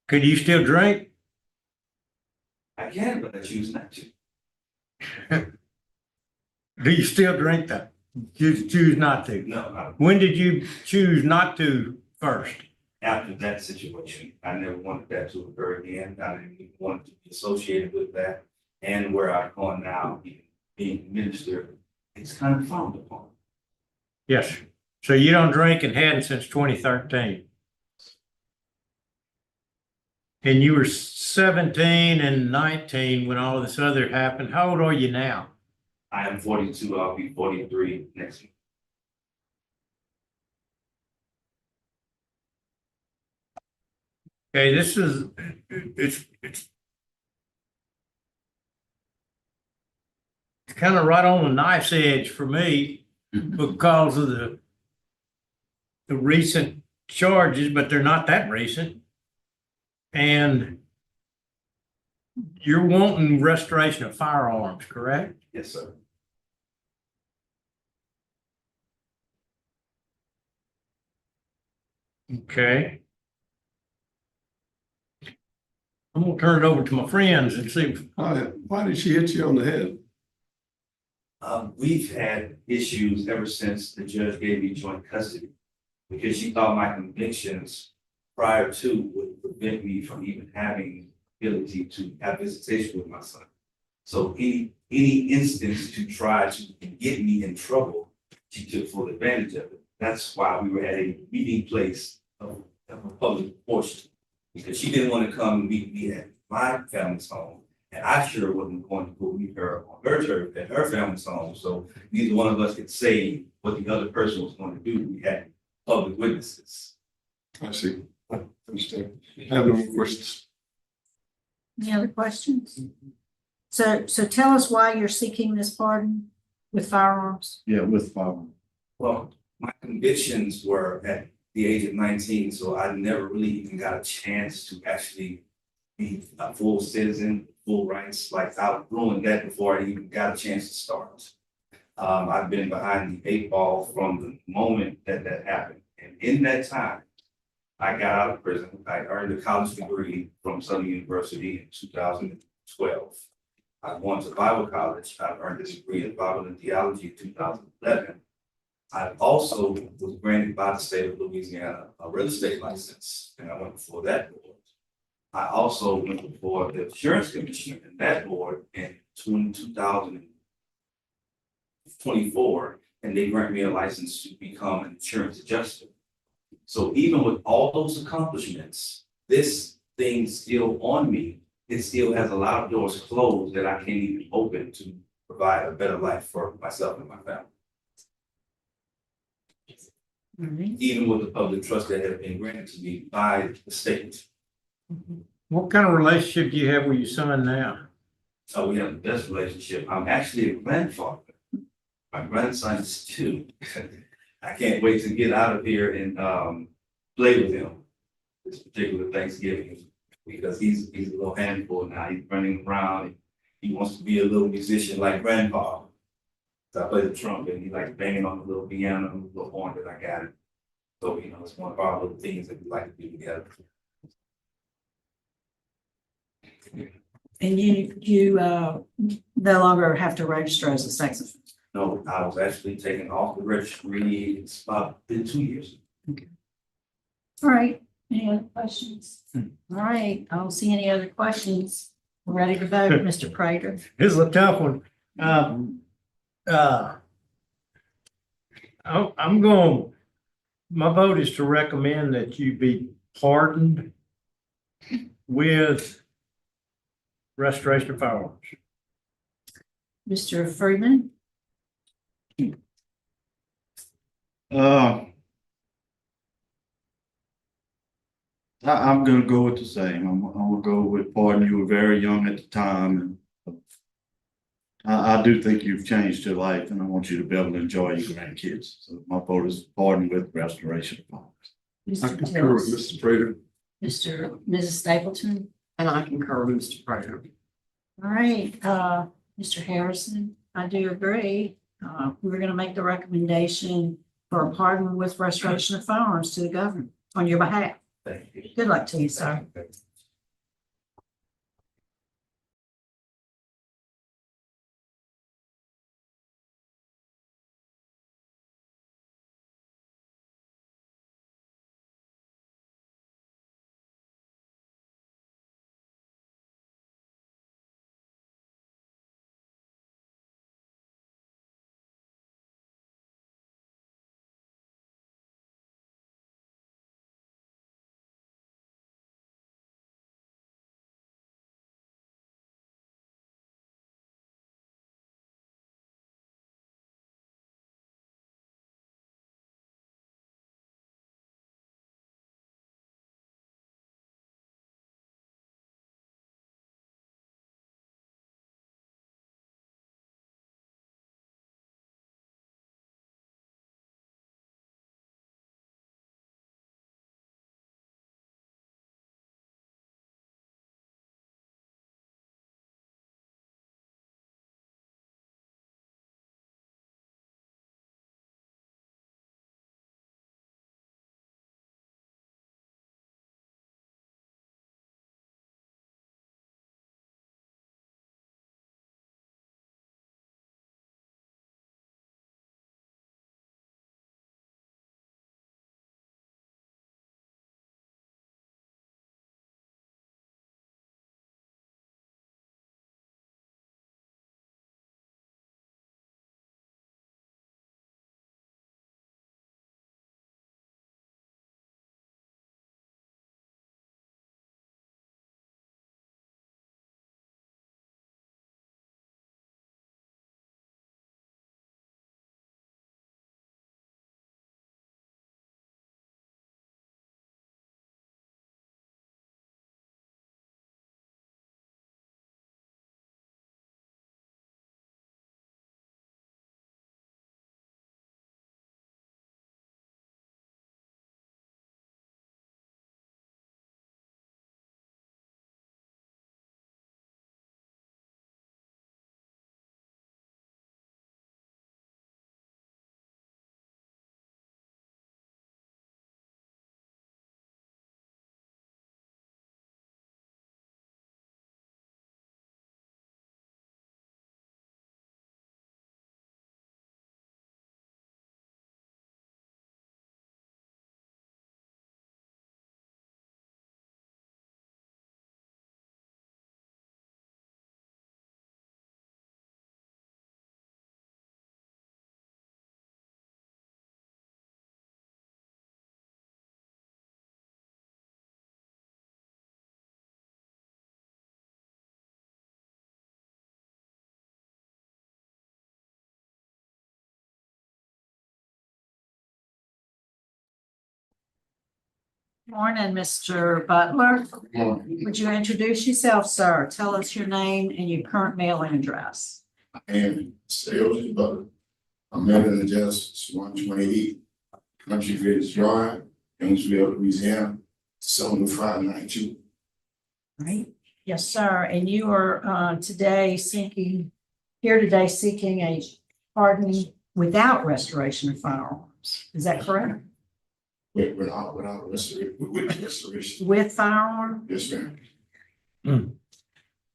Could you still drink? I can, but I choose not to. Do you still drink that? You choose not to? No, When did you choose not to first? after that situation, I never wanted that to occur again. I didn't even want to be associated with that. And where I've gone now, being minister, it's kind of frowned upon. Yes. So you don't drink and hadn't since 2013. And you were 17 and 19 when all this other happened. How old are you now? I am 42. I'll be 43 next week. Okay, this is, it's kind of right on the knife's edge for me because of the recent charges, but they're not that recent. And you're wanting restoration of firearms, correct? Yes, sir. Okay. I'm gonna turn it over to my friends and see. Why did she hit you on the head? We've had issues ever since the judge gave me joint custody because she thought my convictions prior to would prevent me from even having the ability to have visitation with my son. So any instance to try to get me in trouble, she took full advantage of it. That's why we were at a meeting place of a public portion, because she didn't want to come and meet me at my family's home. And I sure wasn't going to go meet her on her turf at her family's home. So neither one of us could say what the other person was going to do. We had public witnesses. I see. I understand. I have no more questions. Any other questions? So tell us why you're seeking this pardon with firearms. Yeah, with firearms. Well, my convictions were at the age of 19, so I never really even got a chance to actually be a full citizen, full rights. Like I ruined that before I even got a chance to start. I've been behind the 8 ball from the moment that happened. And in that time, I got out of prison. I earned a college degree from Southern University in 2012. I went to Bible college. I earned a degree in Bible and theology in 2011. I also was granted by the state of Louisiana a real estate license, and I went before that board. I also went before the insurance commissioner and that board in 2024, and they granted me a license to become an insurance adjuster. So even with all those accomplishments, this thing still on me, it still has a lot of doors closed that I can't even open to provide a better life for myself and my family. Even with the public trust that has been granted to me by the state. What kind of relationship do you have with your son now? So we have the best relationship. I'm actually a grandfather. My grandson is 2. I can't wait to get out of here and play with him this particular Thanksgiving, because he's a little handful now. He's running around and he wants to be a little musician like grandpa. So I play the trumpet and he likes banging on the little piano and the little horn that I got. So, you know, it's one of our little things that we like to do together. And you no longer have to register as a sex offender. No, I was actually taken off the registry. It's about been 2 years. All right, any other questions? All right, I don't see any other questions. We're ready to vote, Mr. Prater. This is a tough one. My vote is to recommend that you be pardoned with restoration of firearms. Mr. Freeman? I'm gonna go with the same. I'm gonna go with, pardon, you were very young at the time. And I do think you've changed your life and I want you to be able to enjoy your grandkids. So my vote is pardon with restoration of powers. I concur with Mrs. Prater. Mrs. Stapleton? And I concur with Mr. Prater. All right, Mr. Harrison, I do agree. We're gonna make the recommendation for a pardon with restoration of firearms to the governor on your behalf. Thank you. Good luck to you, sir. Morning, Mr. Butler. Would you introduce yourself, sir? Tell us your name and your current mailing address. And sales, but I'm mailing address is 128 Country Village Drive, Gainesville, Louisiana, 70592. Right. Yes, sir. And you are here today seeking a pardon without restoration of firearms. Is that correct? Without restoration, with restoration. With firearm? Yes, ma'am.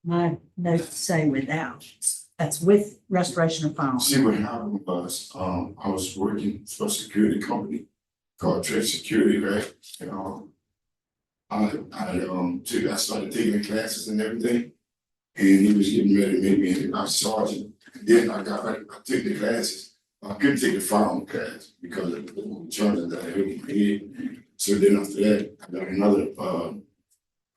My notes say without. That's with restoration of firearms. See, what happened was, I was working for a security company called Trade Security, right? And, I started taking the classes and everything. And he was getting ready to make me a sergeant. And then I took the classes. I couldn't take the firearm class because of the charges that I had in my head. So then after that, I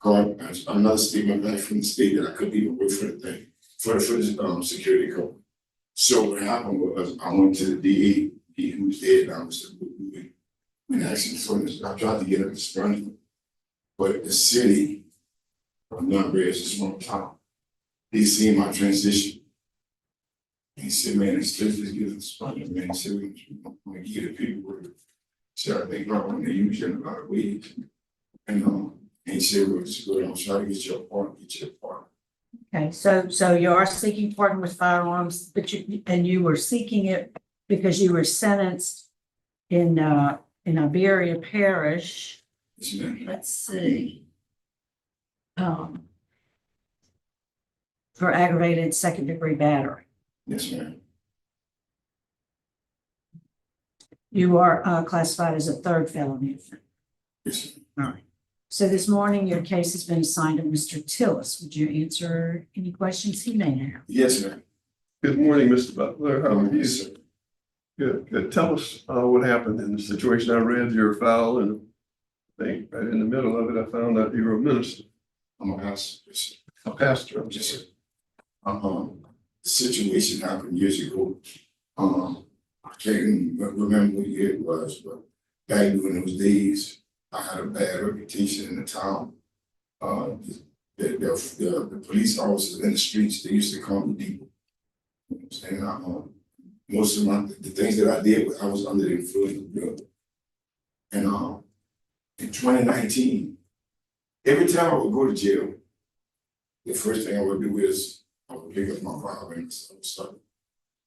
got another statement back from the state that I couldn't even work for the thing, for the security company. So what happened was I went to the DA, he who's dead now, Mr. Boo, and asked him for this. I tried to get him to spurn him. But the city of Numbers is one town. He seen my transition. He said, man, it's just get us funding, man. He said, we give the people work. So they go on, they use you in a lot of ways. And he said, well, just go down, try to get your part, Okay, so you are seeking pardon with firearms, but you were seeking it because you were sentenced in Iberia Parish. Yes, ma'am. Let's see. For aggravated second-degree battery. Yes, ma'am. You are classified as a third felony offender. Yes, All right. So this morning, your case has been assigned to Mr. Tillis. Would you answer any questions he may have? yes, ma'am. Good morning, Mr. Butler. How are you? Yes, sir. Good. Tell us what happened in the situation. I read your file, and I think right in the middle of it, I found out you were a minister. I'm a pastor. Yes, sir. A pastor. I'm Yes, just sir. The situation happened years ago. I can't remember what year it was, but back during those days, I had a bad reputation in the town. The police officers in the streets, they used to call me people. You know what I'm saying? Most of the things that I did, I was under the influence of drugs. And in 2019, every time I would go to jail, the first thing I would do is I would pick up my Bible and I would start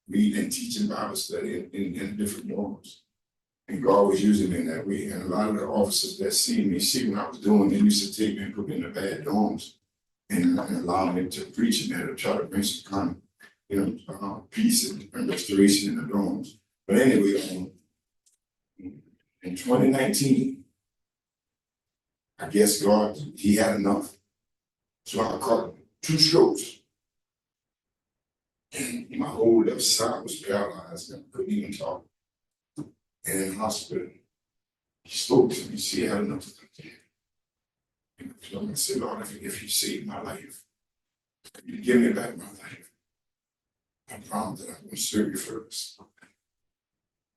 reading and teaching Bible study in different dorms. And God was using me in that way. And a lot of the officers that see what I was doing, they used to take me and put me in the bad dorms and allow me to preach and to try to bring some kind of, peace and restoration in the dorms. But anyway, in 2019, I guess God, he had enough. So I caught 2 strokes. And my whole left side was paralyzed and I couldn't even talk. And in the hospital, he spoke to me, he had enough of that. And I said, Lord, if you saved my life, you give me back my life, I promise that I'm going to serve you first.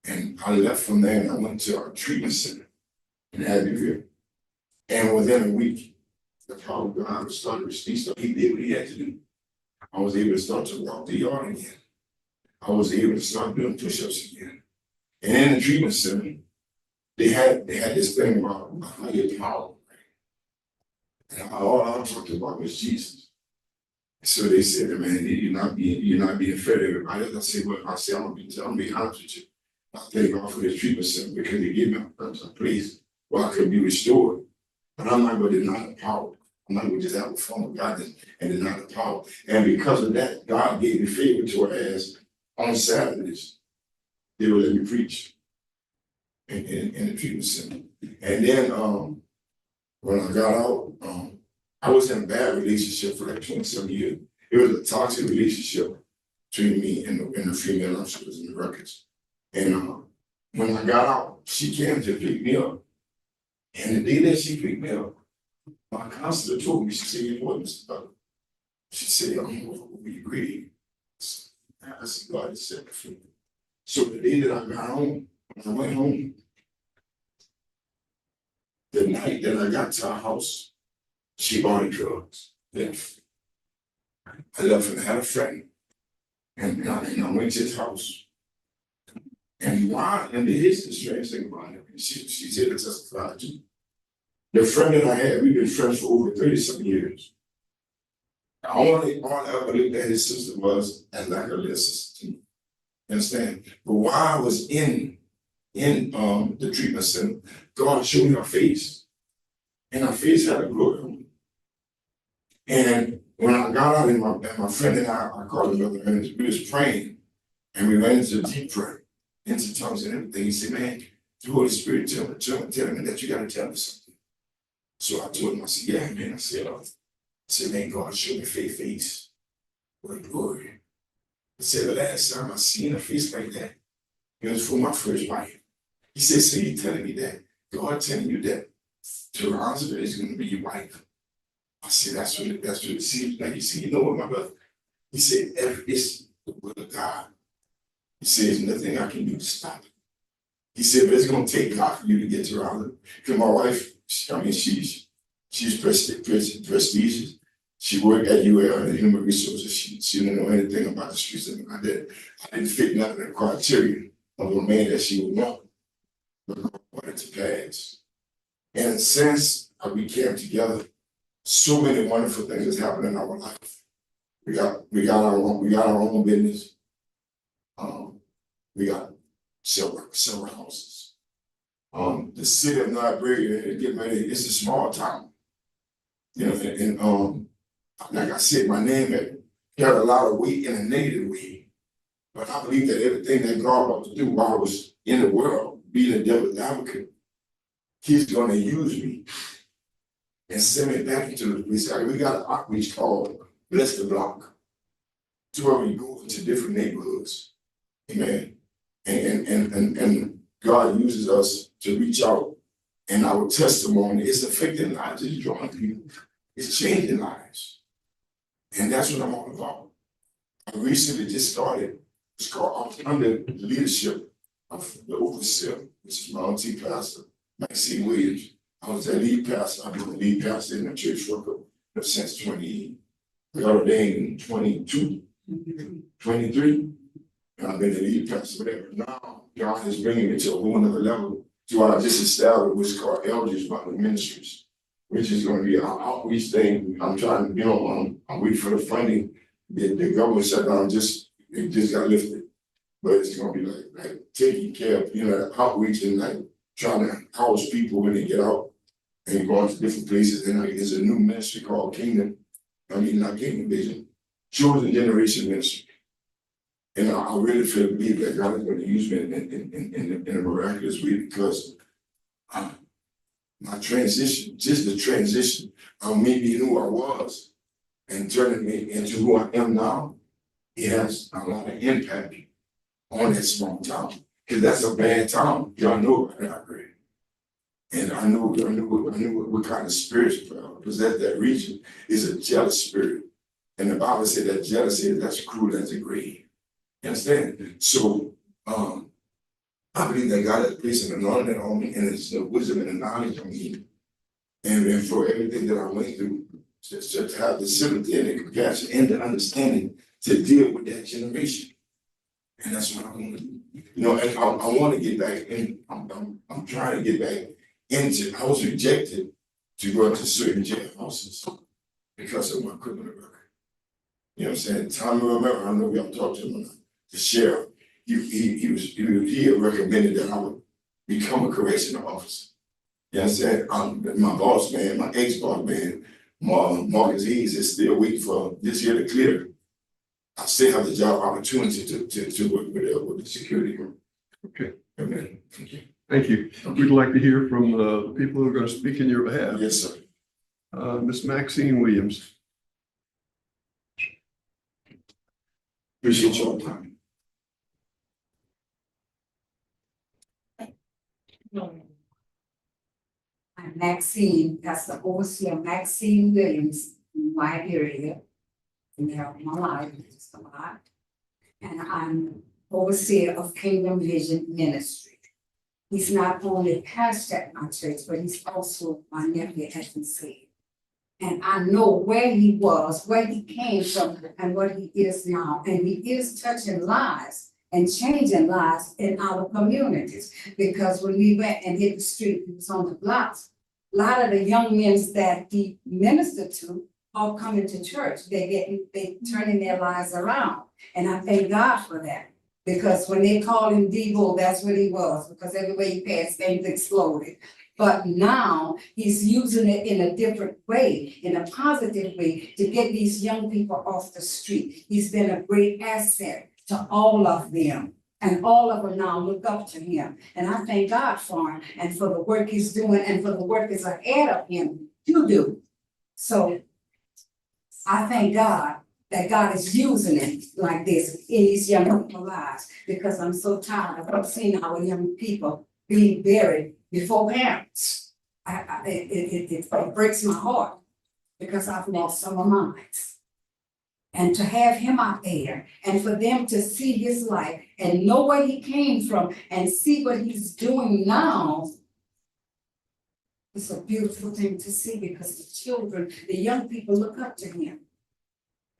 And I left from there and I went to our treatment center in Abbeville. And within a week, the power of God started to speak. So he did what he had to do. I was able to start to walk the yard again. I was able to start doing push-ups again. And in the treatment center, they had this thing about higher power. And all I talked about was Jesus. So they said, man, you're not being fair to everybody else. I said, well, I'm gonna be honest with you. I thank God for this treatment center because they gave me a place where I could be restored. But I'm not going to deny the power. I'm not going to just have a form of God and deny the power. And because of that, God gave me favor to her as on Saturdays, they would let me preach in the treatment center. And then when I got out, I was in a bad relationship for like 27 years. It was a toxic relationship between me and the female officers in the records. And when I got out, she came to pick me up. And the day that she picked me up, my counselor told me, she said, you know what, Mr. Butler? She said, we agreed. I said, God has set me free. So the day that I got home, when I went home, the night that I got to our house, she ordered drugs. Then I left and had a friend. And I went to his house. And here's the strange thing about it. She's here to testify to. The friend that I had, we've been friends for over 30-some years. All I ever looked at his sister was as like a little sister to me. Understand? But while I was in the treatment center, God showed me her face. And her face had a glory on me. And when I got out, and my friend and I called each other, and we was praying, and we went into deep prayer, into tongues and everything. He said, man, the Holy Spirit tell me that you got to tell me something. So I told him, I said, yeah, man. I said, man, God showed me faith face. What glory. I said, the last time I seen a face like that, it was for my first wife. He said, so you telling me that? God telling you that Teresa is going to be your wife. I said, that's what it seems like. You see, you know what, my brother? He said, it's the will of God. He said, there's nothing I can do to stop it. He said, but it's going to take God for you to get Teresa. Because my wife, she's She's prestigious. She worked at UL in human resources. She didn't know anything about the streets and like that. I didn't fit none of the criteria of a man that she would want. But I wanted to pass. And since we came together, so many wonderful things has happened in our life. We got our own business. We got several houses. The city of Nigeria is getting ready. It's a small town. You know, and like I said, my name had got a lot of weight in a negative way. But I believe that everything that God wants to do while I was in the world, being a devil's advocate, He's gonna use me and send me back into the police. We got an outreach called Bless the Block, to where we go into different neighborhoods. Amen. And God uses us to reach out, and our testimony is affecting lives, it's drawing people, it's changing lives. And that's what I'm all about. I recently just started, it's called, I'm under the leadership of the overseer, which is my auntie pastor, Maxine Williams. I was their lead pastor. I've been the lead pastor in the church for since 20, we got ordained in 22, 23. And I've been the lead pastor there. Now, God is bringing me to a whole nother level to what I just established, which is called Eldridge Builder Ministries, which is going to be an outreach thing. I'm trying to, I'm waiting for the funding. The government shut down, it just got lifted. But it's going to be like taking care of, outreach and like trying to house people when they get out and going to different places. And there's a new ministry called not Kingdom Vision, Chosen Generation Ministry. And I really believe that God is going to use me in a miraculous way, because my transition, just the transition of me being who I was and turning me into who I am now, it has a lot of impact on that small town. Because that's a bad town. Y'all know about that, right? And I knew what kind of spirits possess that region is a jealous spirit. And the Bible said that jealousy, that's cruel as a grave. You understand? So I believe that God has placed an anointing on me, and it's the wisdom and the knowledge on me. And for everything that I went through, just to have the sympathy and the compassion and the understanding to deal with that generation. And that's what I want to do. And I want to get back in, I'm trying to get back into, I was rejected to go into certain jailhouses because of my criminal record. You know what I'm saying? Tommy, remember, I know we have talked to him, the sheriff. He had recommended that I would become a correctional officer. You know what I'm saying? My boss man, my ex-boss man, Marcus Hayes is still waiting for this year to clear. I still have the job opportunity to work with the security group. Okay. Amen. Thank you. Thank you. We'd like to hear from the people who are going to speak in your behalf. Yes, sir. Miss Maxine Williams. Appreciate your time. I'm Maxine, that's the overseer Maxine Williams in my area. And help my life, just a lot. And I'm overseer of Kingdom Vision Ministry. He's not only pastor at my church, but he's also my nephew, as he said. And I know where he was, where he came from, and what he is now. And he is touching lives and changing lives in our communities. Because when we went and hit the street, he was on the blocks. A lot of the young men that he ministered to all coming to church, they turning their lives around. And I thank God for that. Because when they called him Devo, that's what he was, because everywhere he passed, things exploded. But now he's using it in a different way, in a positive way, to get these young people off the street. He's been a great asset to all of them. And all of them now look up to him. And I thank God for him and for the work he's doing and for the work that's ahead of him to do. So I thank God that God is using it like this in these young people's lives, because I'm so tired of seeing our young people being buried before parents. It breaks my heart because I've lost some of mine. And to have him out there and for them to see his life and know where he came from and see what he's doing now, It's a beautiful thing to see because the children, the young people look up to him.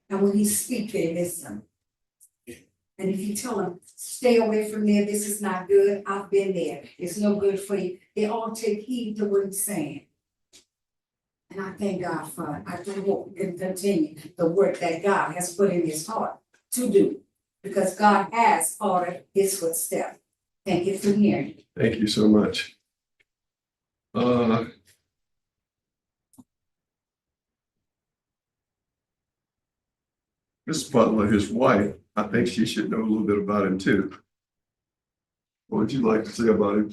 And when he speaks, they listen. And if you tell them, stay away from there, this is not good, I've been there, it's no good for you, they all take heed to what he's saying. And I thank God for it. I do hope we can continue the work that God has put in his heart to do. Because God has ordered his footsteps. Thank you for hearing. Thank you so much. Miss Butler, his wife, I think she should know a little bit about him too. What would you like to say about him?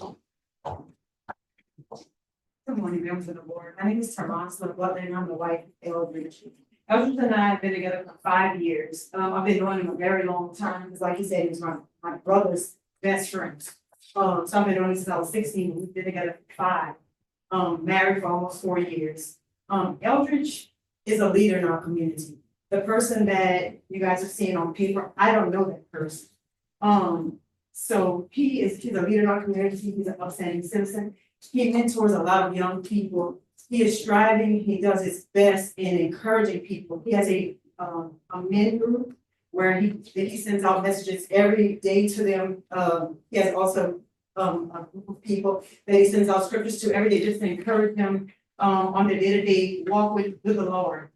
Good morning, members of the board. My name is Teresa Butler, and I'm the wife of Eldridge. Eldridge and I have been together for 5 years. I've been knowing him a very long time, because like he said, he was my brother's best friend. So I've been knowing him since I was 16, we've been together for 5, married for almost 4 years. Eldridge is a leader in our community. The person that you guys are seeing on paper, I don't know that person. So he's a leader in our community, he's an upstanding citizen. He mentors a lot of young people. He is striving, he does his best in encouraging people. He has a men group where he sends out messages every day to them. He has also a group of people that he sends out scriptures to every day just to encourage them on their day-to-day walk with the Lord.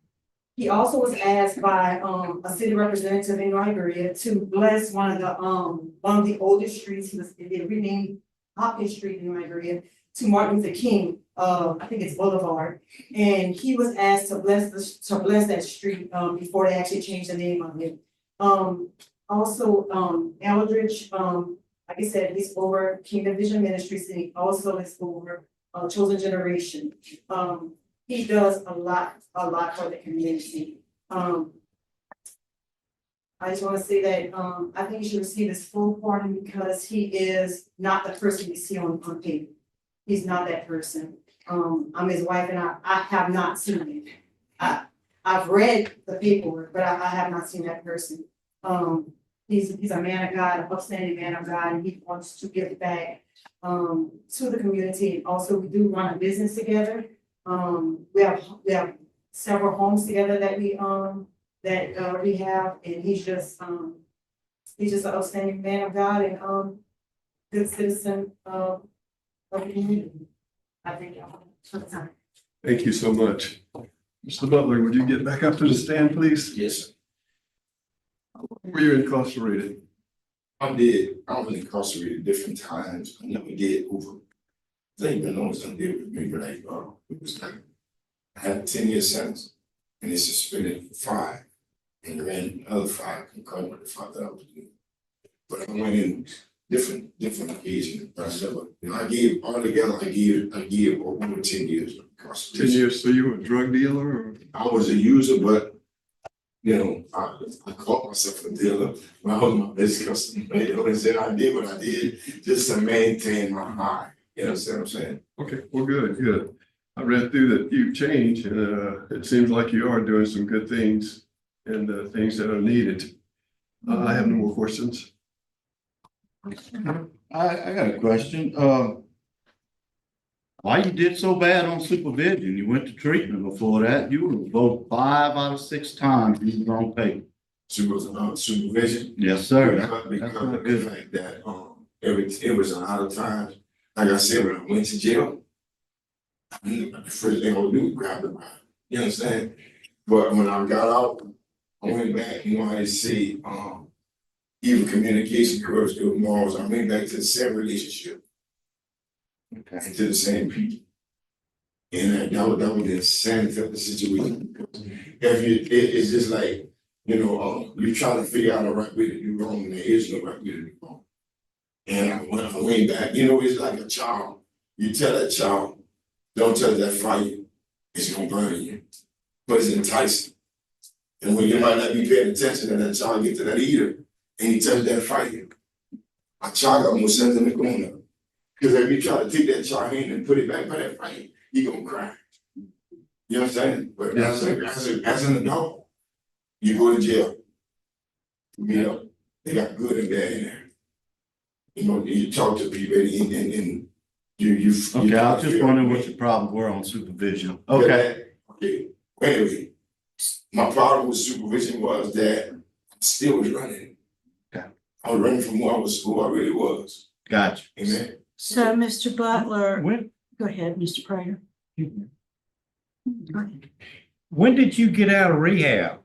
He also was asked by a city representative in Liberia to bless one of the oldest streets. They renamed Hopkins Street in Liberia to Martin Luther King. I think it's Boulevard, and he was asked to bless that street before they actually changed the name of it. Also, Eldridge, like I said, he's over Kingdom Vision Ministries, and he also is over Chosen Generation. He does a lot for the community. I just want to say that I think he should receive his full pardon because he is not the person you see on paper. He's not that person. I'm his wife, and I have not seen it. I've read the paperwork, but I have not seen that person. He's a man of God, an upstanding man of God, and he wants to give back to the community. Also, we do run a business together. We have several homes together that we have, and he's just an outstanding man of God and good citizen of the community. I thank y'all for the time. Thank you so much. Mr. Butler, would you get back up to the stand, please? Yes. How long were you incarcerated? I was incarcerated different times. I never did over. They even know something did with me, but it was like I had a 10-year sentence and they suspended for 5 and ran another 5 concurrent with the 5 that I was doing. But I went in different occasions, but I never, I gave altogether, I gave over 10 years of incarceration. 10 years, so you were a drug dealer or? I was a user, but I caught myself a dealer when I was my business customer. You know what I'm saying? I did what I did just to maintain my high. You know what I'm saying? Okay, well, good. I read through that you've changed, and it seems like you are doing some good things and things that are needed. I have no more questions. I got a question. Why you did so bad on supervision? You went to treatment before that. You were voted 5 out of 6 times you were on paper. Supervision? Yes, sir. Because of the fact that it was a lot of times. Like I said, when I went to jail, the first thing I would do was grab the Bible. You understand? But when I got out, I went back, I see even communication, courage, good morals. I went back to the same relationship. Okay. And to the same people. And that was the insanity of the situation. It's just like, you try to figure out the right way to do wrong, and there is no right way to do wrong. And when I went back, it's like a child. You tell that child, don't touch that fire, it's gonna burn you. But it's enticing. And when you might not be paying attention and that child get to that heater and he touch that fire, a child almost sends in the corner. Because if you try to take that child hand and put it back by that fire, he gonna cry. You know what I'm saying? But as an adult, you go to jail. They got good and bad in there. You talk to people and Okay, I was just wondering what your problems were on supervision. Okay. Okay, anyway, my problem with supervision was that I still was running. Okay. I was running from who I really was. Gotcha. Amen. So, Mr. Butler, When, go ahead, Mr. Prater. Go ahead. when did you get out of rehab?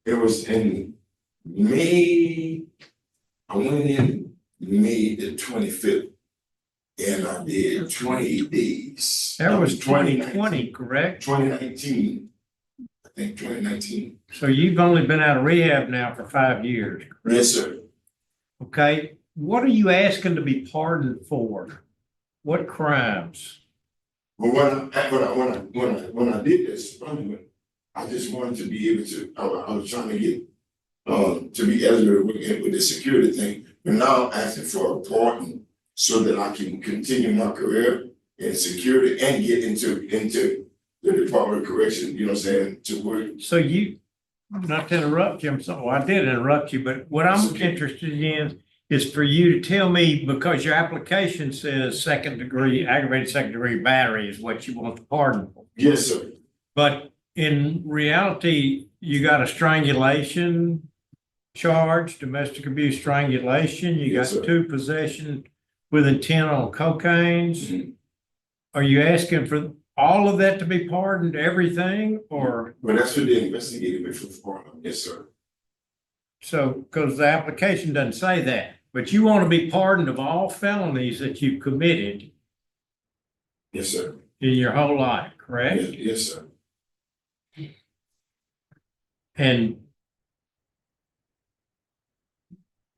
It was in May, I went in May the 25th. And I did 28 days. That was 2020, correct? 2019. I think 2019. So you've only been out of rehab now for 5 years. Yes, sir. Okay, what are you asking to be pardoned for? What crimes? But when I did this, I just wanted to be able to, I was trying to get to be eligible with the security thing. But now I'm asking for a pardon so that I can continue my career in security and get into the Department of Correction, you know what I'm saying, to work. So you, not to interrupt you, I did interrupt you, but what I'm interested in is for you to tell me, because your application says aggravated second degree battery is what you want the pardon for. Yes, sir. But in reality, you got a strangulation charge, domestic abuse strangulation, you got Yes, sir. 2 possession with intent on cocaine's. Mm-hmm. Are you asking for all of that to be pardoned, everything, or? But that's what they investigated me for. Yes, sir. So, because the application doesn't say that, but you want to be pardoned of all felonies that you've committed Yes, sir. in your whole life, correct? Yes, sir. And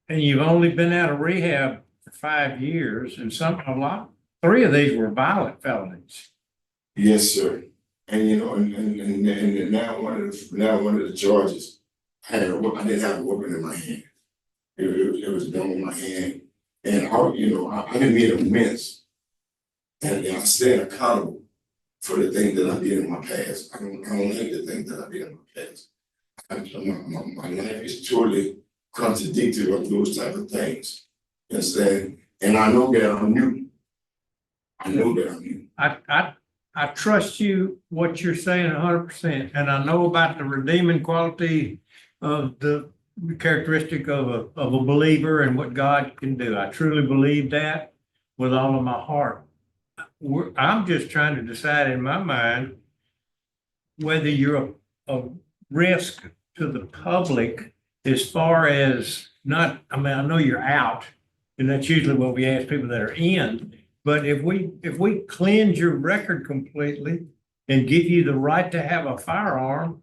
you've only been out of rehab for 5 years, and 3 of these were violent felonies. Yes, sir. And you know, and now one of the charges, I didn't have a weapon in my hand. It was done in my hand, and I didn't mean to mince, and I stand accountable for the things that I did in my past. I don't like the things that I did in my past. My life is totally contradictory of those type of things. You understand? And I know that I'm new. I trust you, what you're saying 100%, and I know about the redeeming quality of the characteristic of a believer and what God can do. I truly believe that with all of my heart. I'm just trying to decide in my mind whether you're a risk to the public as far as not, I mean, I know you're out, and that's usually what we ask people that are in. But if we cleanse your record completely and give you the right to have a firearm,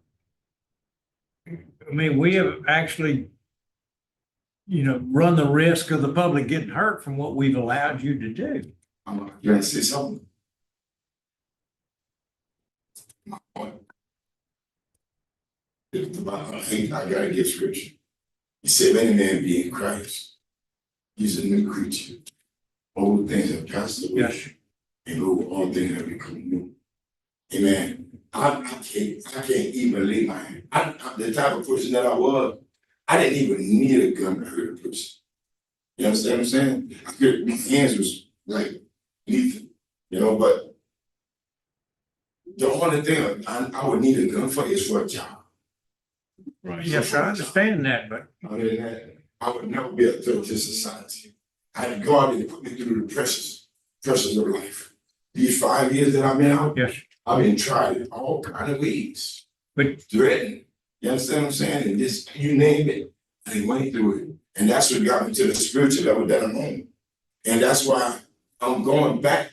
I mean, we have actually, run the risk of the public getting hurt from what we've allowed you to do. I'm gonna say something. I gotta give scripture. He said, "If any man be in Christ, he's a new creature. Old things have passed away, Yes. and all things have become new." Amen. I can't even lay my hand. The type of person that I was, I didn't even need a gun to hurt a person. You understand what I'm saying? My hands was like lethal, but the only thing I would need a gun for is for a job. Right. Yes, I understand that, but Other than that, I would never be a threat to society. God didn't put me through the pressures of life. These 5 years that I've been out, yes. I've been tried in all kind of ways. But threatened. You understand what I'm saying? And this, you name it, I went through it. And that's what got me to the spiritual level that I'm on. And that's why I'm going back.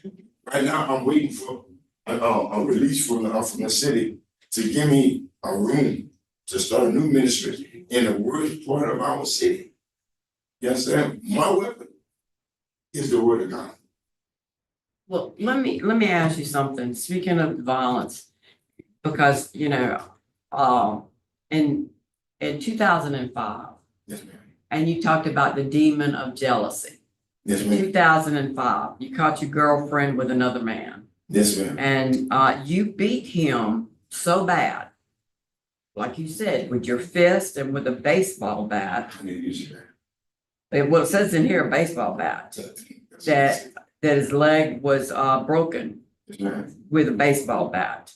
Right now, I'm waiting for a release from the city to give me a room to start a new ministry in the worst part of our city. You understand? My weapon is the word of God. Well, let me ask you something. Speaking of violence, because in 2005, yes, ma'am. And you talked about the demon of jealousy. Yes, In ma'am. 2005, you caught your girlfriend with another man. Yes, ma'am. And you beat him so bad, like you said, with your fist and with a baseball bat. I didn't use that. Well, it says in here a baseball bat. that his leg was broken Yes, ma'am. with a baseball bat.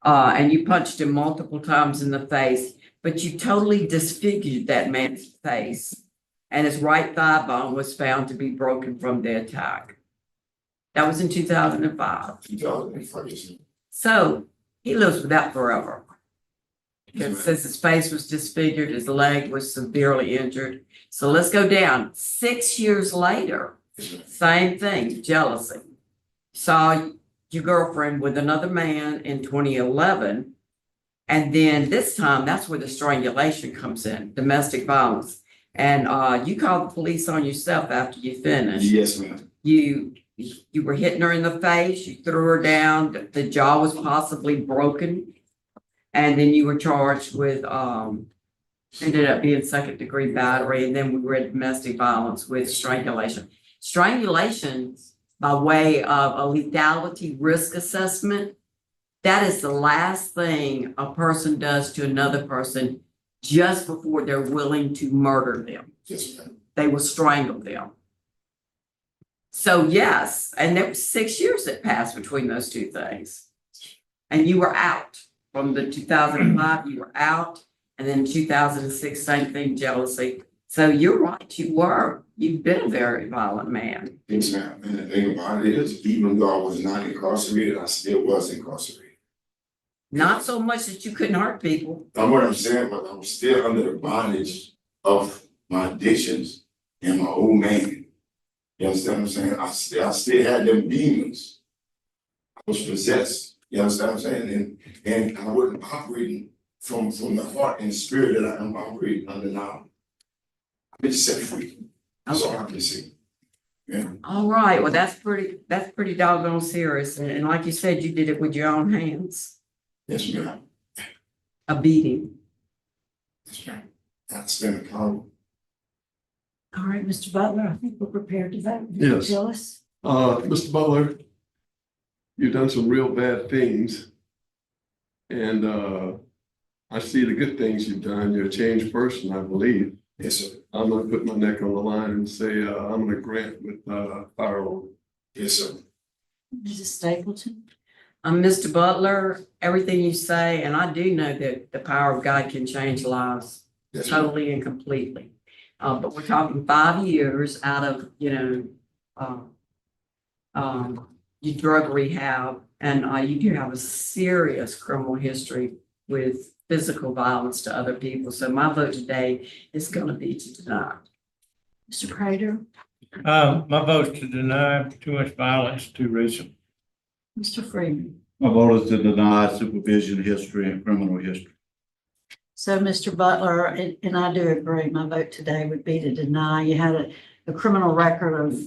And you punched him multiple times in the face, but you totally disfigured that man's face. And his right thigh bone was found to be broken from the attack. That was in 2005. 2005, yes, ma'am. So he lives with that forever. Yes, Because ma'am. since his face was disfigured, his leg was severely injured. So let's go down. 6 years later, Yes, ma'am. same thing, jealousy. Saw your girlfriend with another man in 2011. And then this time, that's where the strangulation comes in, domestic violence. And you called the police on yourself after you finished. Yes, ma'am. You were hitting her in the face, you threw her down, the jaw was possibly broken. And then you were charged with ended up being second-degree battery, and then we were at domestic violence with strangulation. Strangulation by way of a lethality risk assessment, that is the last thing a person does to another person just before they're willing to murder them. Yes, ma'am. They will strangle them. So yes, and there was 6 years that passed between those two things. And you were out. From the 2005, you were out. And then 2006, same thing, jealousy. So you're right, you've been a very violent man. Yes, ma'am. And the thing about it is, even though I was not incarcerated, I still was incarcerated. Not so much that you couldn't hurt people. That's what I'm saying, but I'm still under the bondage of my addictions and my old man. You understand what I'm saying? I still had them demons. I was possessed. You understand what I'm saying? And I wasn't operating from the heart and spirit that I am operating under now. I've been set free. That's all I can say. Yeah. All right, well, that's pretty doggone serious. And like you said, you did it with your own hands. Yes, ma'am. A beating. Yes, ma'am. That's been a problem. All right, Mr. Butler, I think we're prepared to vote. Yes. Tell us. Mr. Butler, you've done some real bad things. And I see the good things you've done. You're a changed person, I believe. Yes, sir. I'm gonna put my neck on the line and say, I'm gonna grant with firearm. Yes, sir. Mrs. Stapleton? Mr. Butler, everything you say, and I do know that the power of God can change lives Yes, ma'am. totally and completely. But we're talking 5 years out of, your drug rehab, and you do have a serious criminal history with physical violence to other people. So my vote today is going to be to deny. Mr. Prater? My vote's to deny. Too much violence, too recent. Mr. Freeman? My vote is to deny supervision history and criminal history. So, Mr. Butler, and I do agree, my vote today would be to deny. You had a criminal record of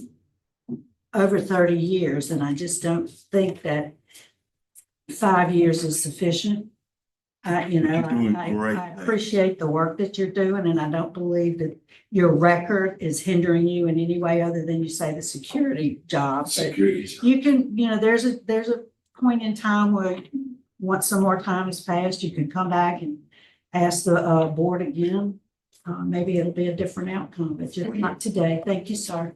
over 30 years, and I just don't think that 5 years is sufficient. You're doing great. I appreciate the work that you're doing, and I don't believe that your record is hindering you in any way other than you say the security job. But Security. you can, there's a point in time where once some more time has passed, you can come back and ask the board again. Maybe it'll be a different outcome, but just not today. Thank you, sir.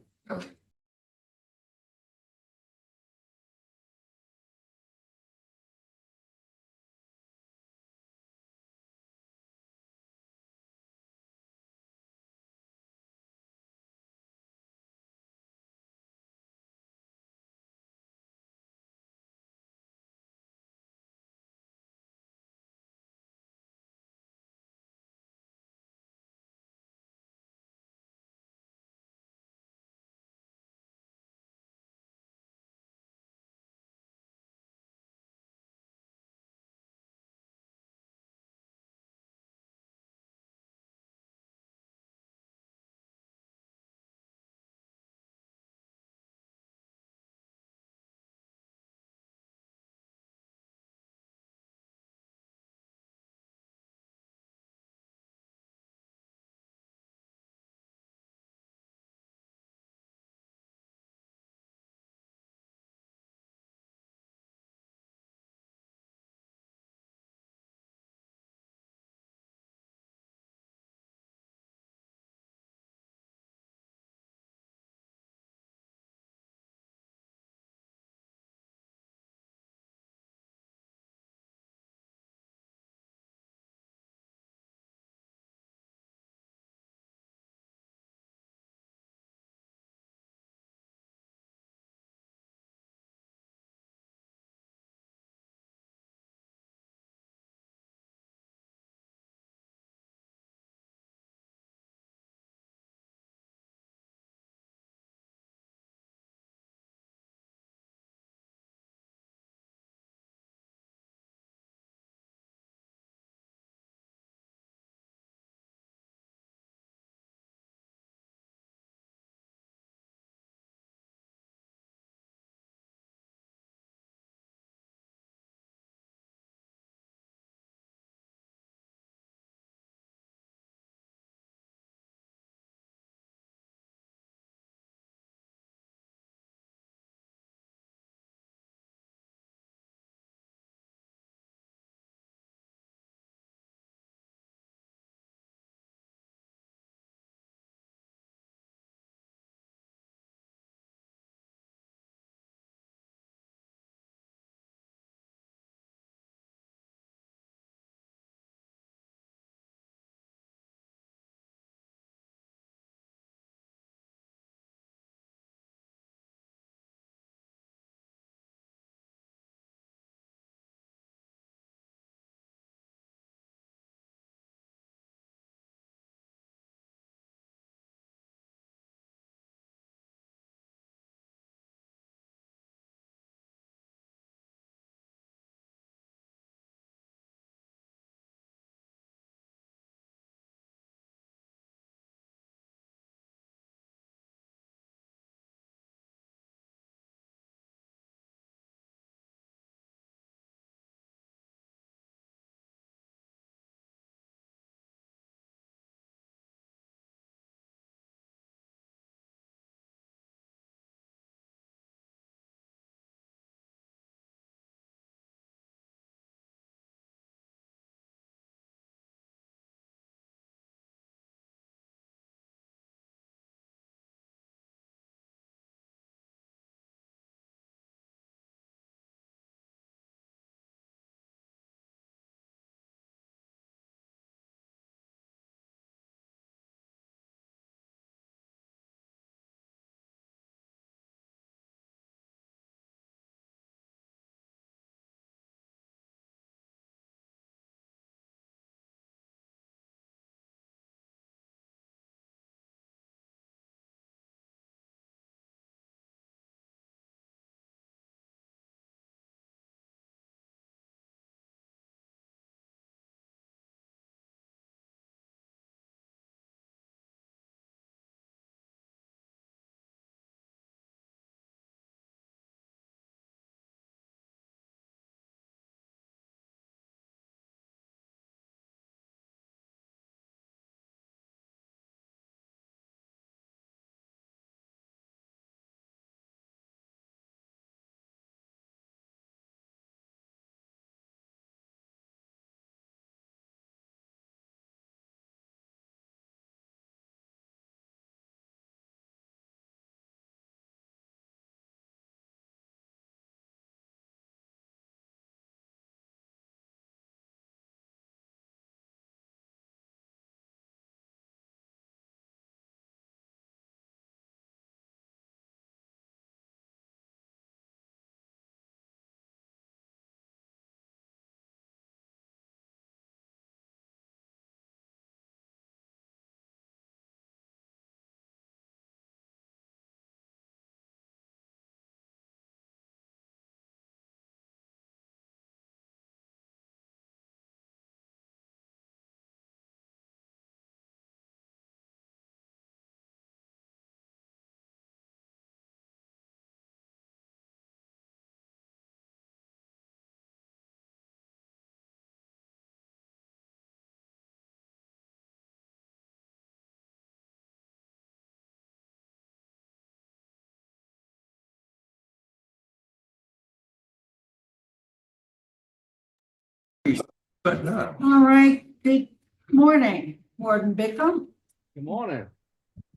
But not. All right, good morning, Warden Bickham. Good morning.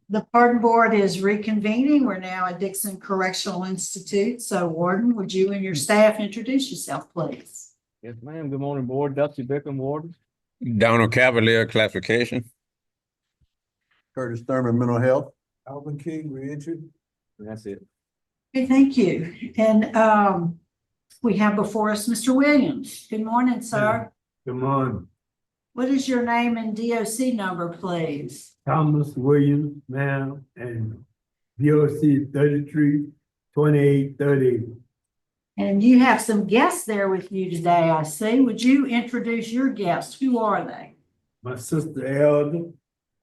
The pardon board is reconvening. We're now at Dixon Correctional Institute. So Warden, would you and your staff introduce yourself, please? Yes, ma'am. Good morning, board. Dusty Bickham, warden. Donald Cavalier, classification. Curtis Thurman, mental health. Alvin King, reentry. And that's it. Okay, thank you. And we have before us Mr. Williams. Good morning, sir. Good morning. What is your name and DOC number, please? Thomas Williams, ma'am, and DOC 332830. And you have some guests there with you today, I see. Would you introduce your guests? Who are they? My sister Elder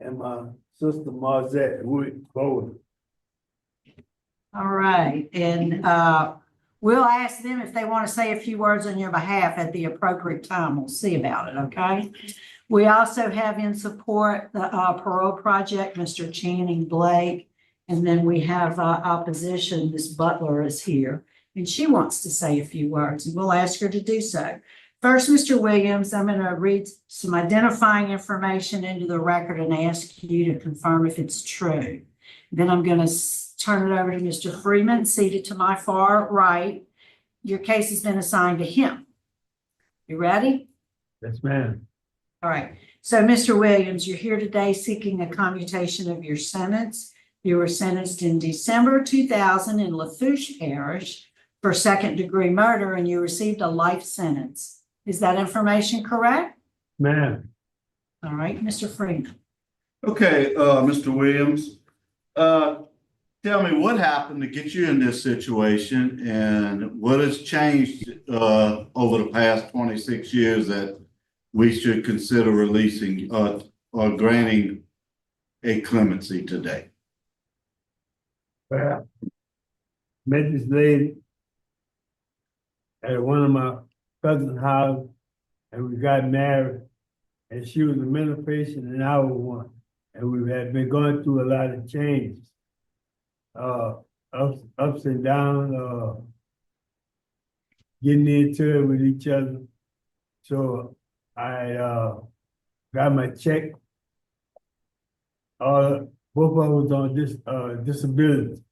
and my sister Marzette Wood Bowler. All right, and we'll ask them if they want to say a few words on your behalf at the appropriate time. We'll see about it, okay? We also have in support the parole project, Mr. Channing Blake, and then we have opposition, Ms. Butler is here, and she wants to say a few words, and we'll ask her to do so. First, Mr. Williams, I'm going to read some identifying information into the record and ask you to confirm if it's true. Then I'm going to turn it over to Mr. Freeman, seated to my far right. Your case has been assigned to him. You ready? Yes, ma'am. All right. So, Mr. Williams, you're here today seeking a commutation of your sentence. You were sentenced in December 2000 in Lafourche Parish for second-degree murder, and you received a life sentence. Is that information correct? Ma'am. All right, Mr. Freeman. Okay, Mr. Williams, tell me what happened to get you in this situation and what has changed over the past 26 years that we should consider releasing or granting a clemency today? Well, met this lady at one of my cousin's house, and we got married, and she was a mental patient and I was one, and we had been going through a lot of changes, ups and downs, getting into it with each other. So I got my check. Both of us was on disability.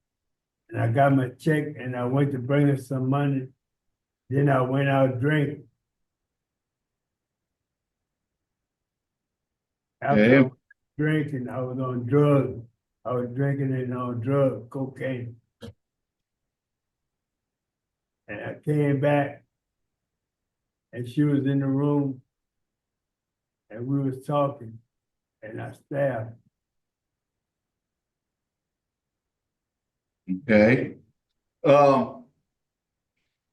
And I got my check and I went to bring her some money. Then I went out drinking. After drinking, I was on drugs. I was drinking and on drugs, cocaine. And I came back and she was in the room and we was talking and I stabbed. Okay.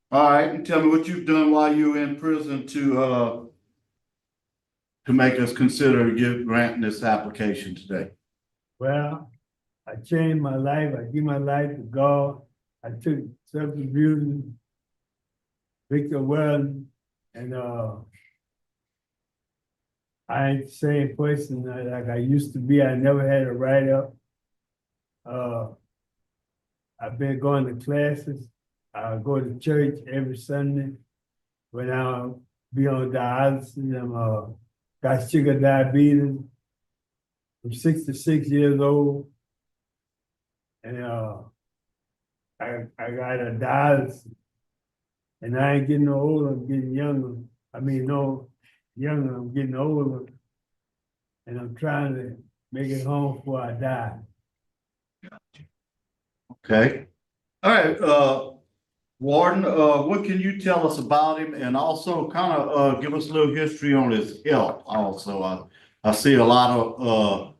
All right, and tell me what you've done while you were in prison to make us consider granting this application today. Well, I changed my life. I give my life to God. I took substance abuse, Victor Wells, and I ain't the same person like I used to be. I never had a write-up. I've been going to classes. I go to church every Sunday. When I be on dialysis, I'm got sugar diabetes. I'm 66 years old, and I got a dialysis, and I ain't getting no older. I'm getting younger. I mean, no younger. I'm getting older, and I'm trying to make it home before I die. Okay. All right, Warden, what can you tell us about him, and also kind of give us a little history on his health also? I see a lot of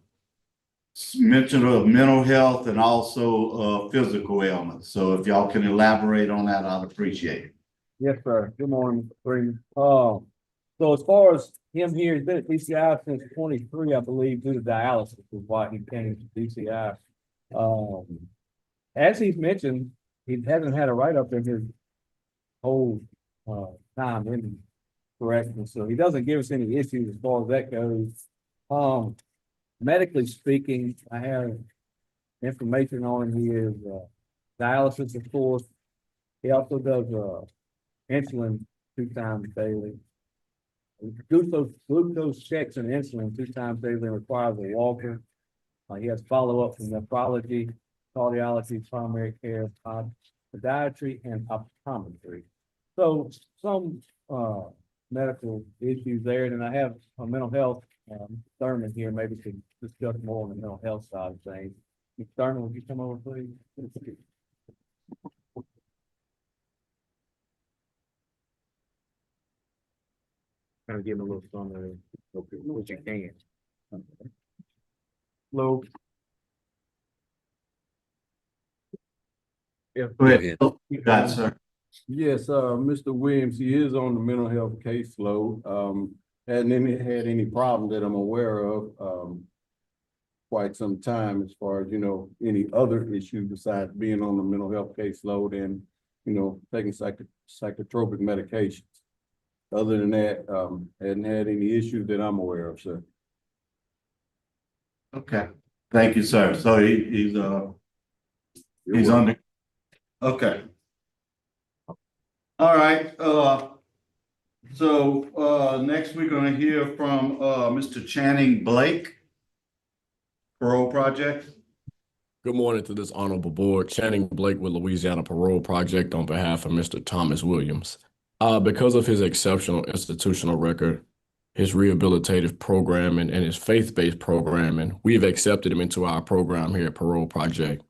mention of mental health and also physical ailments. So if y'all can elaborate on that, I'd appreciate it. Yes, sir. Good morning, Mr. Freeman. So as far as him here, he's been at DCI since 23, I believe, due to dialysis is why he came to DCI. As he's mentioned, he hasn't had a write-up in his whole time in corrections, so he doesn't give us any issues as far as that goes. Medically speaking, I have information on him. He is dialysis, of course. He also does insulin 2 times daily. Glucose checks and insulin 2 times daily, and requires a walker. He has follow-up from nephrology, cardiology, primary care, podiatry, and optometry. So some medical issues there. And I have a mental health Thurman here, maybe to discuss more on the mental health side of things. Mr. Thurman, would you come over, please? Kind of give him a little thunder, what you can. Hello. Go ahead. You got it, sir. Yes, Mr. Williams, he is on the mental health caseload. Hadn't had any problem that I'm aware of, quite some time as far as, any other issues besides being on the mental health caseload and, taking psychotropic medications. Other than that, hadn't had any issues that I'm aware of, sir. Okay, thank you, sir. So he's on the, okay. All right, so next we're gonna hear from Mr. Channing Blake, Parole Project. Good morning to this honorable board. Channing Blake with Louisiana Parole Project on behalf of Mr. Thomas Williams. Because of his exceptional institutional record, his rehabilitative programming, and his faith-based programming, we have accepted him into our program here at Parole Project.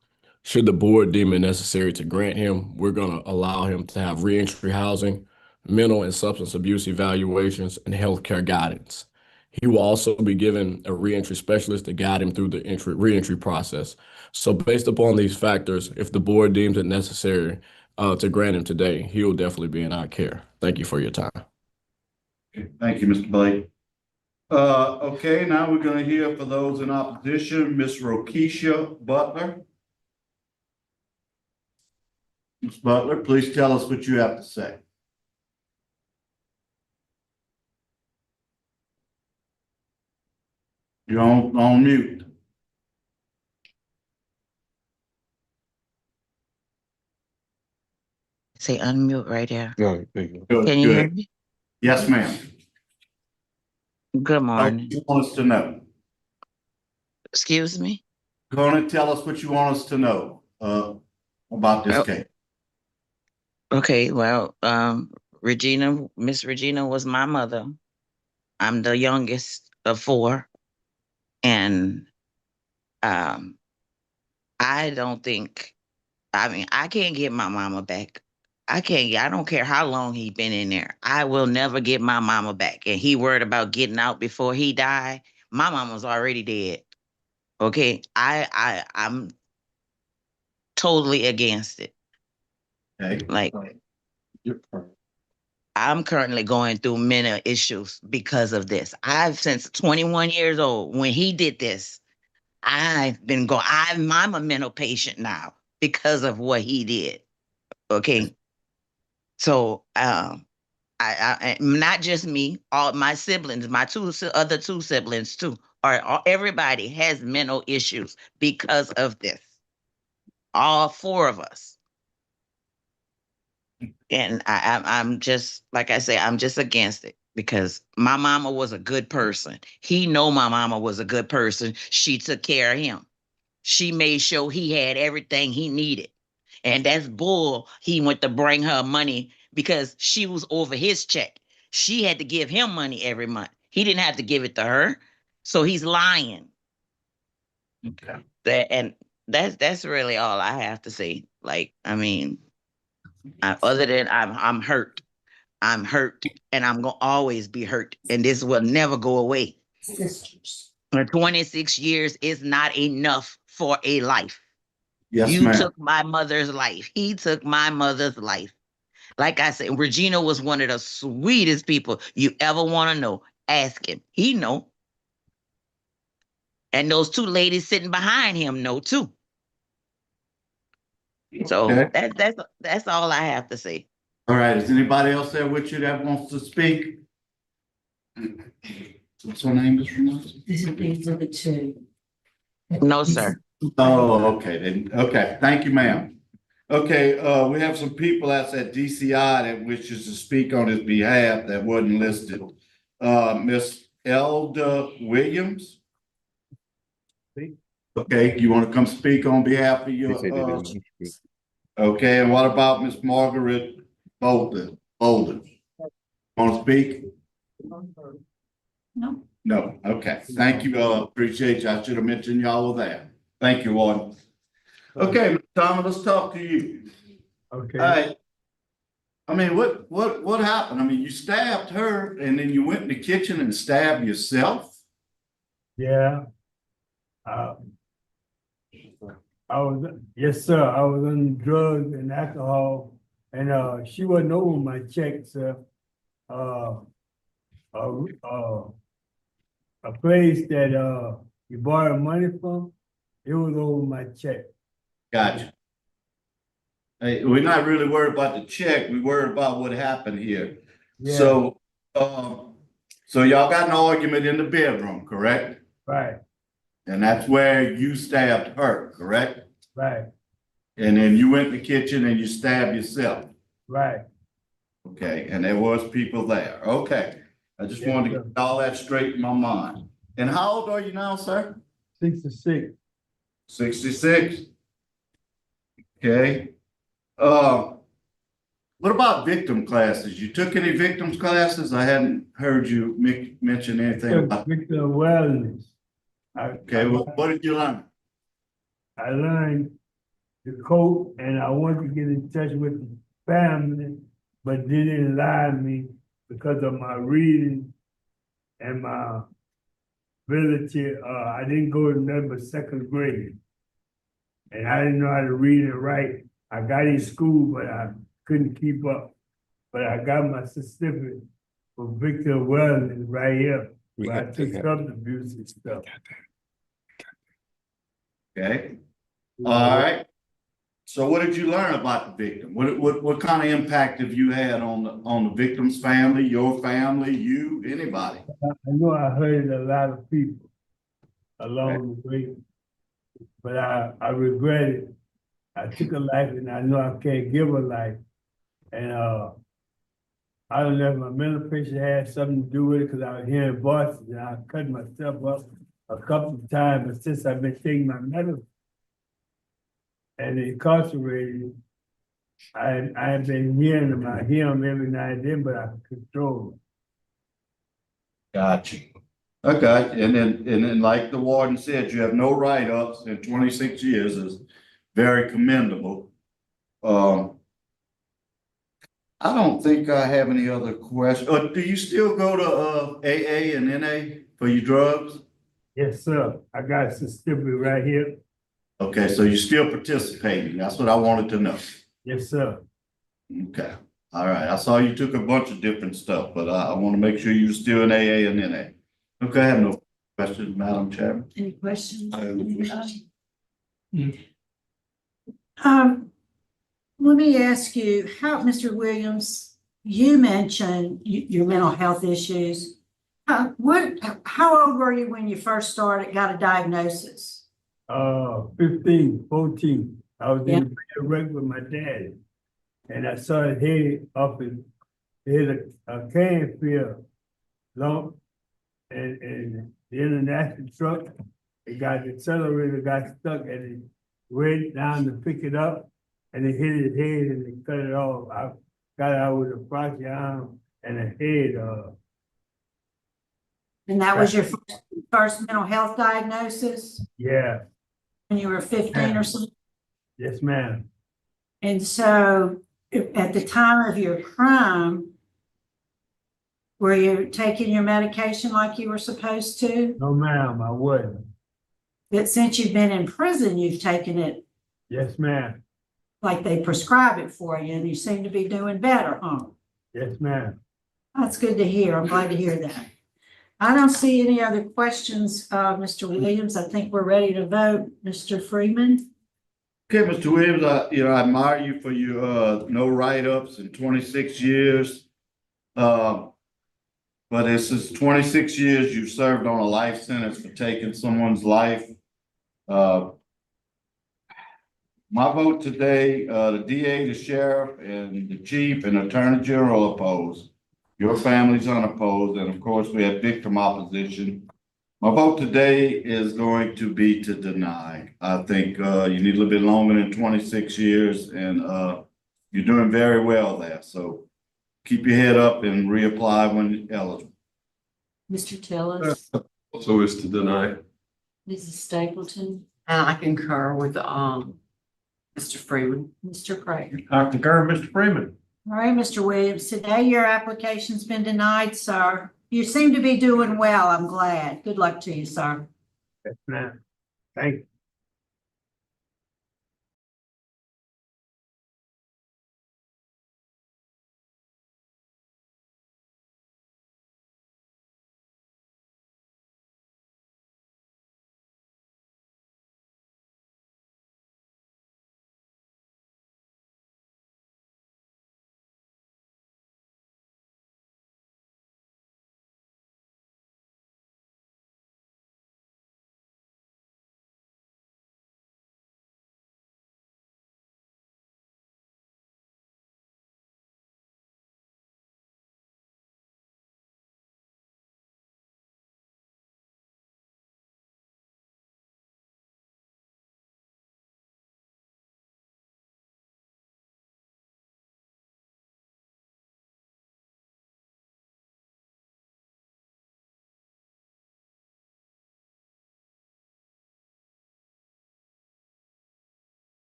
Should the board deem it necessary to grant him, we're going to allow him to have reentry housing, mental and substance abuse evaluations, and healthcare guidance. He will also be given a reentry specialist to guide him through the reentry process. So based upon these factors, if the board deems it necessary to grant him today, he will definitely be in our care. Thank you for your time. Okay, thank you, Mr. Blake. Okay, now we're gonna hear for those in opposition, Ms. Rokisha Butler. Ms. Butler, please tell us what you have to say. You're on mute. Say unmute right there. Good. Can you hear me? Yes, ma'am. Good morning. You want us to know? Excuse me? Go on and tell us what you want us to know about this case. Okay, well, Miss Regina was my mother. I'm the youngest of 4. And I don't think, I can't get my mama back. I don't care how long he been in there. I will never get my mama back. And he worried about getting out before he died. My mama's already dead. Okay, I'm totally against it. Okay. Like, I'm currently going through mental issues because of this. Since 21 years old, when he did this, I'm a mental patient now because of what he did. Okay. So, I not just me, all my siblings, my other two siblings too, everybody has mental issues because of this. All 4 of us. And I'm just, like I say, I'm just against it because my mama was a good person. He know my mama was a good person. She took care of him. She made sure he had everything he needed. And that's bull. He went to bring her money because she was over his check. She had to give him money every month. He didn't have to give it to her. So he's lying. Okay. That's really all I have to say. Like, other than I'm hurt. I'm hurt and I'm going to always be hurt. And this will never go away. 26 years is not enough for a life. Yes, you ma'am. took my mother's life. He took my mother's life. Like I said, Regina was one of the sweetest people you ever want to know. Ask him. He know. And those 2 ladies sitting behind him know too. So Okay. that's all I have to say. All right, is anybody else there with you that wants to speak? What's her name, Ms. Reynolds? These are the 2. No, sir. Oh, okay, then, okay, thank you, ma'am. Okay, we have some people that's at DCI that wishes to speak on his behalf that wasn't listed. Miss Elder Williams. Speak. Okay, you want to come speak on behalf of your, okay, and what about Miss Margaret Bolden? Want to speak? No. No, okay, thank you, appreciate you, I should have mentioned y'all were there. Thank you, Warden. Okay, Mr. Thomas, let's talk to you. Okay. All right. I mean, what happened? I mean, you stabbed her and then you went in the kitchen and stabbed yourself? Yeah. Yes, sir, I was on drugs and alcohol, and she wasn't over my check, sir. A place that you borrow money from, it was over my check. Gotcha. Hey, we're not really worried about the check, we worried about what happened here. Yeah. So, so y'all got an argument in the bedroom, correct? Right, And that's where you stabbed her, correct? right, And then you went in the kitchen and you stabbed yourself. right. Okay, and there was people there. Okay. I just Yes, wanted to sir. get all that straight in my mind. And how old are you now, sir? 66. 66. Okay. What about victim classes? You took any victims classes? I hadn't heard you mention anything about. Victim awareness. Okay, well, what did you learn? I learned the code, and I wanted to get in touch with the family, but they didn't allow me because of my reading and my ability. I didn't go to nothing but second grade, and I didn't know how to read and write. I got in school, but I couldn't keep up. But I got my certificate for victim awareness right here. Where I took substance abuse and stuff. Okay. All right. So what did you learn about the victim? What kind of impact have you had on the victim's family, your family, you, anybody? I know I hurted a lot of people along the way, but I regret it. I took a life and I know I can't give a life. And I don't know if my mental picture had something to do with it because I was here in Boston and I cut myself up a couple of times, but since I've been taking my medicine and incarcerated, I've been hearing them. I hear them every now and then, but I can control them. Gotcha. Okay, and then like the warden said, you have no write-ups in 26 years is very commendable. I don't think I have any other questions. Do you still go to AA and NA for your drugs? Yes, sir. I got a certificate right here. Okay, so you're still participating. That's what I wanted to know. Yes, sir. Okay, all right. I saw you took a bunch of different stuff, but I want to make sure you're still in AA and NA. Okay, I have no questions, Madam Chairman. Any questions? I have no questions. Let me ask you, how, Mr. Williams, you mentioned your mental health issues. How old were you when you first got a diagnosis? 15, 14. I was in the wreck with my dad. And I saw his head up and hit a can field lump and the international truck. It got the accelerator got stuck and it went down to pick it up and it hit his head and it cut it off. I got out with a fractured arm and a head. And that was your first mental health diagnosis? Yeah. When you were 15 or something? Yes, ma'am. And so at the time of your crime, were you taking your medication like you were supposed to? No, ma'am, I wasn't. But since you've been in prison, you've taken it? Yes, ma'am. Like they prescribe it for you and you seem to be doing better, huh? Yes, ma'am. That's good to hear. I'm glad to hear that. I don't see any other questions, Mr. Williams. I think we're ready to vote. Mr. Freeman? Okay, Mr. Williams, I admire you for your no write-ups in 26 years. But this is 26 years you've served on a life sentence for taking someone's life. My vote today, the DA, the sheriff, and the chief and attorney general oppose. Your family's unopposed, and of course, we have victim opposition. My vote today is going to be to deny. I think, you need a little bit longer than 26 years, and, you're doing very well there. So keep your head up and reapply when eligible. Mr. Tillis, Also is to deny. Mrs. Stapleton, And I concur with, Mr. Freeman. Mr. Prater. I concur, Mr. Freeman. All right, Mr. Williams, today your application's been denied, sir. You seem to be doing well. I'm glad. Good luck to you, sir. Yes, ma'am. Thank you.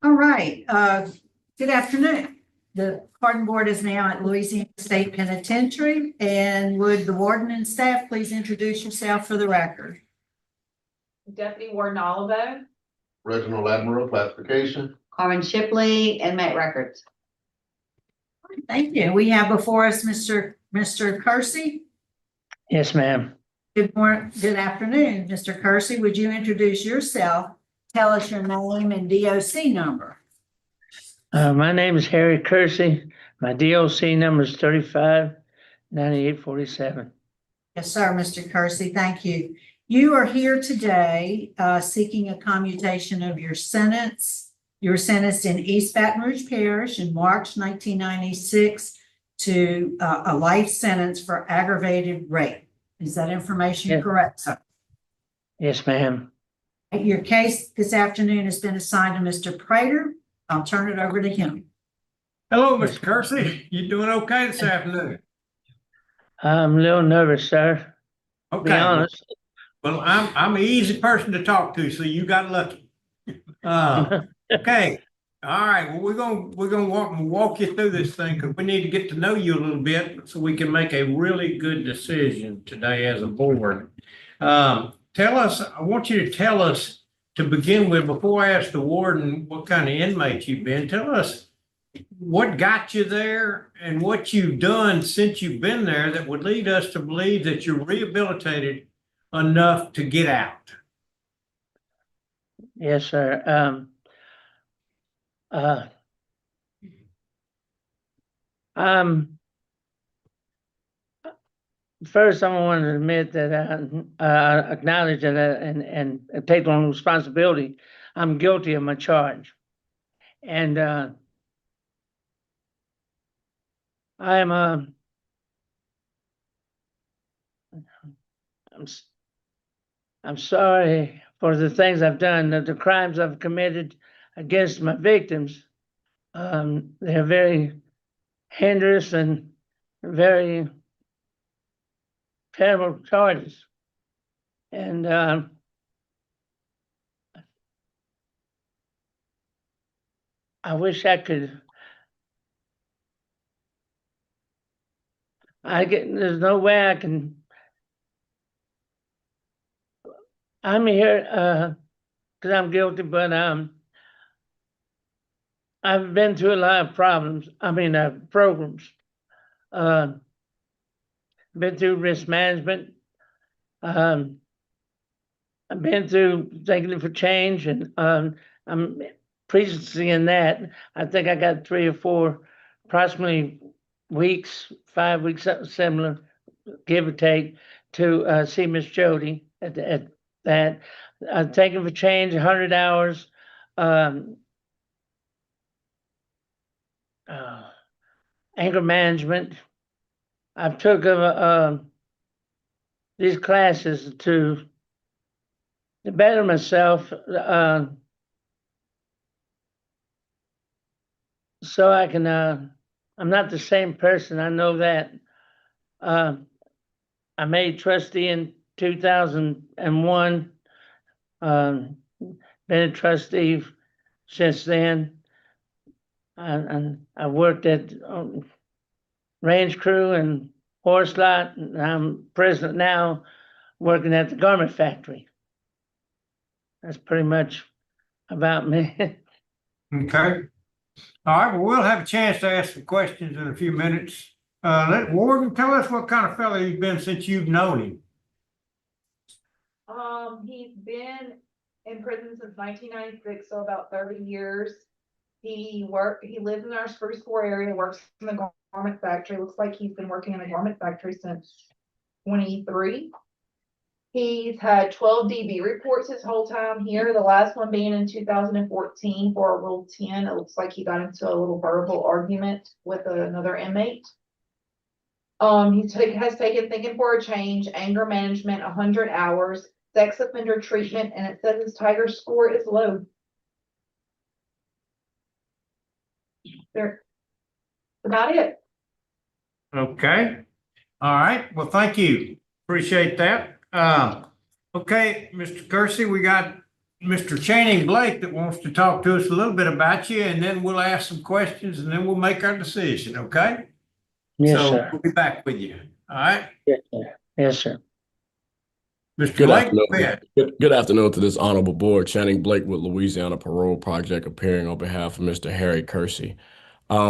All right, good afternoon. The pardon board is now at Louisiana State Penitentiary, and would the warden and staff please introduce yourself for the record? Deputy Warden Olivo. Reginald Admiral, classification. Carmen Shipley, inmate records. Thank you. We have before us Mr. KERSEY. Yes, ma'am. Good morning, good afternoon, Mr. KERSEY. Would you introduce yourself Tell us your name and DOC number. My name is Harry Kersey. My DOC number is 359847. Yes, sir, Mr. Kersey, thank you. You are here today seeking a commutation of your sentence. You were sentenced in East Baton Rouge Parish in March 1996 to a life sentence for aggravated rape. Is that information correct, sir? Yes, ma'am. Your case this afternoon has been assigned to Mr. Prater. I'll turn it over to him. Hello, Mr. Kersey. You doing okay this afternoon? I'm a little nervous, sir. Okay. Be honest. Well, I'm an easy person to talk to, so you got lucky. Okay. All right. Well, we're gonna walk you through this thing because we need to get to know you a little bit so we can make a really good decision today as a board. Tell us. I want you to tell us to begin with, before I ask the warden what kind of inmate you've been. Tell us what got you there and what you've done since you've been there that would lead us to believe that you're rehabilitated enough to get out. Yes, sir. First, I want to admit that I acknowledge that and take on responsibility. I'm guilty of my charge, and I'm sorry for the things I've done, the crimes I've committed against my victims. They're very heinous and very terrible charges. And I wish I could. There's no way I can. I'm here because I'm guilty, but I've been through a lot of problems. Programs. Been through risk management. I've been through Thinking for Change, and I'm recently in that. I think I got 3 or 4 approximately weeks, 5 weeks, something similar, give or take, to see Miss Jody at that. Taking for Change, 100 hours. Anger management. I've took these classes to better myself, so I can. I'm not the same person. I know that. I made trustee in 2001. Been a trustee since then. And I worked at range crew and horse lot, and I'm president now, working at the garment factory. That's pretty much about me. Okay. All right. Well, we'll have a chance to ask some questions in a few minutes. Let Warden tell us what kind of fellow he's been since you've known him. He's been in prison since 1996, so about 30 years. He lives in our Spruce 4 area, works in the garment factory. Looks like he's been working in the garment factory since 23. He's had 12 DB reports his whole time here, the last one being in 2014 for a Rule 10. It looks like he got into a little verbal argument with another inmate. He has taken Thinking for a Change, anger management, 100 hours, sex offender treatment, and it says his Tiger score is low. There, about it. Okay. All right. Well, thank you. Appreciate that. Okay, Mr. Kersey, we got Mr. Channing Blake that wants to talk to us a little bit about you, and then we'll ask some questions, and then we'll make our decision. Okay? Yes, so sir. We'll be back with you. All right? Yes, sir. Yes, sir. Mr. Good Blake, afternoon. go ahead. Good afternoon to this honorable board. Channing Blake with Louisiana Parole Project, appearing on behalf of Mr. Harry Kersey.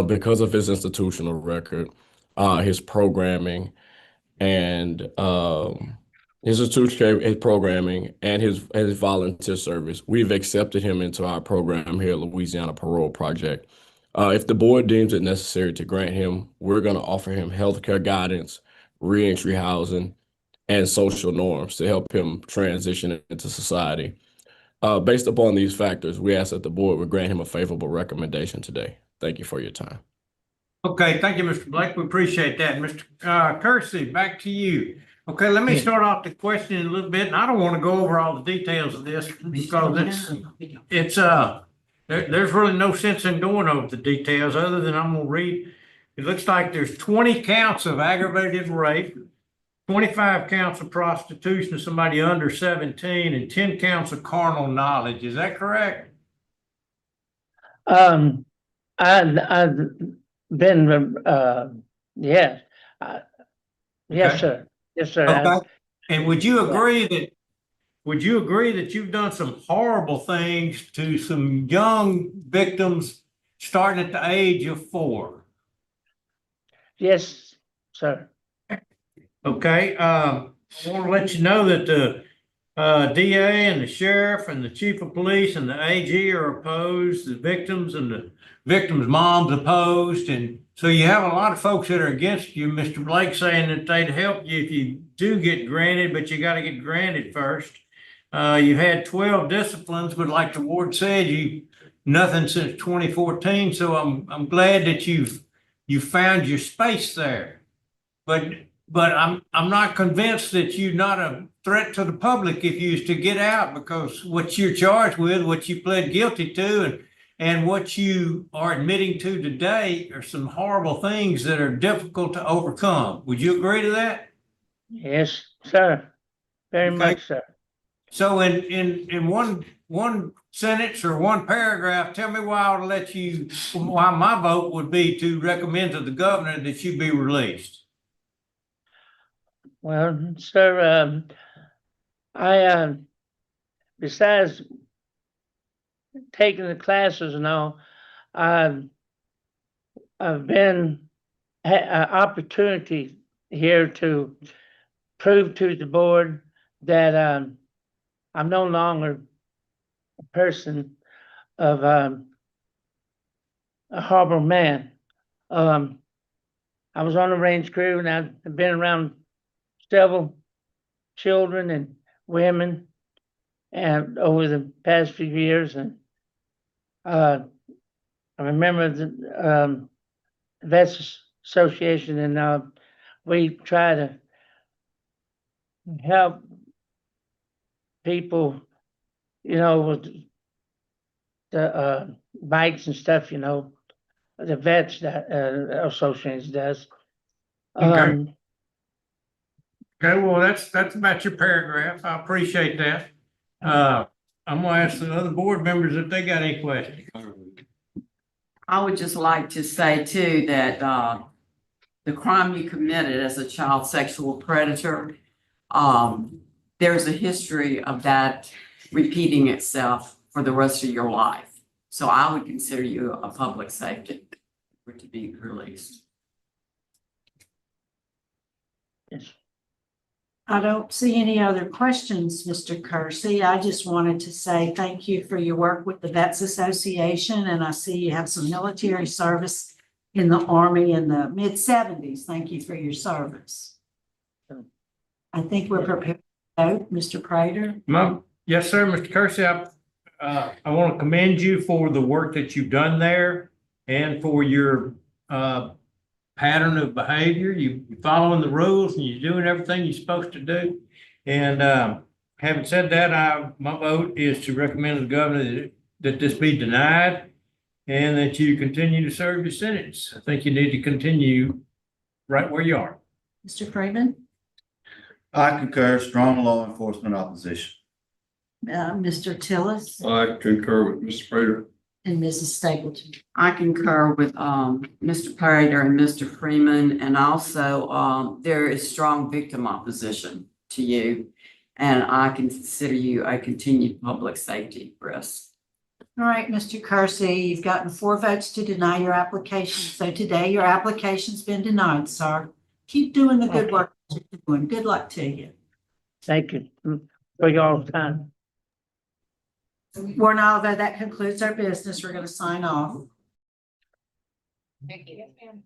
Because of his institutional record, his programming, and his institutional his programming, and his volunteer service. We've accepted him into our program here at Louisiana Parole Project. If the board deems it necessary to grant him, we're going to offer him healthcare guidance, reentry housing, and social norms to help him transition into society. Based upon these factors, we ask that the board would grant him a favorable recommendation today. Thank you for your time. Okay, thank you, Mr. Blake. We appreciate that. Mr. Kersey, back to you. Okay, let me start off the question a little bit, and I don't want to go over all the details of this because there's really no sense in going over the details other than I'm gonna read. It looks like there's 20 counts of aggravated rape, 25 counts of prostitution of somebody under 17, and 10 counts of carnal knowledge. Is that correct? I've been, yes. Yes, Okay. sir. Yes, sir. Okay. And would you agree that you've done some horrible things to some young victims starting at the age of 4? Yes, sir. Okay, I want to let you know that the DA and the sheriff and the chief of police and the AG are opposed, the victims and the victims' moms opposed, and so you have a lot of folks that are against you. Mr. Blake saying that they'd help you if you do get granted, but you got to get granted first. You've had 12 disciplines, but like the ward said, nothing since 2014. So I'm glad that you've found your space there. But I'm not convinced that you're not a threat to the public if you was to get out, because what you're charged with, what you pled guilty to, and what you are admitting to today are some horrible things that are difficult to overcome. Would you agree to that? Yes, sir. Very much, sir. So in one sentence or one paragraph, tell me why my vote would be to recommend to the governor that you be released. Well, sir, I besides taking the classes and all, I've been an opportunity here to prove to the board that I'm no longer a person of a harbor man. I was on the range crew, and I've been around several children and women and over the past few years, and I remember the Vets Association, and we try to help people, with the bikes and stuff, the Vets Association does. Okay. Okay, well, that's about your paragraph. I appreciate that. I'm gonna ask the other board members if they got any questions. I would just like to say too that the crime you committed as a child sexual predator, there's a history of that repeating itself for the rest of your life. So I would consider you a public safety to be released. Yes. I don't see any other questions, Mr. Kersey. I just wanted to say thank you for your work with the Vets Association, and I see you have some military service in the Army in the mid-70s. Thank you for your service. I think we're prepared to vote, Mr. Prater. Yes, sir, Mr. Kersey. I want to commend you for the work that you've done there and for your pattern of behavior. You're following the rules and you're doing everything you're supposed to do. And having said that, my vote is to recommend to the governor that this be denied and that you continue to serve your sentence. I think you need to continue right where you are. Mr. Freeman, I concur, strong law enforcement opposition. Mr. Tillis, I concur with Mr. Prater. and Mrs. Stapleton. I concur with Mr. Prater and Mr. Freeman, and also there is strong victim opposition to you, and I consider you a continued public safety risk. All right, Mr. Kersey, you've gotten 4 votes to deny your application. So today your application's been denied, sir. Keep doing the good work that you're doing. Good luck to you. Thank you for y'all's time. Warren Oliver, that concludes our business. We're going to sign off. Thank you. Yes, ma'am.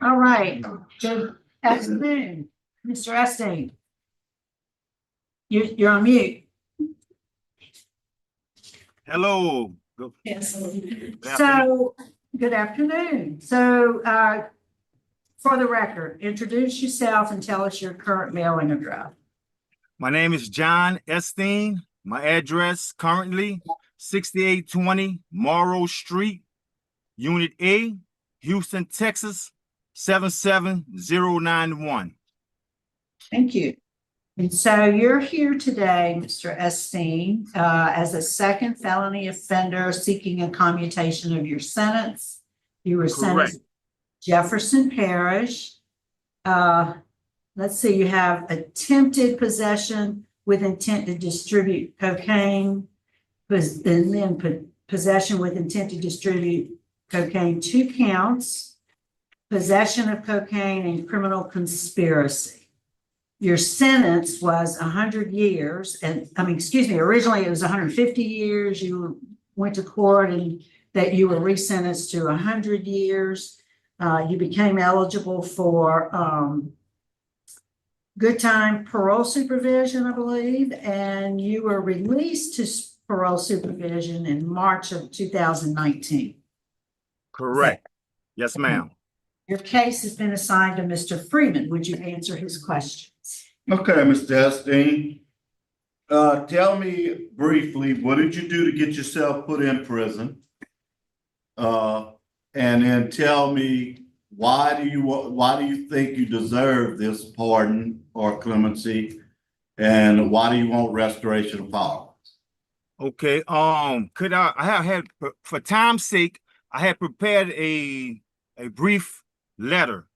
All right. Good afternoon, Mr. Esteen. You're on mute. Hello. Yes. Good afternoon. So, good afternoon. So, for the record, introduce yourself and tell us your current mailing address. My name is John Esteen. My address currently 6820 Morrow Street, Unit A, Houston, Texas, 77091. Thank you. And so you're here today, Mr. Esteen, as a second felony offender seeking a commutation of your sentence. You were sentenced Jefferson Parish. Let's see, you have attempted possession with intent to distribute cocaine, and then possession with intent to distribute cocaine, 2 counts, possession of cocaine, and criminal conspiracy. Your sentence was 100 years, and originally it was 150 years. You went to court and that you were resentenced to 100 years. You became eligible for good time parole supervision, I believe, and you were released to parole supervision in March of 2019. Correct. Yes, ma'am. Your case has been assigned to Mr. Freeman. Would you answer his questions? Okay, Mr. Esteen. Tell me briefly, what did you do to get yourself put in prison? And then tell me, why do you think you deserve this pardon or clemency? And why do you want restoration of power? Okay, could I have had, for time's sake, I had prepared a brief letter.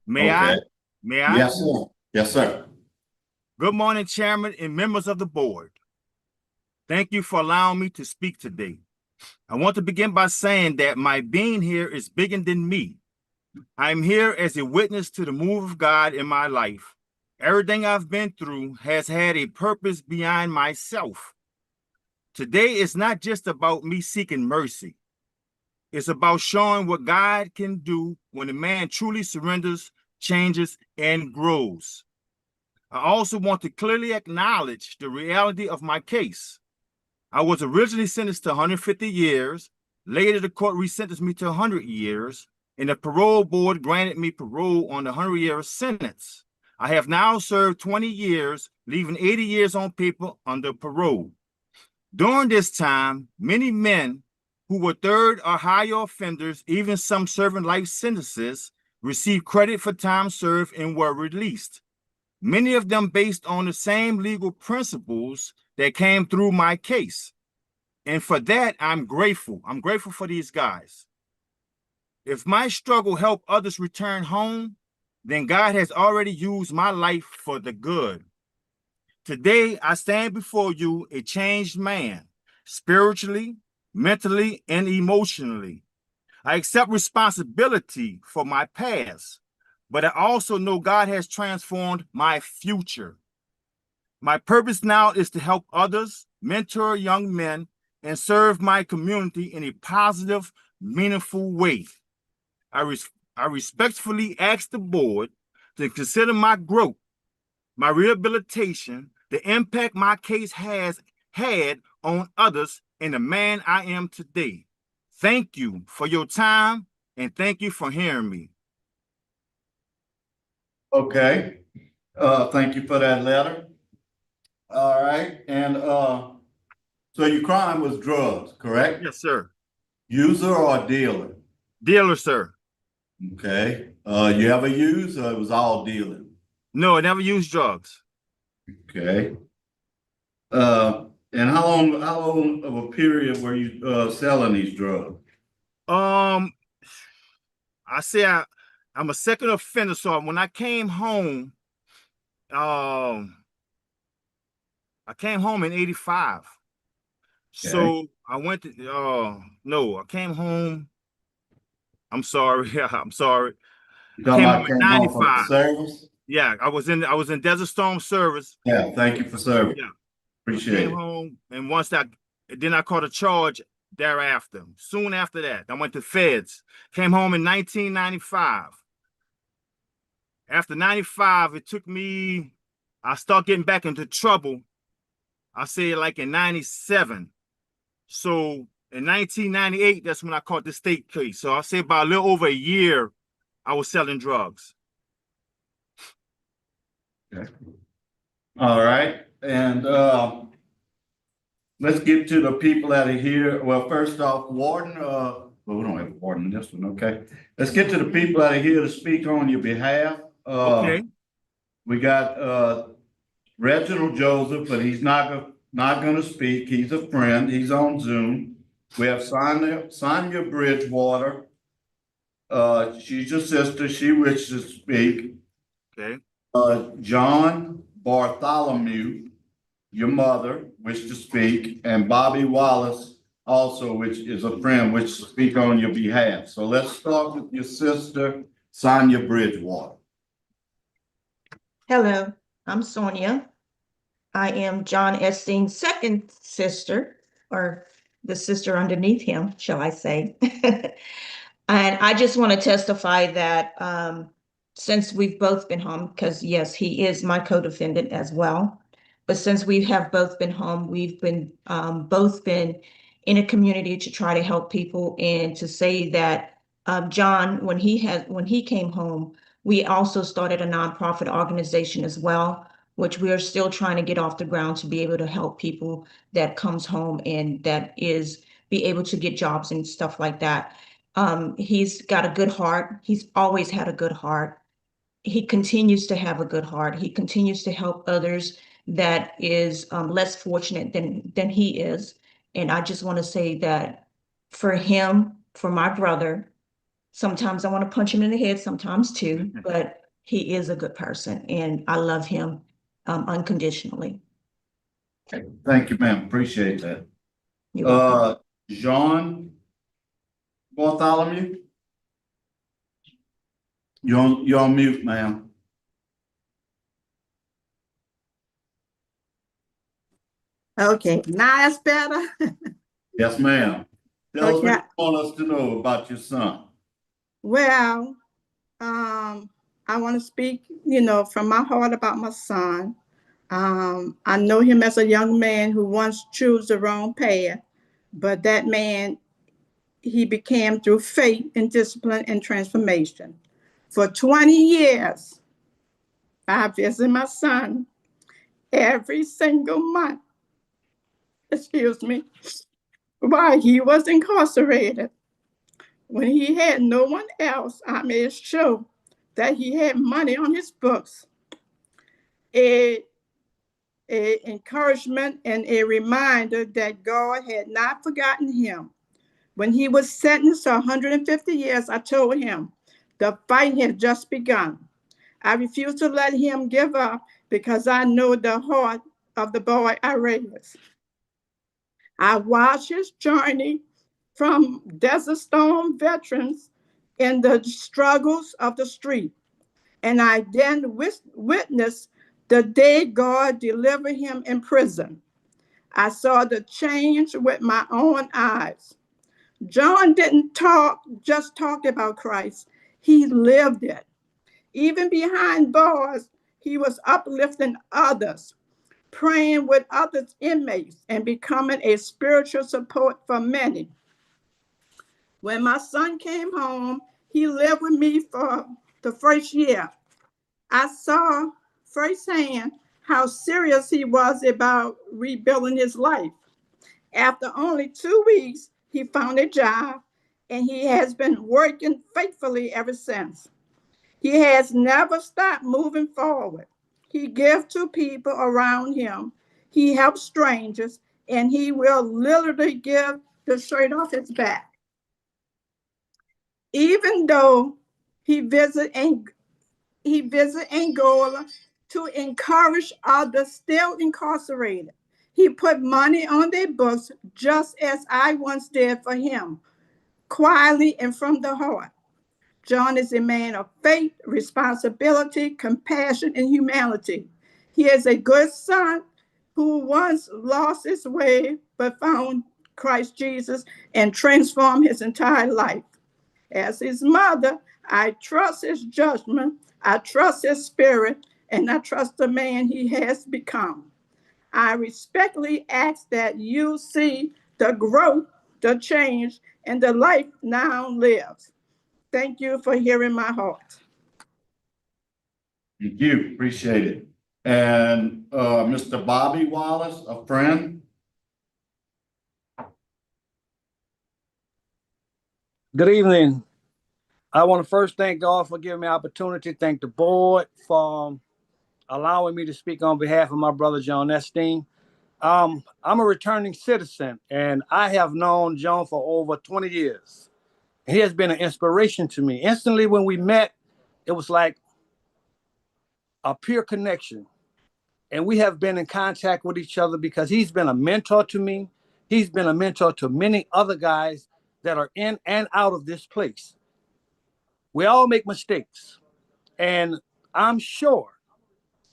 May I? Okay. May I? Yes, sir. Yes, sir. Good morning, Chairman and members of the board. Thank you for allowing me to speak today. I want to begin by saying that my being here is bigger than me. I'm here as a witness to the move of God in my life. Everything I've been through has had a purpose beyond myself. Today is not just about me seeking mercy. It's about showing what God can do when a man truly surrenders, changes, and grows. I also want to clearly acknowledge the reality of my case. I was originally sentenced to 150 years. Later, the court resentenced me to 100 years, and the parole board granted me parole on the 100-year sentence. I have now served 20 years, leaving 80 years on paper under parole. During this time, many men who were third or higher offenders, even some serving life sentences, received credit for time served and were released. Many of them based on the same legal principles that came through my case. And for that, I'm grateful. I'm grateful for these guys. If my struggle helped others return home, then God has already used my life for the good. Today, I stand before you a changed man, spiritually, mentally, and emotionally. I accept responsibility for my past, but I also know God has transformed my future. My purpose now is to help others, mentor young men, and serve my community in a positive, meaningful way. I respectfully ask the board to consider my growth, my rehabilitation, the impact my case has had on others, and the man I am today. Thank you for your time, and thank you for hearing me. Okay. Thank you for that letter. All right. And so your crime was drugs, correct? Yes, sir. User or dealer? Dealer, sir. Okay. You ever use, or it was all dealing? No, I never used drugs. Okay. And how long of a period were you selling these drugs? I say I'm a second offender, so when I came home, I came home in 85. So I went to no, I came home. I'm sorry. I'm sorry. I came home in 95. Service? Yeah, I was in Desert Storm service. Yeah, thank you for service. Yeah. Appreciate it. Came home, and then I caught a charge thereafter. Soon after that, I went to feds. Came home in 1995. After 95, it took me, I started getting back into trouble. I say like in 97. So in 1998, that's when I caught the state case. So I say about a little over a year, I was selling drugs. Okay. All right. And let's get to the people that are here. Well, first off, Warden, well, we don't have a warden in this one, okay? Let's get to the people that are here to speak on your behalf. Okay. We got Reginald Joseph, but he's not gonna speak. He's a friend. He's on Zoom. We have Sonia Bridgewater. She's your sister. She wishes to speak. Okay. John Bartholomew, your mother, wish to speak, and Bobby Wallace, also, which is a friend, wish to speak on your behalf. So let's start with your sister, Sonia Bridgewater. Hello, I'm Sonia. I am John Esteen's second sister, or the sister underneath him, shall I say. And I just want to testify that since we've both been home, because yes, he is my co-defendant as well. But since we have both been home, we've been both been in a community to try to help people and to say that John, when he came home, we also started a nonprofit organization as well, which we are still trying to get off the ground to be able to help people that comes home and that is be able to get jobs and stuff like that. He's got a good heart. He's always had a good heart. He continues to have a good heart. He continues to help others that is less fortunate than he is. And I just want to say that for him, for my brother, sometimes I want to punch him in the head, sometimes too, but he is a good person and I love him unconditionally. Thank you, ma'am. Appreciate that. You're welcome. Jean Bartholomew? You're on mute, ma'am. Okay, now that's better. Yes, ma'am. Tell us Okay. what you want us to know about your son. Well, I want to speak, from my heart about my son. I know him as a young man who once chose the wrong path, but that man, he became through faith and discipline and transformation. For 20 years, I visit my son every single month, while he was incarcerated. When he had no one else, I made sure that he had money on his books. A encouragement and a reminder that God had not forgotten him. When he was sentenced to 150 years, I told him the fight had just begun. I refused to let him give up because I know the heart of the boy I raised. I watched his journey from Desert Storm veterans in the struggles of the street. And I then witnessed the day God delivered him in prison. I saw the change with my own eyes. John didn't just talk about Christ. He lived it. Even behind bars, he was uplifting others, praying with other inmates, and becoming a spiritual support for many. When my son came home, he lived with me for the first year. I saw firsthand how serious he was about rebuilding his life. After only 2 weeks, he found a job and he has been working faithfully ever since. He has never stopped moving forward. He gives to people around him. He helps strangers and he will literally give the shirt off his back. Even though he visit Angola to encourage others still incarcerated. He put money on their books just as I once did for him, quietly and from the heart. John is a man of faith, responsibility, compassion, and humanity. He is a good son who once lost his way but found Christ Jesus and transformed his entire life. As his mother, I trust his judgment, I trust his spirit, and I trust the man he has become. I respectfully ask that you see the growth, the change, and the life now lives. Thank you for hearing my heart. Thank you. Appreciate it. And Mr. Bobby Wallace, a friend. Good evening. I want to first thank God for giving me the opportunity. Thank the board for allowing me to speak on behalf of my brother, John Esteen. I'm a returning citizen, and I have known John for over 20 years. He has been an inspiration to me. Instantly, when we met, it was like a pure connection. And we have been in contact with each other because he's been a mentor to me. He's been a mentor to many other guys that are in and out of this place. We all make mistakes. And I'm sure,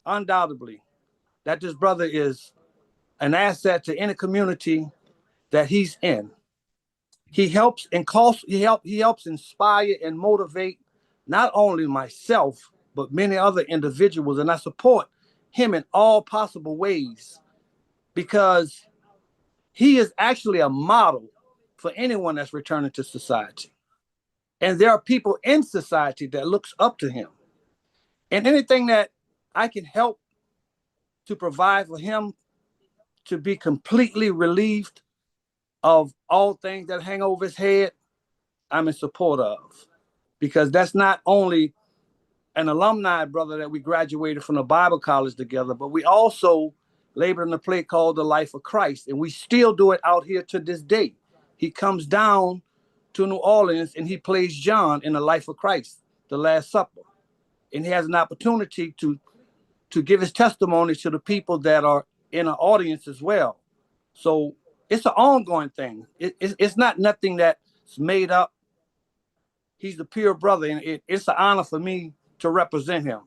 undoubtedly, that this brother is an asset to any community that he's in. He helps inspire and motivate not only myself, but many other individuals. And I support him in all possible ways because he is actually a model for anyone that's returning to society. And there are people in society that looks up to him. And anything that I can help to provide for him to be completely relieved of all things that hang over his head, I'm in support of. Because that's not only an alumni brother that we graduated from the Bible college together, but we also labored in a play called The Life of Christ. And we still do it out here to this day. He comes down to New Orleans and he plays John in The Life of Christ, The Last Supper. And he has an opportunity to give his testimony to the people that are in an audience as well. So it's an ongoing thing. It's not nothing that's made up. He's the pure brother, and it's an honor for me to represent him.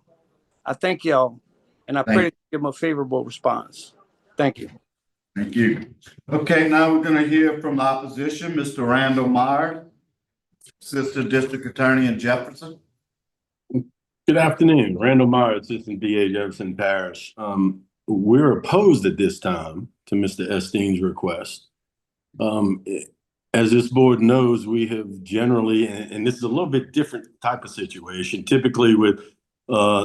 I thank y'all, and I pray to give him a favorable response. Thank you. Thank you. Okay, now we're gonna hear from the opposition, Mr. Randall Myers, Assistant District Attorney in Jefferson. Good afternoon, Randall Myers, Assistant DA, Jefferson Parish. We're opposed at this time to Mr. Esteen's request. As this board knows, we have generally, and this is a little bit different type of situation. Typically with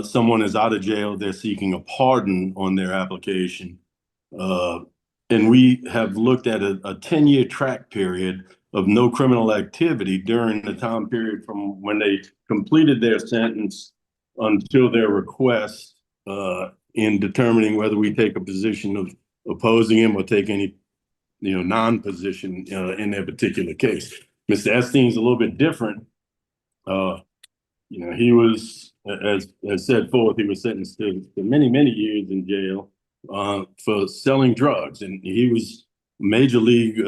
someone is out of jail, they're seeking a pardon on their application. And we have looked at a 10-year track period of no criminal activity during the time period from when they completed their sentence until their request, in determining whether we take a position of opposing him or take any non-position in their particular case. Mr. Esteen's a little bit different. He was, as said forth, he was sentenced to many, many years in jail for selling drugs. And he was a major league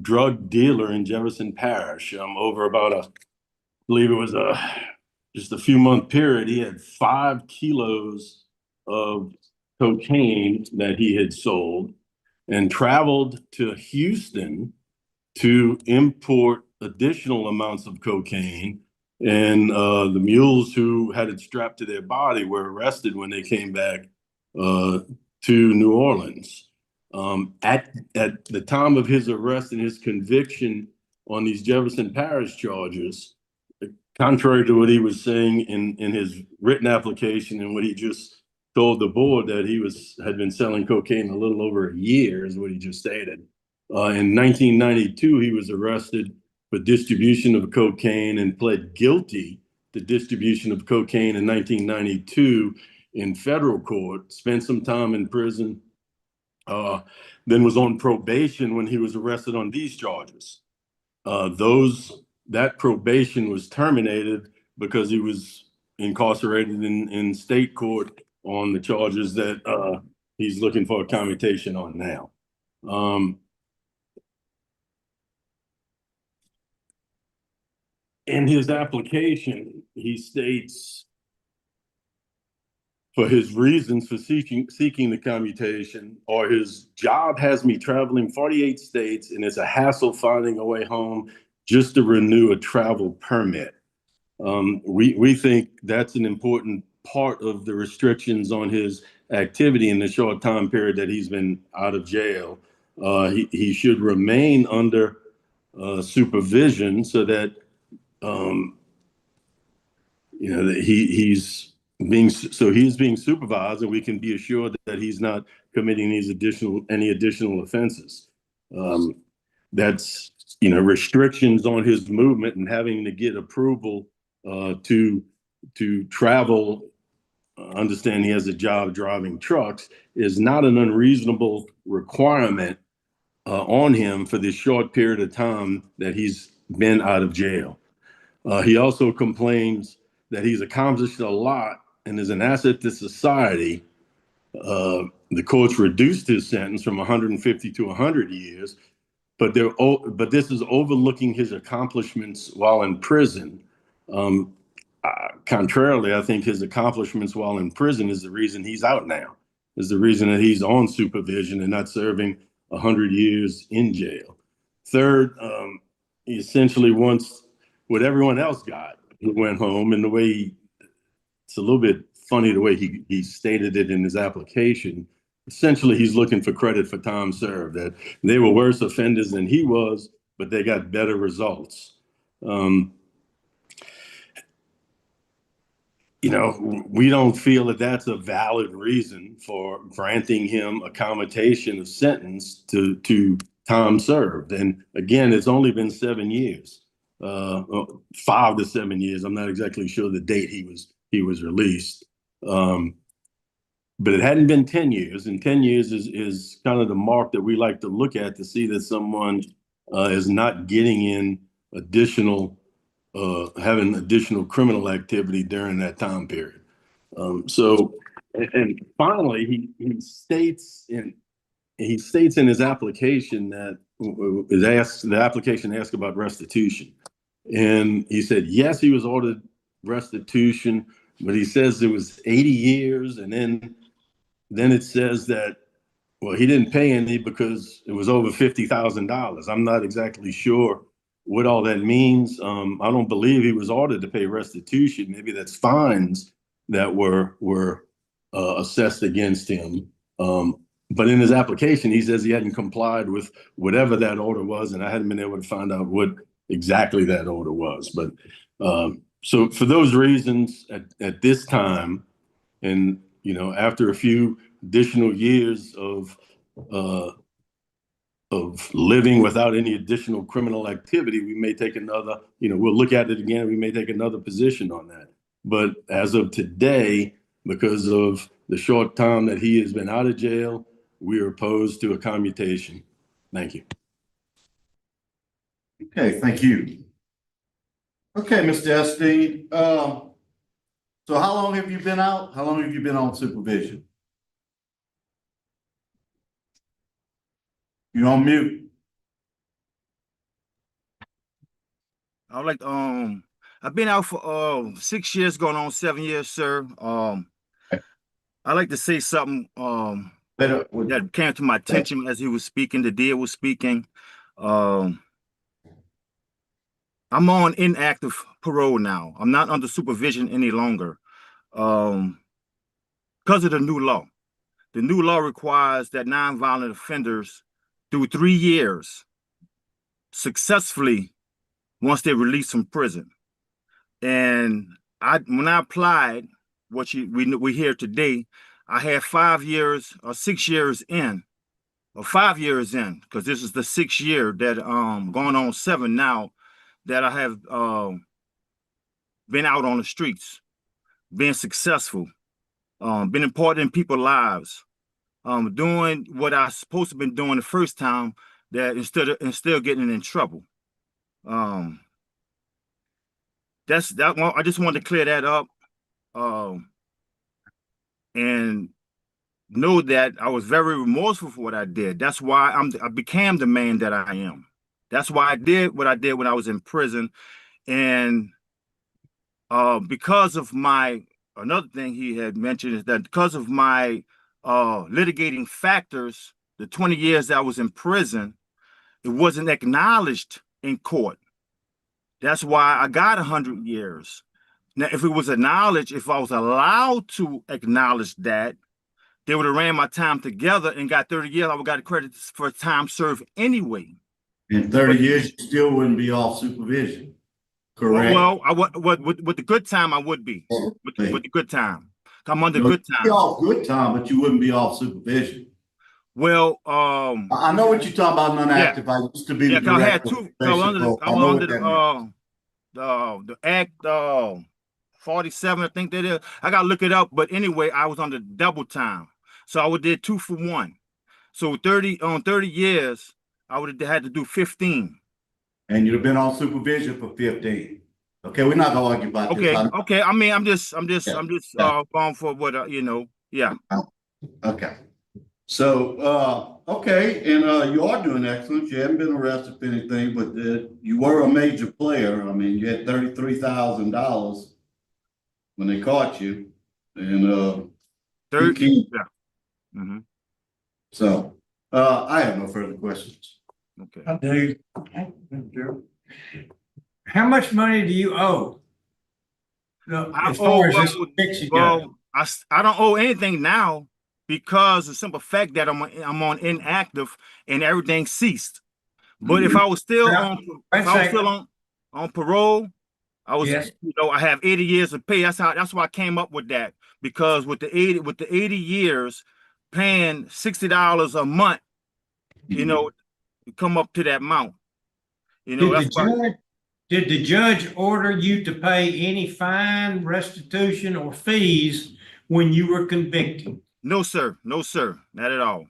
drug dealer in Jefferson Parish. Over about I believe it was just a few month period, he had 5 kilos of cocaine that he had sold, and traveled to Houston to import additional amounts of cocaine. And the mules who had it strapped to their body were arrested when they came back to New Orleans. At the time of his arrest and his conviction on these Jefferson Parish charges, contrary to what he was saying in his written application and what he just told the board, that he had been selling cocaine a little over a year, is what he just stated. In 1992, he was arrested for distribution of cocaine and pled guilty to distribution of cocaine in 1992 in federal court, spent some time in prison, then was on probation when he was arrested on these charges. That probation was terminated because he was incarcerated in state court on the charges that he's looking for a commutation on now. In his application, he states, for his reasons for seeking the commutation, or his job has me traveling 48 states and it's a hassle finding a way home just to renew a travel permit. We think that's an important part of the restrictions on his activity in the short time period that he's been out of jail. He should remain under supervision so that he's being supervised, and we can be assured that he's not committing any additional offenses. That's restrictions on his movement and having to get approval to travel. Understand he has a job driving trucks is not an unreasonable requirement on him for this short period of time that he's been out of jail. He also complains that he's accomplished a lot and is an asset to society. The courts reduced his sentence from 150 to 100 years, but this is overlooking his accomplishments while in prison. Contrarily, I think his accomplishments while in prison is the reason he's out now, is the reason that he's on supervision and not serving 100 years in jail. Third, he essentially wants what everyone else got who went home, and it's a little bit funny the way he stated it in his application. Essentially, he's looking for credit for time served, that they were worse offenders than he was, but they got better results. you know, we don't feel that that's a valid reason for granting him a commutation of sentence to time served. And again, it's only been 7 years, 5 to 7 years. I'm not exactly sure the date he was released. But it hadn't been 10 years, and 10 years is kind of the mark that we like to look at to see that someone is not getting in additional, having additional criminal activity during that time period. So, and finally, he states in his application that the application asked about restitution, and he said yes, he was ordered restitution, but he says it was 80 years, and then it says that, well, he didn't pay any because it was over $50,000. I'm not exactly sure what all that means. I don't believe he was ordered to pay restitution. Maybe that's fines that were assessed against him. But in his application, he says he hadn't complied with whatever that order was, and I hadn't been able to find out what exactly that order was. But so for those reasons, at this time, and you know, after a few additional years of living without any additional criminal activity, we may take another, you know, we'll look at it again. We may take another position on that. But as of today, because of the short time that he has been out of jail, we are opposed to a commutation. Thank you. Okay, thank you. Okay, Mr. Esteen. So how long have you been out? How long have you been on supervision? You're on mute. I would like to, I've been out for 6 years, going on 7 years, sir. I'd like to say something that came to my attention as he was speaking, the DA was speaking. I'm on inactive parole now. I'm not under supervision any longer because of the new law. The new law requires that nonviolent offenders do 3 years successfully once they're released from prison. And when I applied, we hear today, I had 5 years or 6 years in, or 5 years in, because this is the 6th year that going on 7 now that I have been out on the streets, being successful, been important in people's lives, doing what I supposed to have been doing the first time, that instead of getting in trouble. That's that one. I just wanted to clear that up, and know that I was very remorseful for what I did. That's why I became the man that I am. That's why I did what I did when I was in prison, and because of another thing he had mentioned is that because of my litigating factors, the 20 years that I was in prison, it wasn't acknowledged in court. That's why I got 100 years. Now, if it was acknowledged, if I was allowed to acknowledge that, they would have ran my time together and got 30 years. I would have got credit for time served anyway. In 30 years, you still wouldn't be off supervision, correct? Well, with the good time, I would be. With the good time. I'm under good time. You'd be off good time, but you wouldn't be off supervision. Well, I know what you're talking about, non-active. I used to be the I had director. two. I was under the Act 47, I think that is. I gotta look it up, but anyway, I was under double time, so I would did 2 for 1. So 30 years, I would have had to do 15. And you'd have been on supervision for 15. Okay, we're not gonna argue about this. Okay. I mean, I'm just going for what you know. Yeah. Okay. So, okay, and you are doing excellent. You haven't been arrested for anything, but you were a major player. I mean, you had $33,000 when they caught you, and 30. Yeah. Mm-hmm. So, I have no further questions. Okay. How much money do you owe? As far as this fiction goes? I don't owe anything now, because the simple fact that I'm on inactive and everything ceased. But if I was still on parole, I was, Yes. I have 80 years of pay. That's why I came up with that. Because with the 80 years, paying $60 a month, come up to that amount. Did That's why. did the judge order you to pay any fine, restitution, or fees when you were convicted? No, sir. No, sir. Not at all.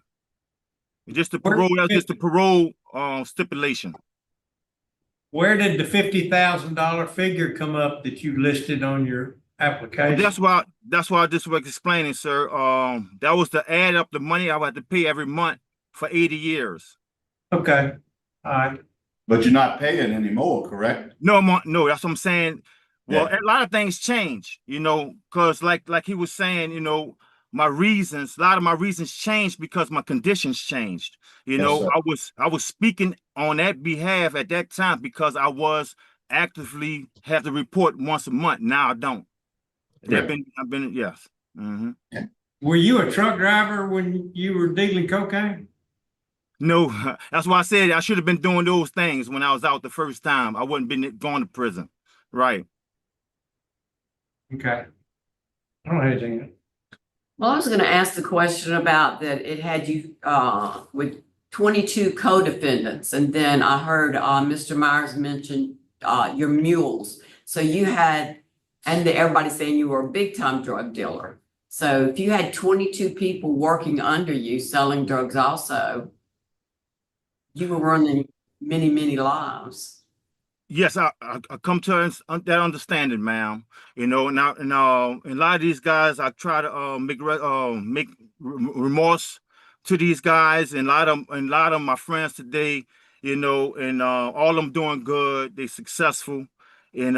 Just the Where- parole. That's just the parole stipulation. Where did the $50,000 figure come up that you listed on your application? That's why I just was explaining, sir. That was to add up the money I would have to pay every month for 80 years. Okay. All right. But you're not paying anymore, correct? No, no, that's what I'm saying. Well, a lot of things change, because like he was saying, a lot of my reasons changed because my conditions changed. Yes, I was speaking on that behalf at that time because I was actively have to report once a month. Now I don't. I've been, yes. Mm-hmm. Were you a truck driver when you were dealing cocaine? No, that's why I said I should have been doing those things when I was out the first time. I wouldn't been going to prison. Right. Okay. I don't have anything. Well, I was going to ask the question about that it had you with 22 co-defendants, and then I heard Mr. Myers mention your mules. So you had, and everybody saying you were a big-time drug dealer. So if you had 22 people working under you selling drugs also, you were running many, many lives. Yes, I come to that understanding, ma'am. And a lot of these guys, I try to make remorse to these guys, and a lot of my friends today, and all of them doing good. They successful, and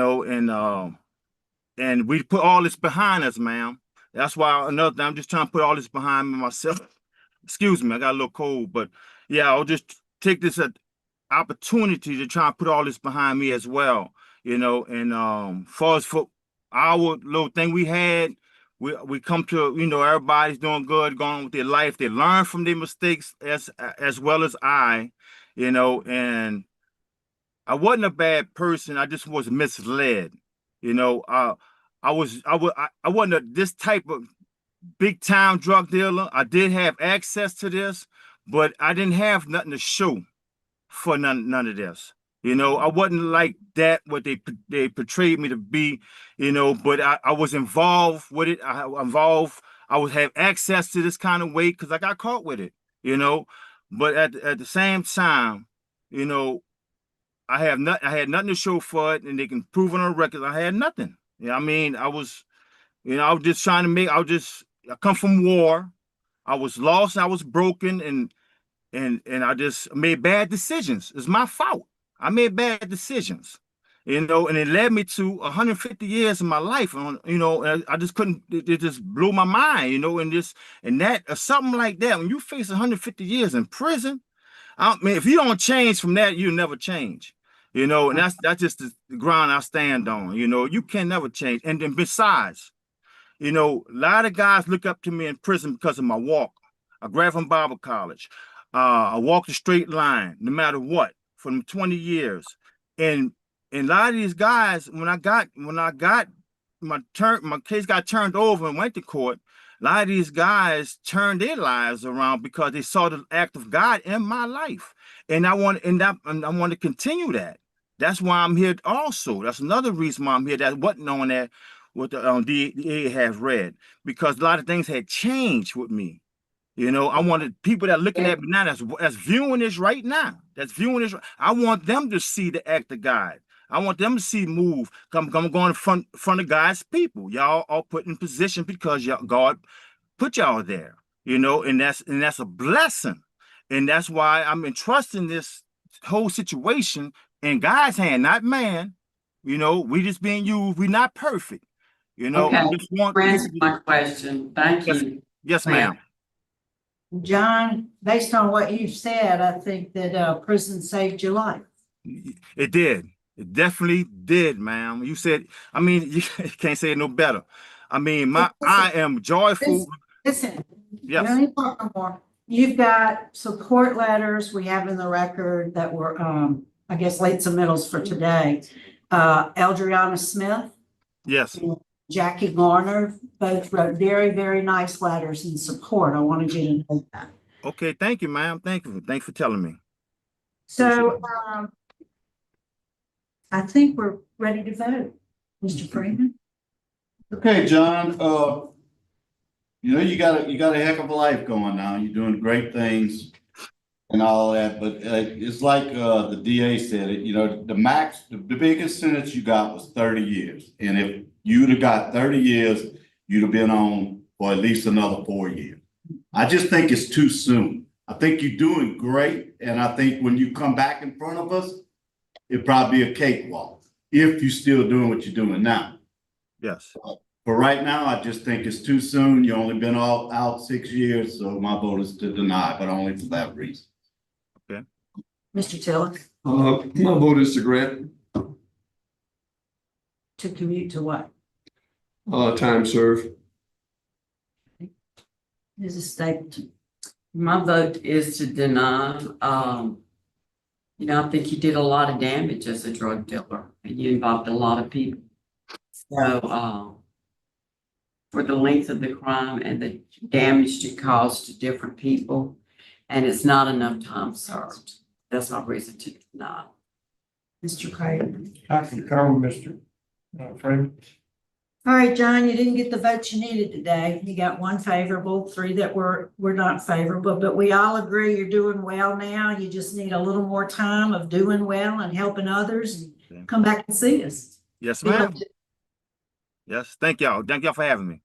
we put all this behind us, ma'am. That's why I'm just trying to put all this behind me myself. Excuse me, I got a little cold, but yeah, I'll just take this opportunity to try and put all this behind me as well, and for our little thing we had, we come to, everybody's doing good, going on with their life. They learn from their mistakes as well as I, and I wasn't a bad person. I just was misled. I wasn't this type of big time drug dealer. I did have access to this, but I didn't have nothing to show for none of this. I wasn't like that, what they portrayed me to be, but I was involved with it. I would have access to this kind of weight because I got caught with it, but at the same time, I had nothing to show for it, and they can prove it on record. I had nothing. I was just trying to I come from war. I was lost, I was broken, and I just made bad decisions. It's my fault. I made bad decisions, and it led me to 150 years of my life. And I just couldn't. It just blew my mind, and that or something like that. When you face 150 years in prison, I mean, if you don't change from that, you never change. And that's just the ground I stand on. You can never change. And then besides, a lot of guys look up to me in prison because of my walk. I graduated from Bible college. I walked a straight line, no matter what, for 20 years. And a lot of these guys, when I got my case got turned over and went to court, a lot of these guys turned their lives around because they saw the act of God in my life. And I want to continue that. That's why I'm here also. That's another reason why I'm here. That wasn't on that what the DEA has read, because a lot of things had changed with me. I wanted people that are looking at me now that's viewing this right now. I want them to see the act of God. I want them to see move. Come going in front of God's people. Y'all are put in position because God put y'all there. And that's a blessing. And that's why I'm entrusting this whole situation in God's hand, not man. We just being used. We're not perfect. Okay, I just want answer my question. Thank you. Yes, ma'am. John, based on what you've said, I think that prison saved your life. It did. It definitely did, ma'am. You said, you can't say it no better. I am joyful. Listen, yes. You don't need to talk no more. You've got support letters we have in the record that were, I guess, late submittals for today. Eldriana Smith, Yes. Jackie Garner, both wrote very, very nice letters in support. I wanted you to know that. Okay, thank you, ma'am. Thank you. Thanks for telling me. So, I think we're ready to vote. Mr. Freeman? Okay, John, you got a heck of a life going now. You're doing great things and all that, but it's like the DA said it, the biggest sentence you got was 30 years. And if you'd have got 30 years, you'd have been on for at least another 4 years. I just think it's too soon. I think you're doing great. And I think when you come back in front of us, it'll probably be a cakewalk if you're still doing what you're doing now. Yes. But right now, I just think it's too soon. You only been out 6 years, so my vote is to deny, but only for that reason. Okay. Mr. Tiller? My vote is to grant, To commute to what? time served. Mrs. Stapleton? My vote is to deny. I think you did a lot of damage as a drug dealer and you involved a lot of people. So, for the length of the crime and the damage you caused to different people, and it's not enough time served. That's my reason to deny. Mr. Craig? I concur with Mr. Freeman. All right, John, you didn't get the votes you needed today. You got one favorable, 3 that were not favorable, but we all agree you're doing well now. You just need a little more time of doing well and helping others. And come back and see us. Yes, ma'am. Yes. Thank y'all. Thank y'all for having me.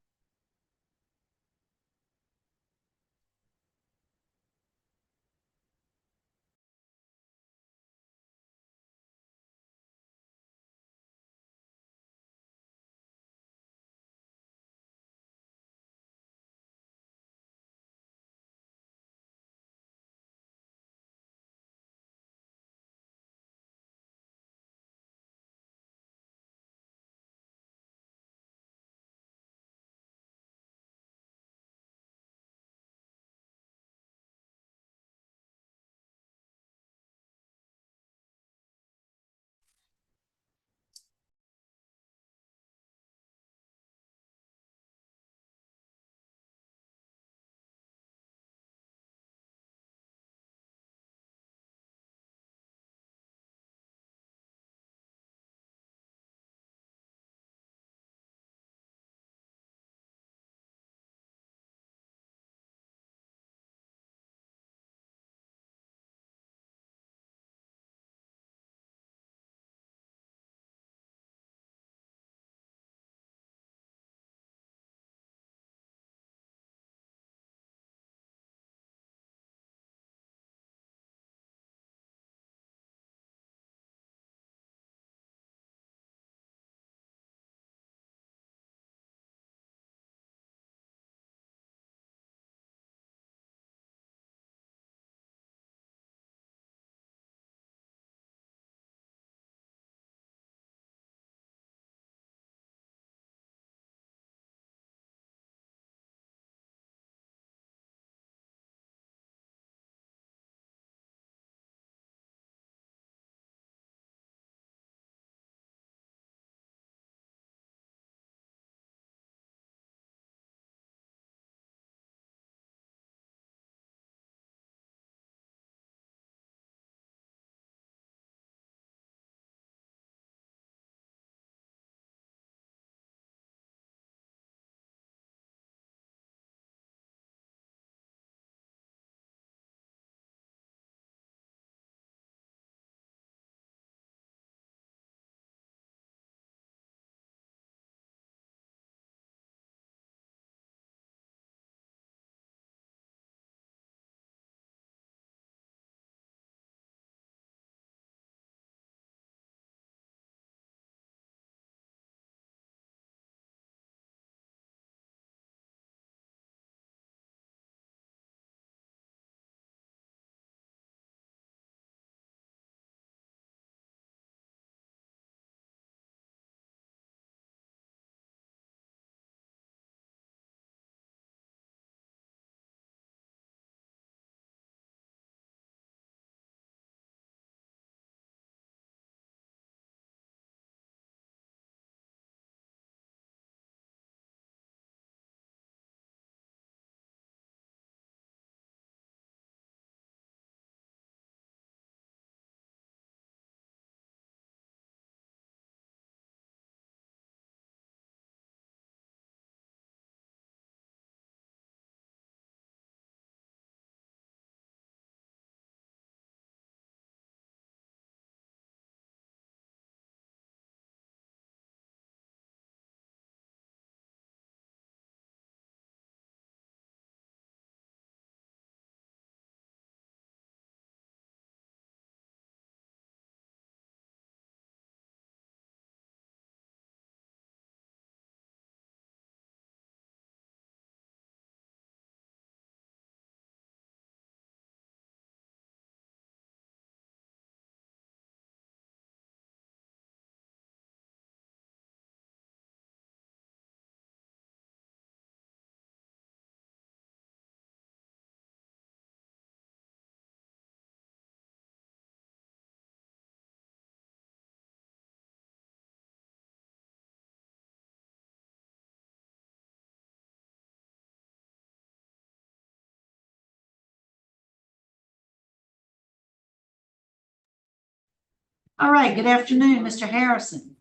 All right, good afternoon, Mr. Harrison.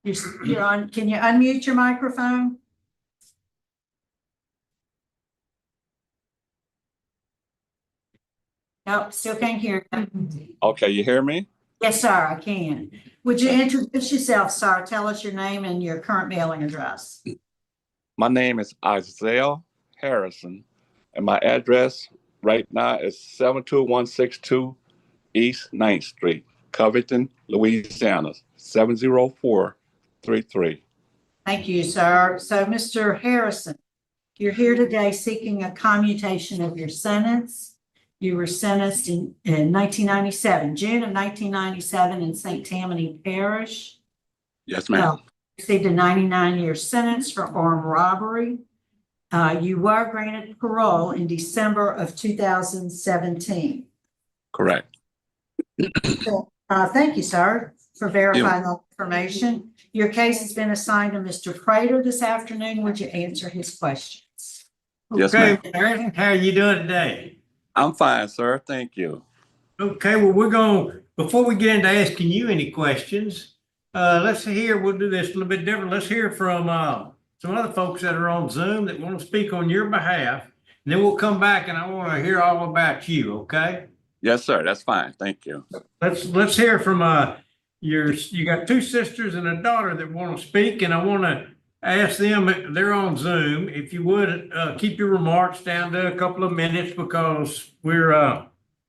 You're on, can you unmute your microphone? Nope, still can't hear you. Okay, you hear me? Yes, sir, I can. Would you introduce yourself, sir? Tell us your name and your current mailing address. My name is IZELL Harrison, and my address right now is 72162 East 9th Street, Covington, Louisiana, 70433. Thank you, sir. So, Mr. Harrison, you're here today seeking a commutation of your sentence. You were sentenced in 1997, June of 1997 in St. Tammany Parish. Yes, ma'am. Received a 99-year sentence for armed robbery. You were granted parole in December of 2017. Correct. Thank you, sir, for verifying that information. Your case has been assigned to Mr. Prater this afternoon. Would you answer his questions? Yes, ma'am. Okay, Harrison, how are you doing today? I'm fine, sir. Thank you. Okay, well, before we get into asking you any questions, let's hear, we'll do this a little bit different. Let's hear from some other folks that are on Zoom that want to speak on your behalf. And then we'll come back and I want to hear all about you, okay? Yes, sir. That's fine. Thank you. Let's hear from you got two sisters and a daughter that want to speak, and I want to ask them, they're on Zoom, if you would keep your remarks down to a couple of minutes, because we're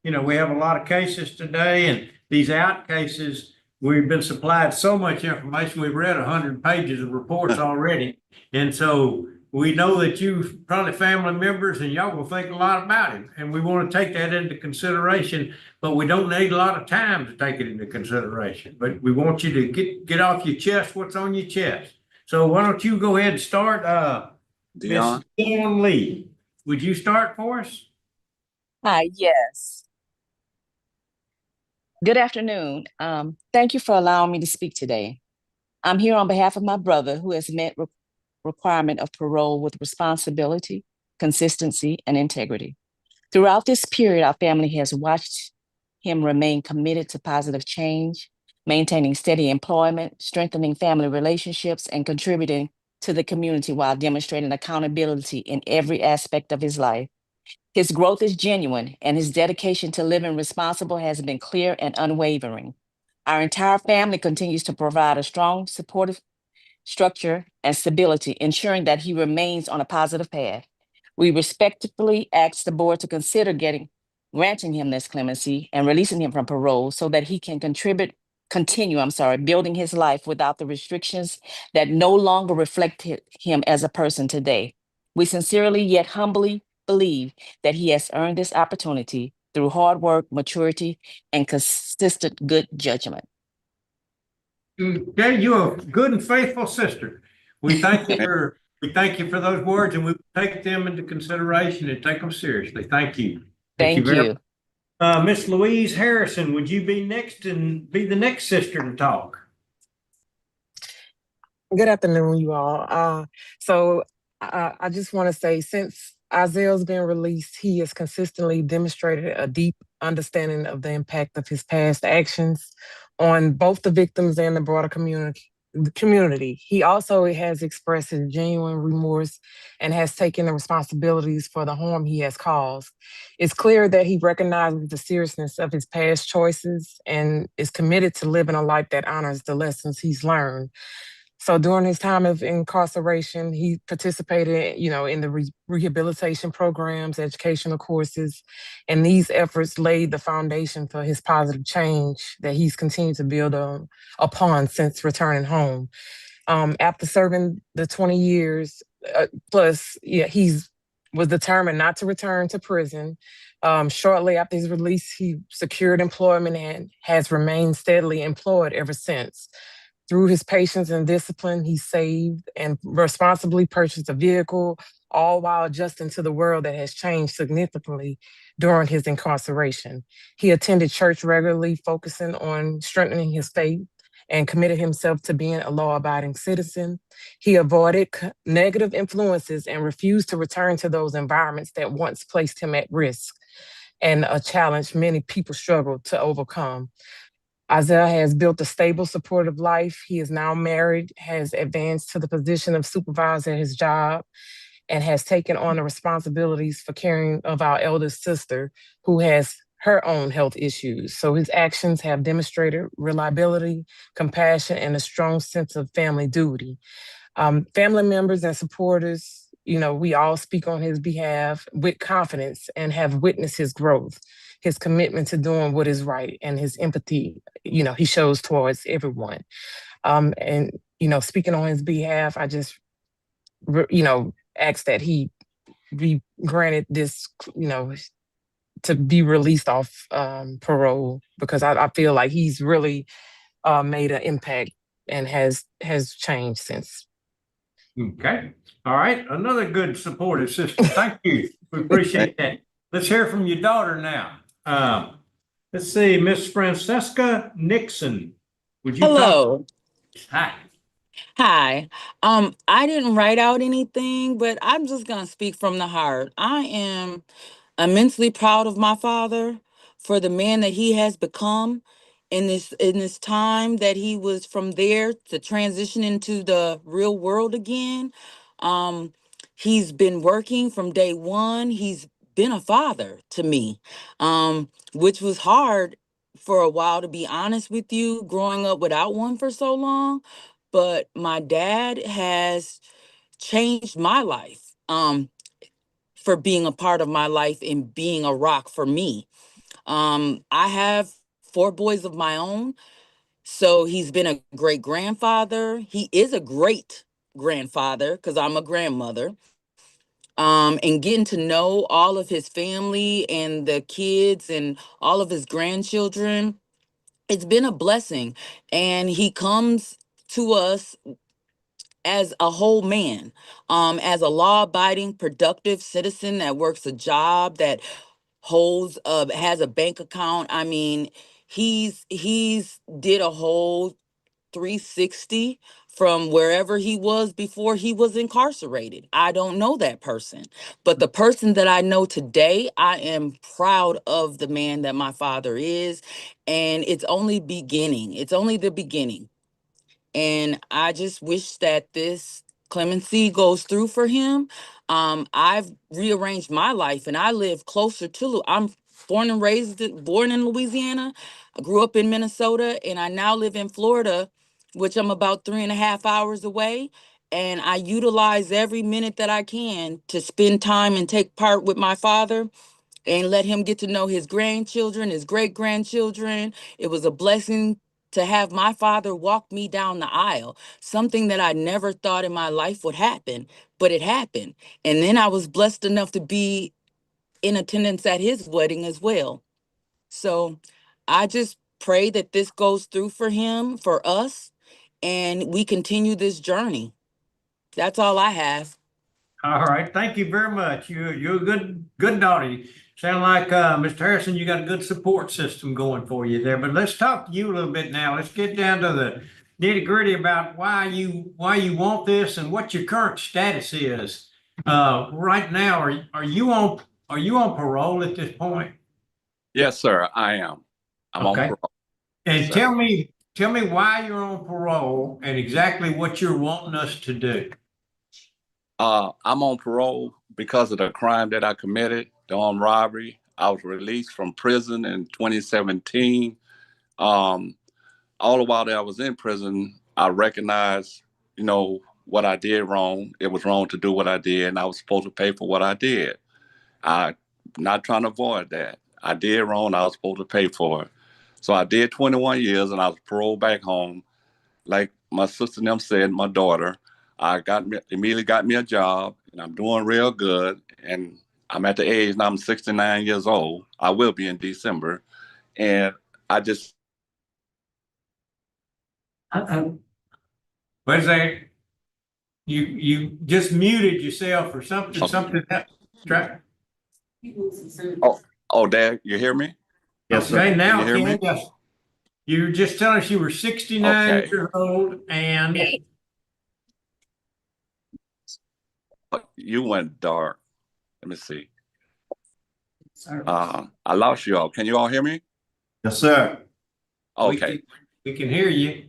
we have a lot of cases today, and these out cases, we've been supplied so much information. We've read 100 pages of reports already, and so we know that you probably family members and y'all will think a lot about it, and we want to take that into consideration, but we don't need a lot of time to take it into consideration. But we want you to get off your chest what's on your chest. So why don't you go ahead and start, Dion? Dion Lee. Would you start for us? Hi, yes. Good afternoon. Thank you for allowing me to speak today. I'm here on behalf of my brother who has met requirement of parole with responsibility, consistency, and integrity. Throughout this period, our family has watched him remain committed to positive change, maintaining steady employment, strengthening family relationships, and contributing to the community while demonstrating accountability in every aspect of his life. His growth is genuine, and his dedication to living responsible has been clear and unwavering. Our entire family continues to provide a strong, supportive structure and stability, ensuring that he remains on a positive path. We respectfully ask the board to consider granting him this clemency and releasing him from parole so that he can continue building his life without the restrictions that no longer reflect him as a person today. We sincerely yet humbly believe that he has earned this opportunity through hard work, maturity, and consistent good judgment. Okay, you're a good and faithful sister. We thank you for those words, and we take them into consideration and take them seriously. Thank you. Thank you. Miss Louise Harrison, would you be next and be the next sister to talk? Good afternoon, you all. I just want to say, since Izell's been released, he has consistently demonstrated a deep understanding of the impact of his past actions on both the victims and the broader community. He also has expressed his genuine remorse and has taken the responsibilities for the harm he has caused. It's clear that he recognizes the seriousness of his past choices and is committed to living a life that honors the lessons he's learned. So during his time of incarceration, he participated, in the rehabilitation programs, educational courses, and these efforts laid the foundation for his positive change that he's continued to build upon since returning home. After serving the 20 years plus, he was determined not to return to prison. Shortly after his release, he secured employment and has remained steadily employed ever since. Through his patience and discipline, he saved and responsibly purchased a vehicle, all while adjusting to the world that has changed significantly during his incarceration. He attended church regularly, focusing on strengthening his faith and committed himself to being a law-abiding citizen. He avoided negative influences and refused to return to those environments that once placed him at risk. and a challenge many people struggle to overcome. Isaiah has built a stable, supportive life. He is now married, has advanced to the position of supervisor at his job, and has taken on the responsibilities for caring of our eldest sister, who has her own health issues. So his actions have demonstrated reliability, compassion, and a strong sense of family duty. Family members and supporters, we all speak on his behalf with confidence and have witnessed his growth, his commitment to doing what is right, and his empathy, he shows towards everyone. And, speaking on his behalf, I just, ask that he be granted this, to be released off parole, because I feel like he's really made an impact and has changed since. Okay. All right. Another good supportive system. Thank you. We appreciate that. Let's hear from your daughter now. Let's see, Miss Francesca Nixon. Would you Hello. Hi. Hi. I didn't write out anything, but I'm just gonna speak from the heart. I am immensely proud of my father for the man that he has become in this time that he was from there to transition into the real world again. Um, he's been working from day one. He's been a father to me, which was hard for a while, to be honest with you, growing up without one for so long. But my dad has changed my life. For being a part of my life and being a rock for me. I have 4 boys of my own, so he's been a great grandfather. He is a great grandfather because I'm a grandmother. And getting to know all of his family and the kids and all of his grandchildren, it's been a blessing. And he comes to us as a whole man, as a law-abiding, productive citizen that works a job, that has a bank account. I mean, he's did a whole 360 from wherever he was before he was incarcerated. I don't know that person, but the person that I know today, I am proud of the man that my father is, and it's only beginning. It's only the beginning. And I just wish that this clemency goes through for him. I've rearranged my life and I live closer to, I'm born in Louisiana. I grew up in Minnesota and I now live in Florida, which I'm about 3.5 hours away. And I utilize every minute that I can to spend time and take part with my father and let him get to know his grandchildren, his great-grandchildren. It was a blessing to have my father walk me down the aisle, something that I never thought in my life would happen, but it happened. And then I was blessed enough to be in attendance at his wedding as well. So I just pray that this goes through for him, for us, and we continue this journey. That's all I have. All right. Thank you very much. You're a good daughter. You sound like Mr. Harrison, you got a good support system going for you there. But let's talk to you a little bit now. Let's get down to the nitty-gritty about why you want this and what your current status is. Right now, are you on parole at this point? Yes, sir, I am. I'm on Okay. parole. And Sir. tell me why you're on parole and exactly what you're wanting us to do. I'm on parole because of the crime that I committed, the armed robbery. I was released from prison in 2017. All the while that I was in prison, I recognized, what I did wrong. It was wrong to do what I did, and I was supposed to pay for what I did. I'm not trying to avoid that. I did wrong. I was supposed to pay for it. So I did 21 years, and I was paroled back home. Like my sister and them said, my daughter, immediately got me a job, and I'm doing real good. And I'm at the age now, I'm 69 years old. I will be in December. And I just. Wait a second. You just muted yourself or something. Okay. Something that. Oh, Dad, you hear me? Yes, sir. Okay, now can you hear me? yes. You were just telling us you were 69 Okay. years old and You went dark. Let me see. I lost you all. Can you all hear me? Yes, sir. Okay. We can hear you.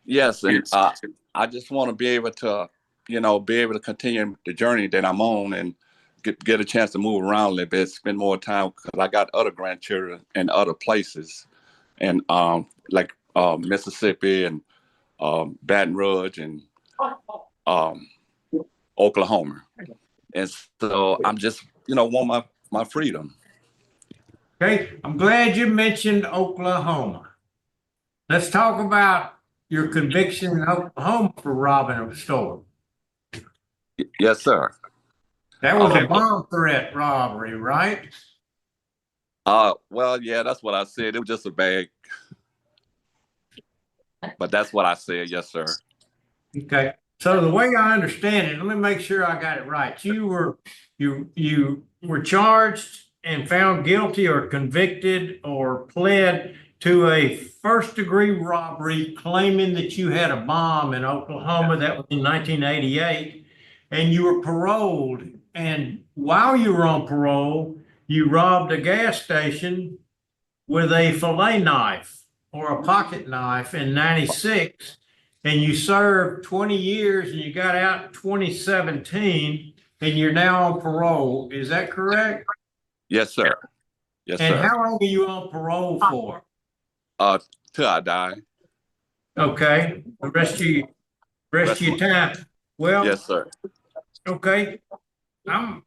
Yes, and I just want to be able to, be able to continue the journey that I'm on and get a chance to move around a little bit, spend more time because I got other grandchildren in other places, and like Mississippi and Baton Rouge and Oklahoma, and so I'm just want my freedom. Okay, I'm glad you mentioned Oklahoma. Let's talk about your conviction in Oklahoma for robbing a store. Yes, sir. That was a bomb threat robbery, right? Well, yeah, that's what I said. It was just a bag. But that's what I said, yes, sir. Okay. So the way I understand it, let me make sure I got it right. You were charged and found guilty or convicted or pled to a first-degree robbery, claiming that you had a bomb in Oklahoma. That was in 1988, and you were paroled. And while you were on parole, you robbed a gas station with a fillet knife or a pocket knife in 96, and you served 20 years and you got out in 2017, and you're now on parole. Is that correct? Yes, sir. Yes, and sir. how long are you on parole for? Till I die. Okay, the rest of your time. Well, yes, sir. Okay, I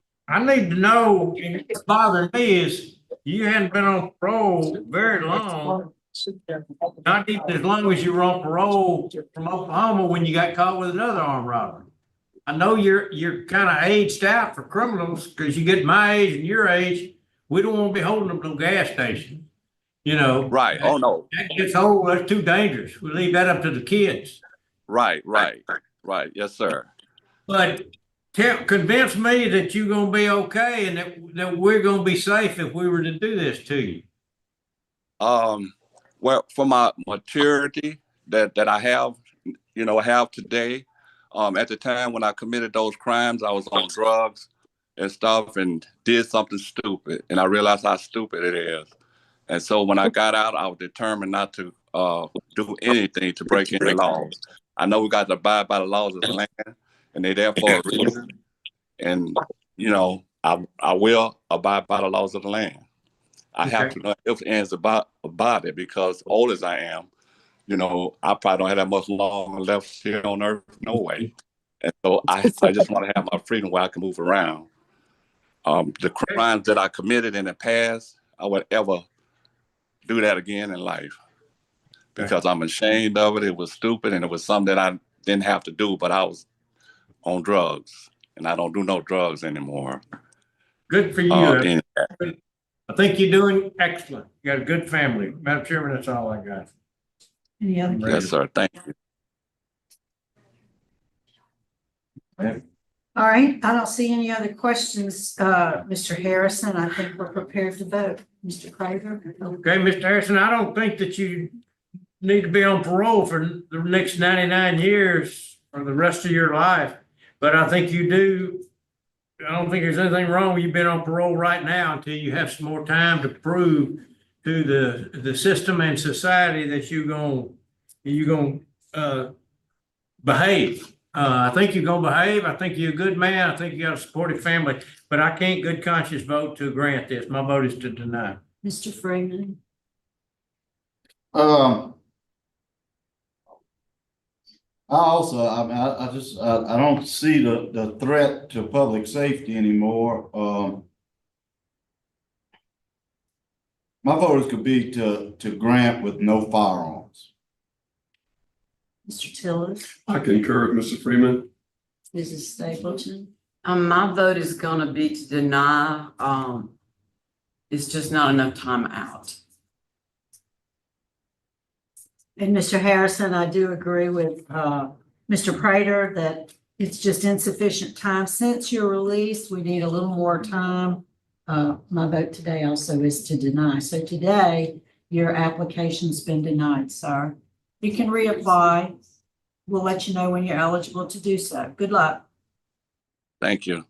need to know, and what's bothering me is you hadn't been on parole very long. Not even as long as you were on parole from Oklahoma when you got caught with another armed robbery. I know you're kind of aged out for criminals because you get my age and your age. We don't want to be holding them to a gas station. Right. Oh no. That gets old. That's too dangerous. We leave that up to the kids. Right. Yes, sir. But convince me that you're going to be okay and that we're going to be safe if we were to do this to you. Well, for my maturity that I have today, at the time when I committed those crimes, I was on drugs and stuff and did something stupid, and I realized how stupid it is. And so when I got out, I was determined not to do anything to break any laws. I know we got to abide by the laws of the land, and they're there for a reason. And I will abide by the laws of the land. I have to know if ends about it because old as I am, I probably don't have that much long left here on earth, no way. And so I just want to have my freedom where I can move around. The crimes that I committed in the past, I would ever do that again in life because I'm ashamed of it. It was stupid and it was something that I didn't have to do, but I was on drugs and I don't do no drugs anymore. Good for you. I think you're doing excellent. You got a good family. Madam Chairman, that's all I got. Any other? Yes, sir. Thank you. All right, I don't see any other questions, Mr. Harrison. I think we're prepared to vote. Mr. Craver? Okay, Mr. Harrison, I don't think that you need to be on parole for the next 99 years or the rest of your life, but I think you do. I don't think there's anything wrong with you being on parole right now until you have some more time to prove to the system and society that you're gonna behave. I think you're gonna behave. I think you're a good man. I think you got a supportive family, but I can't good conscience vote to grant this. My vote is to deny. Mr. Freeman? I don't see the threat to public safety anymore. My vote could be to grant with no firearms. Mr. Tillis? I concur with Mr. Freeman. Mrs. Stapleton? My vote is gonna be to deny. It's just not enough time out. And Mr. Harrison, I do agree with Mr. Prater that it's just insufficient time. Since your release, we need a little more time. My vote today also is to deny. So today, your application's been denied, sir. You can reapply. We'll let you know when you're eligible to do so. Good luck. Thank you.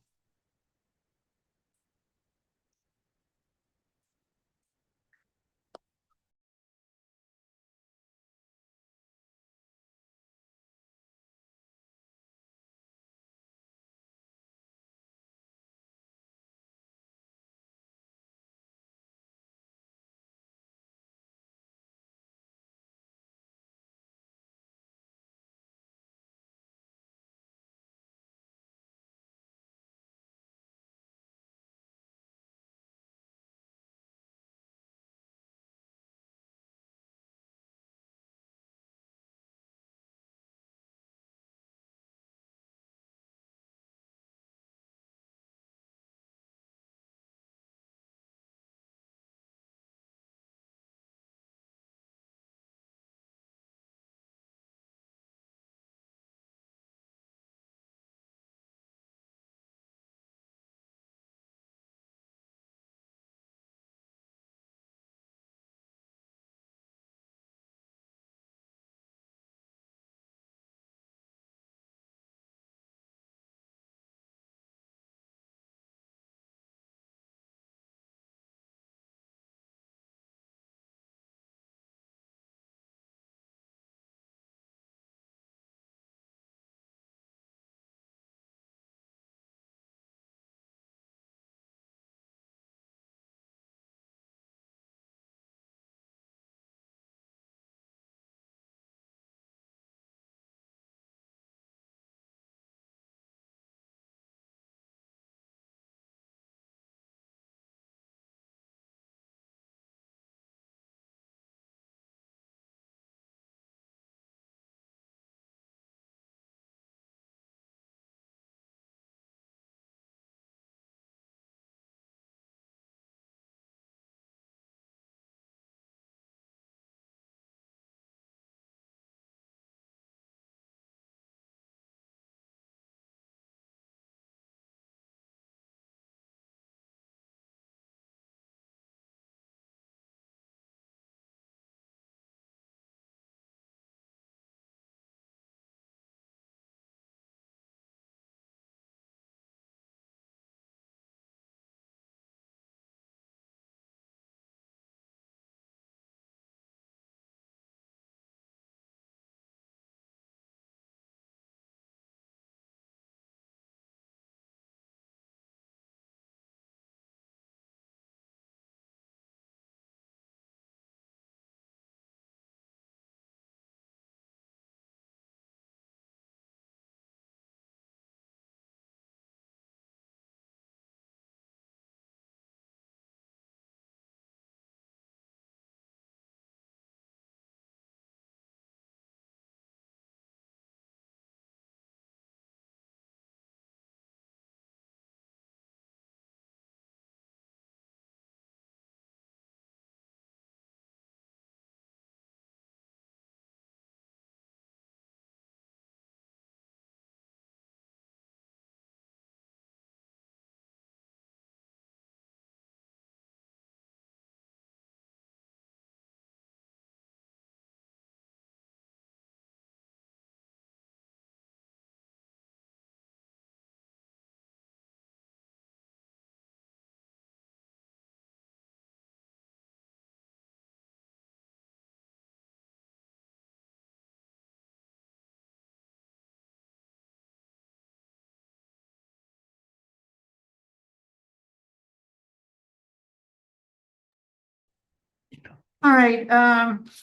All right,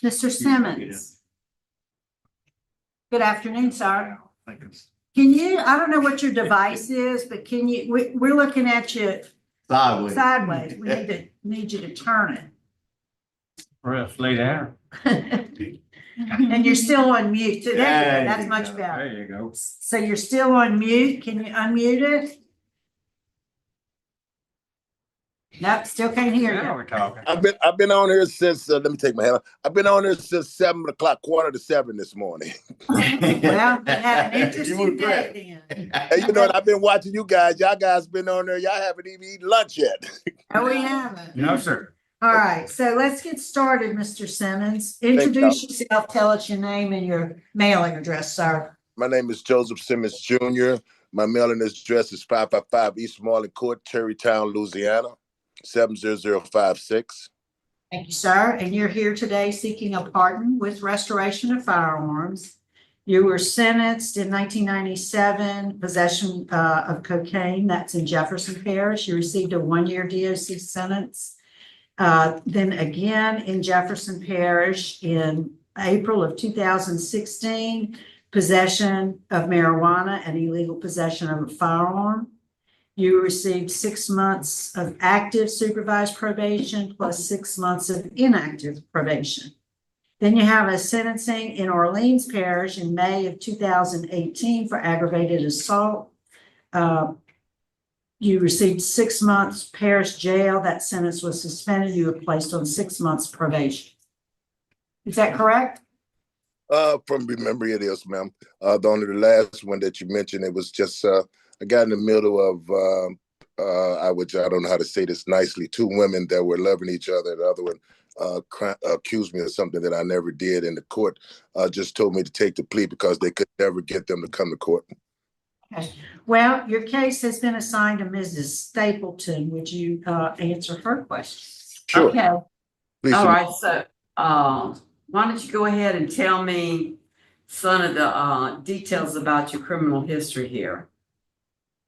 Mr. Simmons. Good afternoon, sir. Can you, I don't know what your device is, but can you, we're looking at you Sideways. sideways. We need you to turn it. Press, lay down. And you're still on mute. So there you go. That's much better. There you go. So you're still on mute. Can you unmute it? Nope, still can't hear Now you. we're talking. I've been on here since let me take my hat off. I've been on here since 7 o'clock, 6:45 this morning. Well, you had an interesting day then. Hey, you know what? I've been watching you guys. Y'all guys been on there. Y'all haven't even eaten lunch yet. No, we haven't. No, sir. All right, so let's get started, Mr. Simmons. Introduce yourself, tell us your name and your mailing address, sir. My name is Joseph Simmons Jr. My mailing address is 555 East Marlin Court, Terrytown, Louisiana, 70056. Thank you, sir. And you're here today seeking a pardon with restoration of firearms. You were sentenced in 1997, possession of cocaine. That's in Jefferson Parish. You received a 1-year DOC sentence. Then again in Jefferson Parish in April of 2016, possession of marijuana and illegal possession of a firearm. You received 6 months of active supervised probation plus 6 months of inactive probation. Then you have a sentencing in Orleans Parish in May of 2018 for aggravated assault. You received 6 months parish jail. That sentence was suspended. You were placed on 6 months probation. Is that correct? From memory, it is, ma'am. The last one that you mentioned, it was just I got in the middle of I don't know how to say this nicely. 2 women that were loving each other. The other one accused me of something that I never did, and the court just told me to take the plea because they could never get them to come to court. Okay. Well, your case has been assigned to Mrs. Stapleton. Would you answer her questions? Sure. Okay. Please. All right, so why don't you go ahead and tell me some of the details about your criminal history here?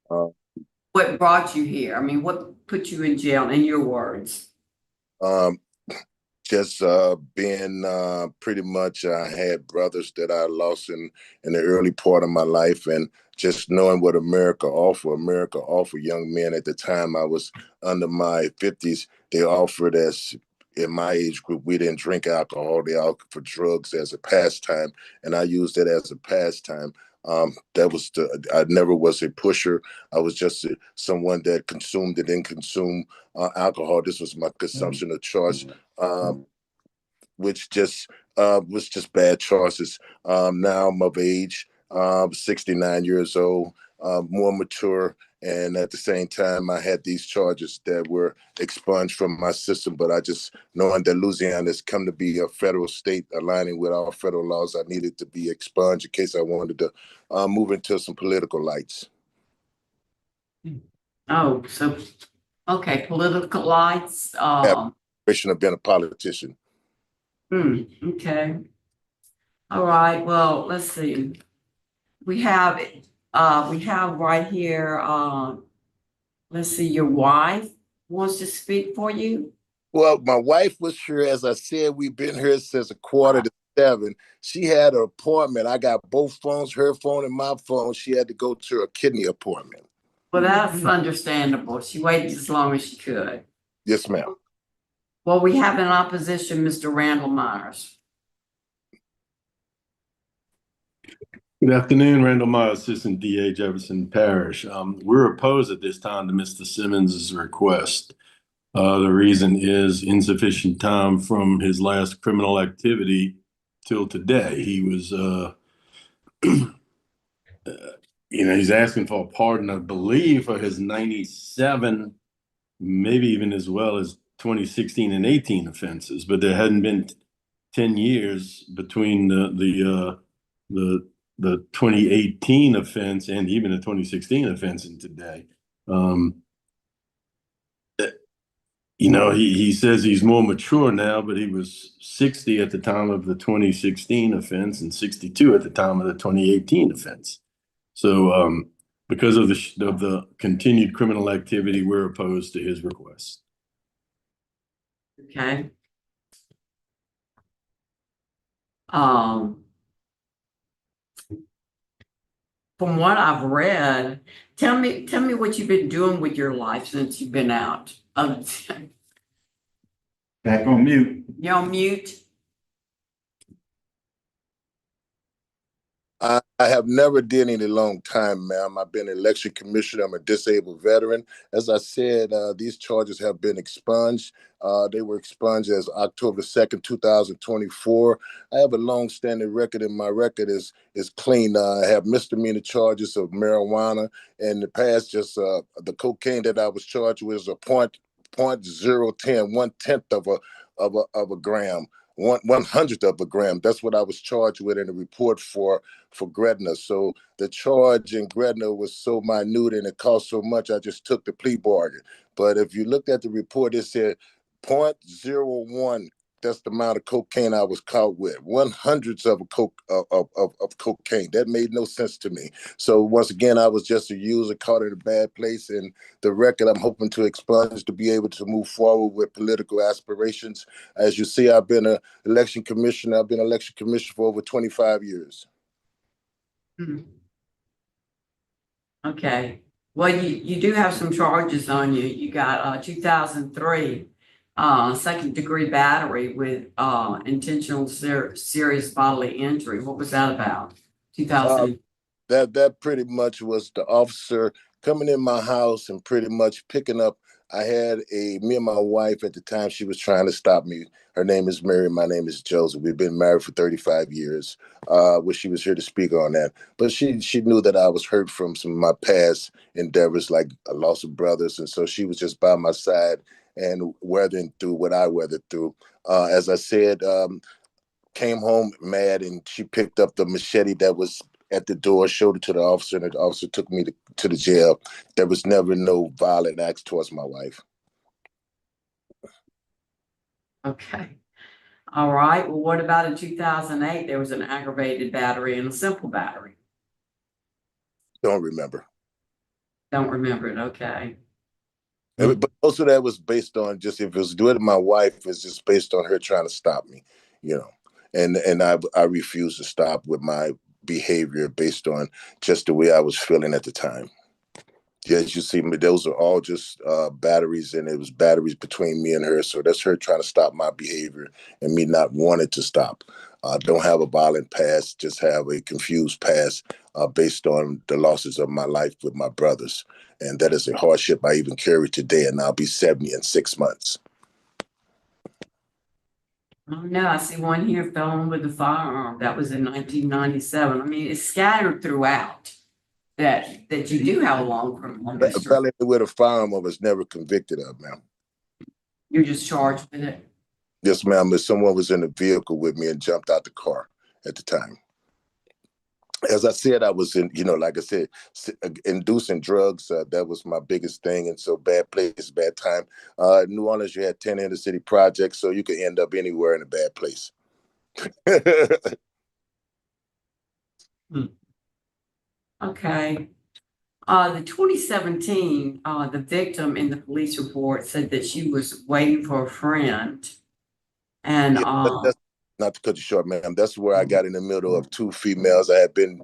What brought you here? I mean, what put you in jail, in your words? Just being pretty much, I had brothers that I lost in the early part of my life, and just knowing what America offered young men at the time. I was under my 50s. They offered us, in my age group, we didn't drink alcohol. They offered for drugs as a pastime, and I used it as a pastime. I never was a pusher. I was just someone that consumed and didn't consume alcohol. This was my consumption of choice, which just was just bad choices. Now I'm of age, 69 years old, more mature. And at the same time, I had these charges that were expunged from my system. But I just, knowing that Louisiana has come to be a federal state aligning with our federal laws, I needed to be expunged in case I wanted to move into some political lights. Oh, so, okay, political lights. Of being a politician. Okay. All right, well, let's see. We have right here, let's see, your wife wants to speak for you. Well, my wife was here, as I said, we've been here since 6:45. She had an appointment. I got both phones, her phone and my phone. She had to go to a kidney appointment. Well, that's understandable. She waited as long as she could. Yes, ma'am. Well, we have in opposition, Mr. Randall Myers. Good afternoon, Randall Myers, Assistant DA, Jefferson Parish. We're opposed at this time to Mr. Simmons's request. The reason is insufficient time from his last criminal activity till today. He was, he's asking for a pardon, I believe, for his 97, maybe even as well as 2016 and 18 offenses, but there hadn't been 10 years between the 2018 offense and even the 2016 offense in today. He says he's more mature now, but he was 60 at the time of the 2016 offense and 62 at the time of the 2018 offense. So because of the continued criminal activity, we're opposed to his request. Okay. From what I've read, tell me what you've been doing with your life since you've been out. Back on mute. You're on mute. I have never did any long time, ma'am. I've been election commissioner. I'm a disabled veteran. As I said, these charges have been expunged. They were expunged as October 2nd, 2024. I have a long-standing record, and my record is clean. I have misdemeanor charges of marijuana. In the past, just the cocaine that I was charged with is a .010, 1/10 of a gram. 1/100th of a gram. That's what I was charged with in the report for Gretna. So the charge in Gretna was so minute and it cost so much, I just took the plea bargain. But if you looked at the report, it said 0.01. That's the amount of cocaine I was caught with. 1/100th of cocaine. That made no sense to me. So once again, I was just a user caught in a bad place. And the record I'm hoping to expunge to be able to move forward with political aspirations. As you see, I've been an election commissioner. I've been election commissioner for over 25 years. Okay. Well, you do have some charges on you. You got 2003 second-degree battery with intentional serious bodily injury. What was that about? 2000. That pretty much was the officer coming in my house and pretty much picking up. I had me and my wife at the time, she was trying to stop me. Her name is Mary, my name is Joseph. We've been married for 35 years. Wish she was here to speak on that. But she knew that I was hurt from some of my past endeavors, like a loss of brothers. And so she was just by my side and weathering through what I weathered through. As I said, came home mad, and she picked up the machete that was at the door, showed it to the officer, and the officer took me to the jail. There was never no violent acts towards my wife. Okay. All right. Well, what about in 2008? There was an aggravated battery and a simple battery. Don't remember. Don't remember it. Okay. But most of that was based on just, if it was doing to my wife, it's just based on her trying to stop me, you know. And I refused to stop with my behavior based on just the way I was feeling at the time. Yes, you see, those are all just batteries, and it was batteries between me and her. So that's her trying to stop my behavior and me not wanting to stop. Don't have a violent past, just have a confused past based on the losses of my life with my brothers. And that is a hardship I even carry today, and I'll be 70 in 6 months. Oh, no, I see one here, felon with a firearm. That was in 1997. I mean, it's scattered throughout that you do have a long criminal A history. felony with a firearm I was never convicted of, ma'am. You're just charged with it. Yes, ma'am. If someone was in the vehicle with me and jumped out the car at the time. As I said, I was in, like I said, inducing drugs. That was my biggest thing. And so bad place, bad time. In New Orleans, you had 10 inner city projects, so you could end up anywhere in a bad place. Okay. The 2017, the victim in the police report said that she was waiting for a friend. And That's, not to cut you short, ma'am, that's where I got in the middle of two females. I had been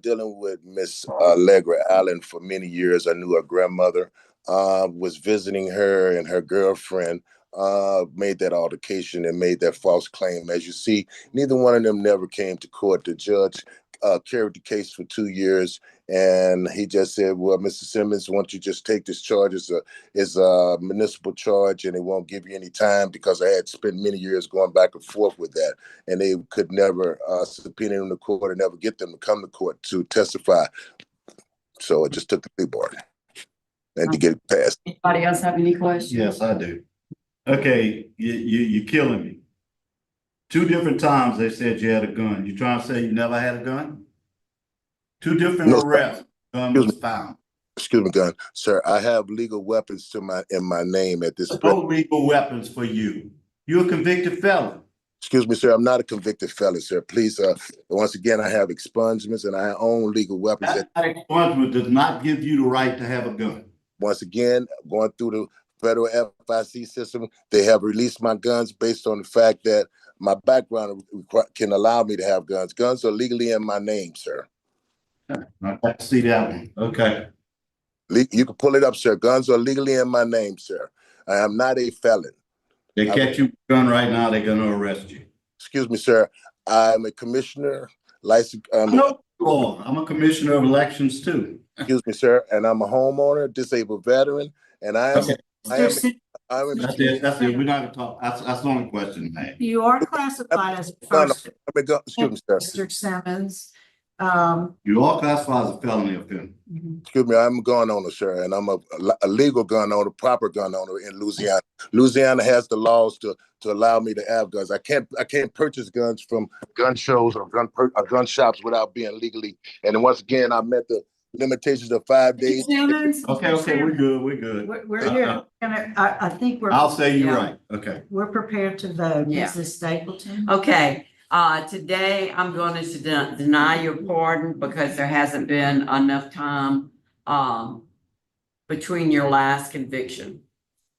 dealing with Miss Allegra Allen for many years. I knew her grandmother, was visiting her, and her girlfriend made that altercation and made that false claim. As you see, neither one of them never came to court. The judge carried the case for 2 years, and he just said, well, Mr. Simmons, why don't you just take this charge as a municipal charge, and it won't give you any time, because I had spent many years going back and forth with that, and they could never subpoena them to court and never get them to come to court to testify. So I just took the plea bargain and to get it passed. Anybody else have any questions? Yes, I do. Okay, you're killing me. 2 different times they said you had a gun. You trying to say you never had a gun? 2 different arrests. Gun was found. Excuse me, gun. Sir, I have legal weapons in my name at this point. No legal weapons for you. You're a convicted felon. Excuse me, sir. I'm not a convicted felon, sir. Please, once again, I have expungements and I own legal weapons. That expungement does not give you the right to have a gun. Once again, going through the federal FIC system. They have released my guns based on the fact that my background can allow me to have guns. Guns are legally in my name, sir. I'd like to see that one. Okay. You can pull it up, sir. Guns are legally in my name, sir. I am not a felon. They catch you with a gun right now, they're gonna arrest you. Excuse me, sir. I'm a commissioner, licensed. No, I'm a commissioner of elections too. Excuse me, sir. And I'm a homeowner, disabled veteran, and I am. Okay. That's it. That's it. We're not gonna talk. That's the only question, man. You are classified as a first. Excuse me, sir. Mr. Simmons. You are classified as a felony offender. Excuse me, I'm a gun owner, sir, and I'm a legal gun owner, proper gun owner in Louisiana. Louisiana has the laws to allow me to have guns. I can't purchase guns from gun shows or gun shops without being legally. And once again, I met the limitations of 5 days. Okay, we're good. We're good. We're here. I think we're. I'll say you're right. Okay. We're prepared to vote. Yeah. Mrs. Stapleton. Okay, today I'm going to deny your pardon because there hasn't been enough time between your last conviction.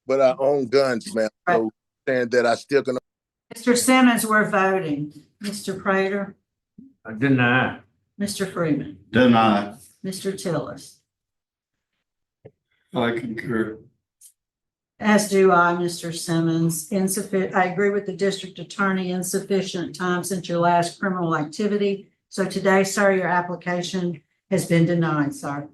But I own guns, man. So saying that I still gonna. Mr. Simmons, we're voting. Mr. Prater. I deny. Mr. Freeman. Deny. Mr. Tillis. I concur. As do I, Mr. Simmons. I agree with the district attorney, insufficient time since your last criminal activity. So today, sir, your application has been denied, sir.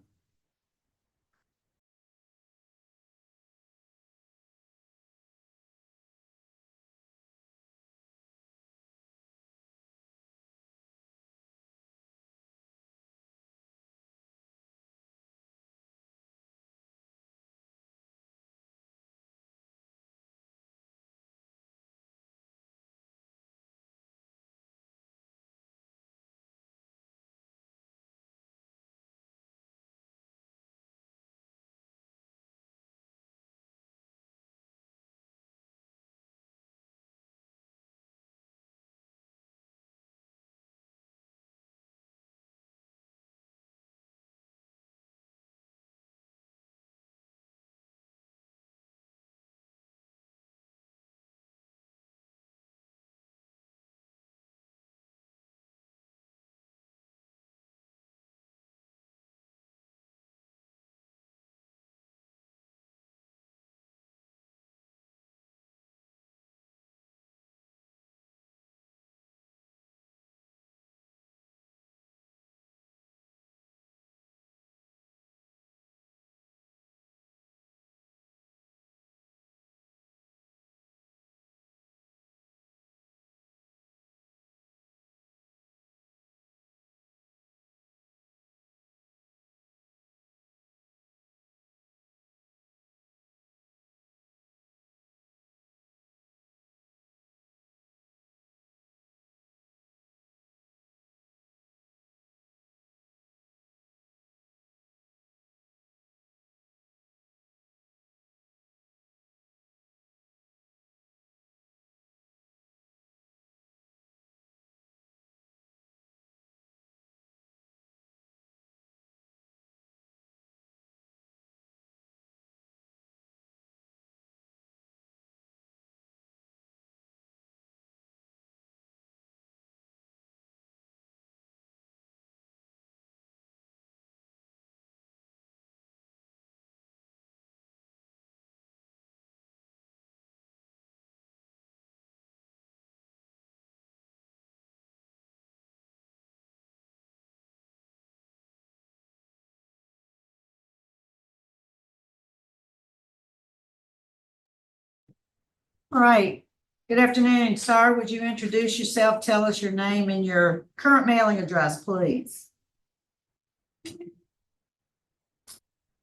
All right. Good afternoon, sir. Would you introduce yourself? Tell us your name and your current mailing address, please.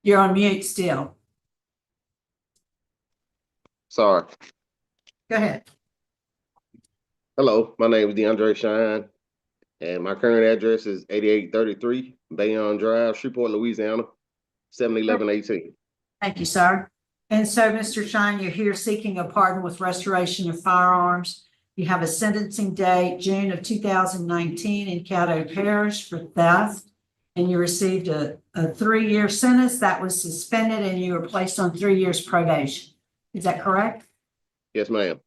You're on mute still. Sorry. Go ahead. Hello, my name is DEANDRE Shine, and my current address is 8833 Bayonne Drive, Shreveport, Louisiana, 71118. Thank you, sir. And so, Mr. Shine, you're here seeking a pardon with restoration of firearms. You have a sentencing date, June of 2019 in Caddo Parish for theft, and you received a 3-year sentence that was suspended and you were placed on 3 years probation. Is that correct? Yes, ma'am.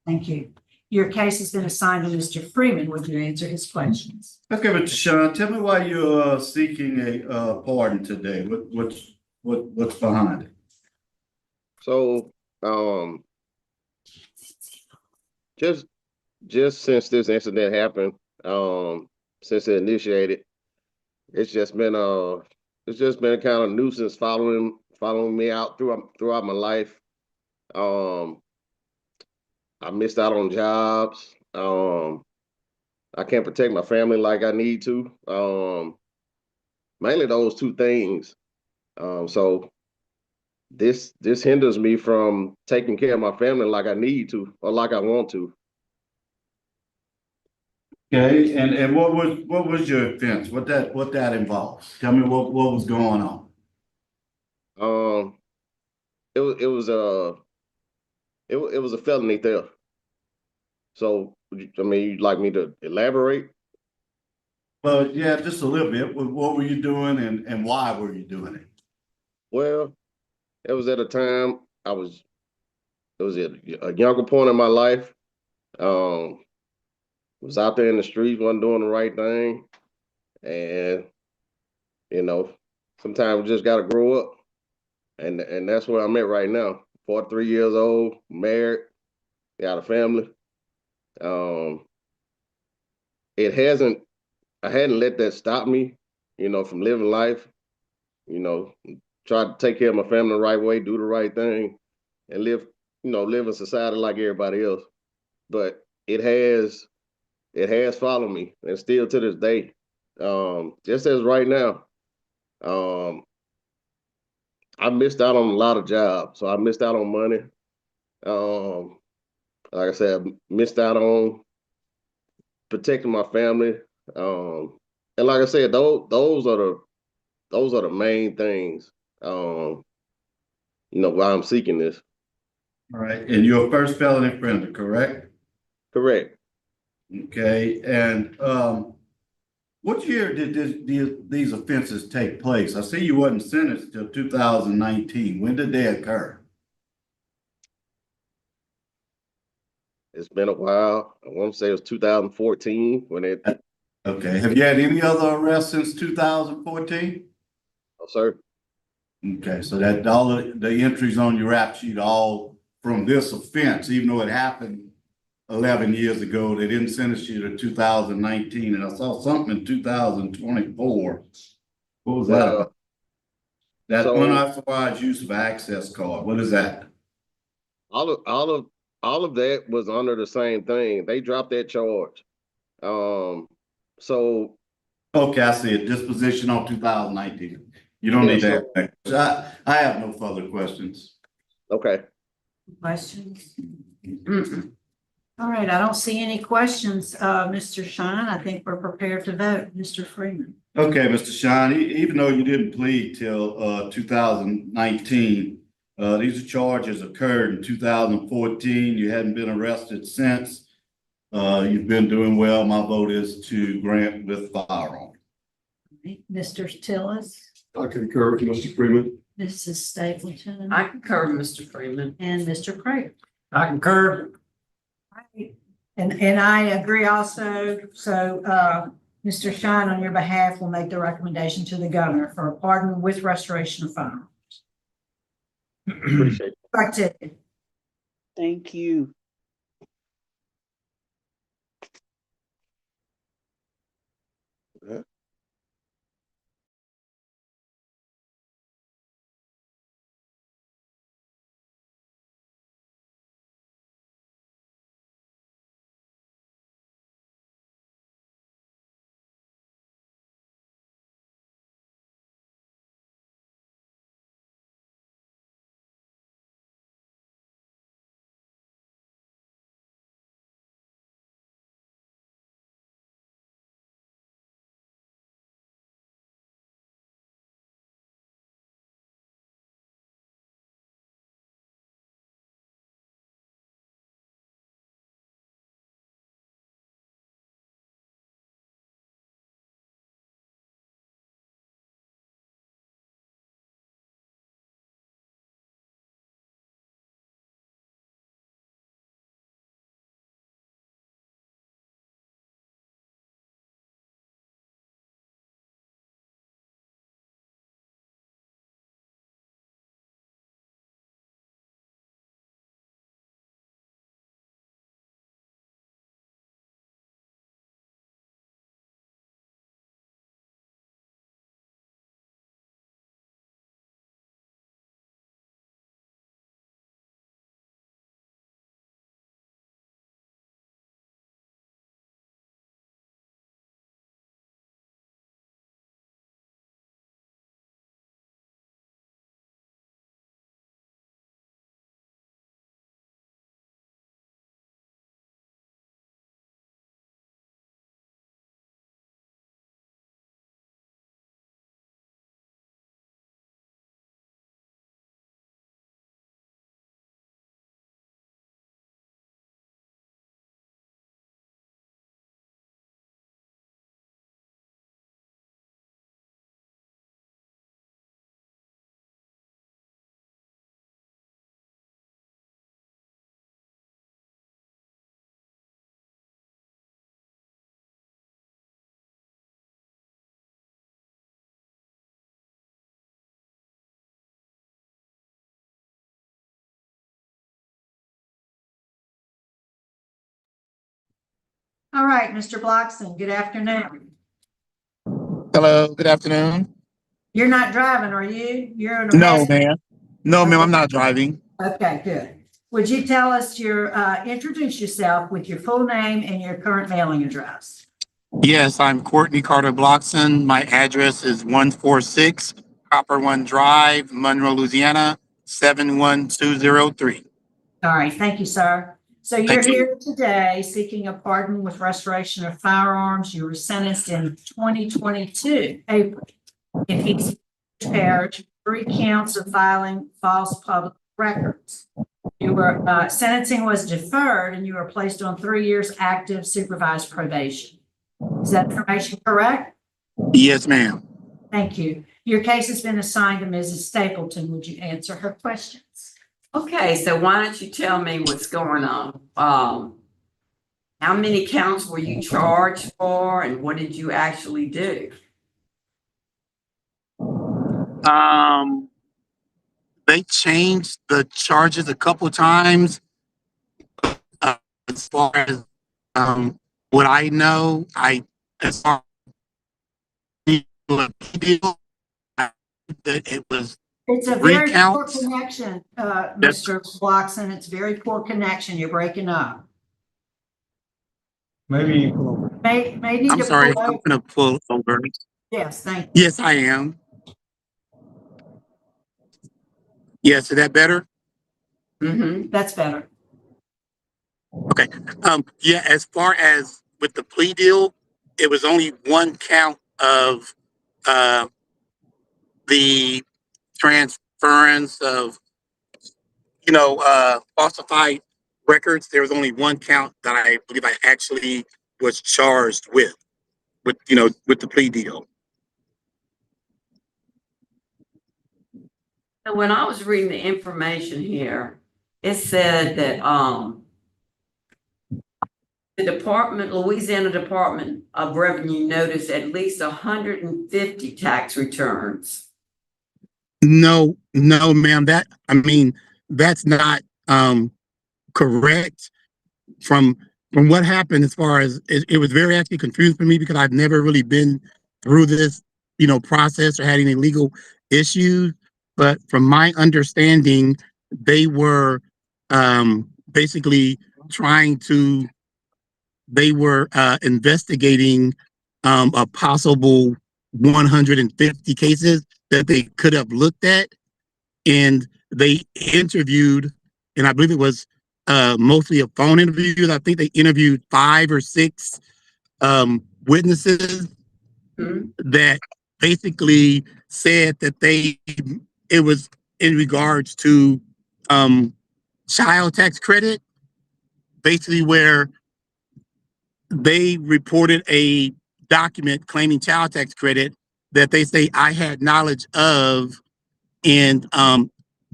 Thank you. Your case has been assigned to Mr. Freeman. Would you answer his questions? Okay, Mr. Sean, tell me why you're seeking a pardon today. What's behind it? So, just since this incident happened, since it initiated, it's just been a kind of nuisance following me out throughout my life. I missed out on jobs. I can't protect my family like I need to. Mainly those two things. So this hinders me from taking care of my family like I need to or like I want to. Okay, and what was your offense? What that involves? Tell me what was going on. It was a felony theft. So I mean, you'd like me to elaborate? Well, yeah, just a little bit. What were you doing and why were you doing it? Well, it was at a time it was at a younger point in my life. Was out there in the streets, wasn't doing the right thing. And, sometimes we just gotta grow up. And that's where I'm at right now. 43 years old, married, got a family. I hadn't let that stop me, from living life, try to take care of my family the right way, do the right thing, and live in society like everybody else. But it has followed me, and still to this day. Just as right now, I missed out on a lot of jobs. So I missed out on money. Like I said, I missed out on protecting my family. And like I said, those are the main things. Why I'm seeking this. All right, and you're a first felony offender, correct? Correct. Okay, and what year did these offenses take place? I see you wasn't sentenced till 2019. When did they occur? It's been a while. I want to say it was 2014 when it. Okay, have you had any other arrests since 2014? No, sir. Okay, so that all the entries on your rap sheet all from this offense, even though it happened 11 years ago, they didn't sentence you to 2019, and I saw something in 2024. What was that about? That unauthorized use of access card. What is that? All of that was under the same thing. They dropped that charge. So. Okay, I see it. Disposition on 2019. You don't need that. I have no further questions. Okay. Questions? All right, I don't see any questions. Mr. Shine, I think we're prepared to vote. Mr. Freeman. Okay, Mr. Shine, even though you didn't plead till 2019, these charges occurred in 2014. You hadn't been arrested since. You've been doing well. My vote is to grant with firearm. Mr. Tillis. I concur with Mr. Freeman. Mrs. Stapleton. I concur with Mr. Freeman. And Mr. Prater. I concur. And I agree also. So Mr. Shine, on your behalf, will make the recommendation to the governor for a pardon with restoration of firearms. Appreciate it. Back to you. Thank you. All right, Mr. Blockson, good afternoon. Hello, good afternoon. You're not driving, are you? You're in a No, passenger. ma'am. No, ma'am, I'm not driving. Okay, good. Would you tell us introduce yourself with your full name and your current mailing address? Yes, I'm Courtney Carter Blockson. My address is 146 Copper One Drive, Monroe, Louisiana, 71203. All right, thank you, sir. So you're Thank you. here today seeking a pardon with restoration of firearms. You were sentenced in 2022, April, in East Parish, 3 counts of filing false public records. You were sentencing was deferred and you were placed on 3 years active supervised probation. Is that information correct? Yes, ma'am. Thank you. Your case has been assigned to Mrs. Stapleton. Would you answer her questions? Okay, so why don't you tell me what's going on? How many counts were you charged for and what did you actually do? They changed the charges a couple of times. As far as what I know, as far as it was It's a 3 very poor counts. connection, Mr. Blockson. It's very poor connection. You're breaking up. Maybe. May need I'm to sorry, pull I'm over. gonna pull over. Yes, thank you. Yes, I am. Yes, is that better? That's better. Okay. Yeah, as far as with the plea deal, it was only 1 count of the transference of, falsified records. There was only 1 count that I believe I actually was charged with the plea deal. So when I was reading the information here, it said that the Louisiana Department of Revenue noticed at least 150 tax returns. No, ma'am. That's not correct. From what happened, as far as it was very actually confusing for me because I've never really been through this, process or had any legal issues. But from my understanding, they were basically investigating a possible 150 cases that they could have looked at, and they interviewed, and I believe it was mostly a phone interview. I think they interviewed 5 or 6 witnesses that basically said that it was in regards to child tax credit, basically where they reported a document claiming child tax credit that they say I had knowledge of, and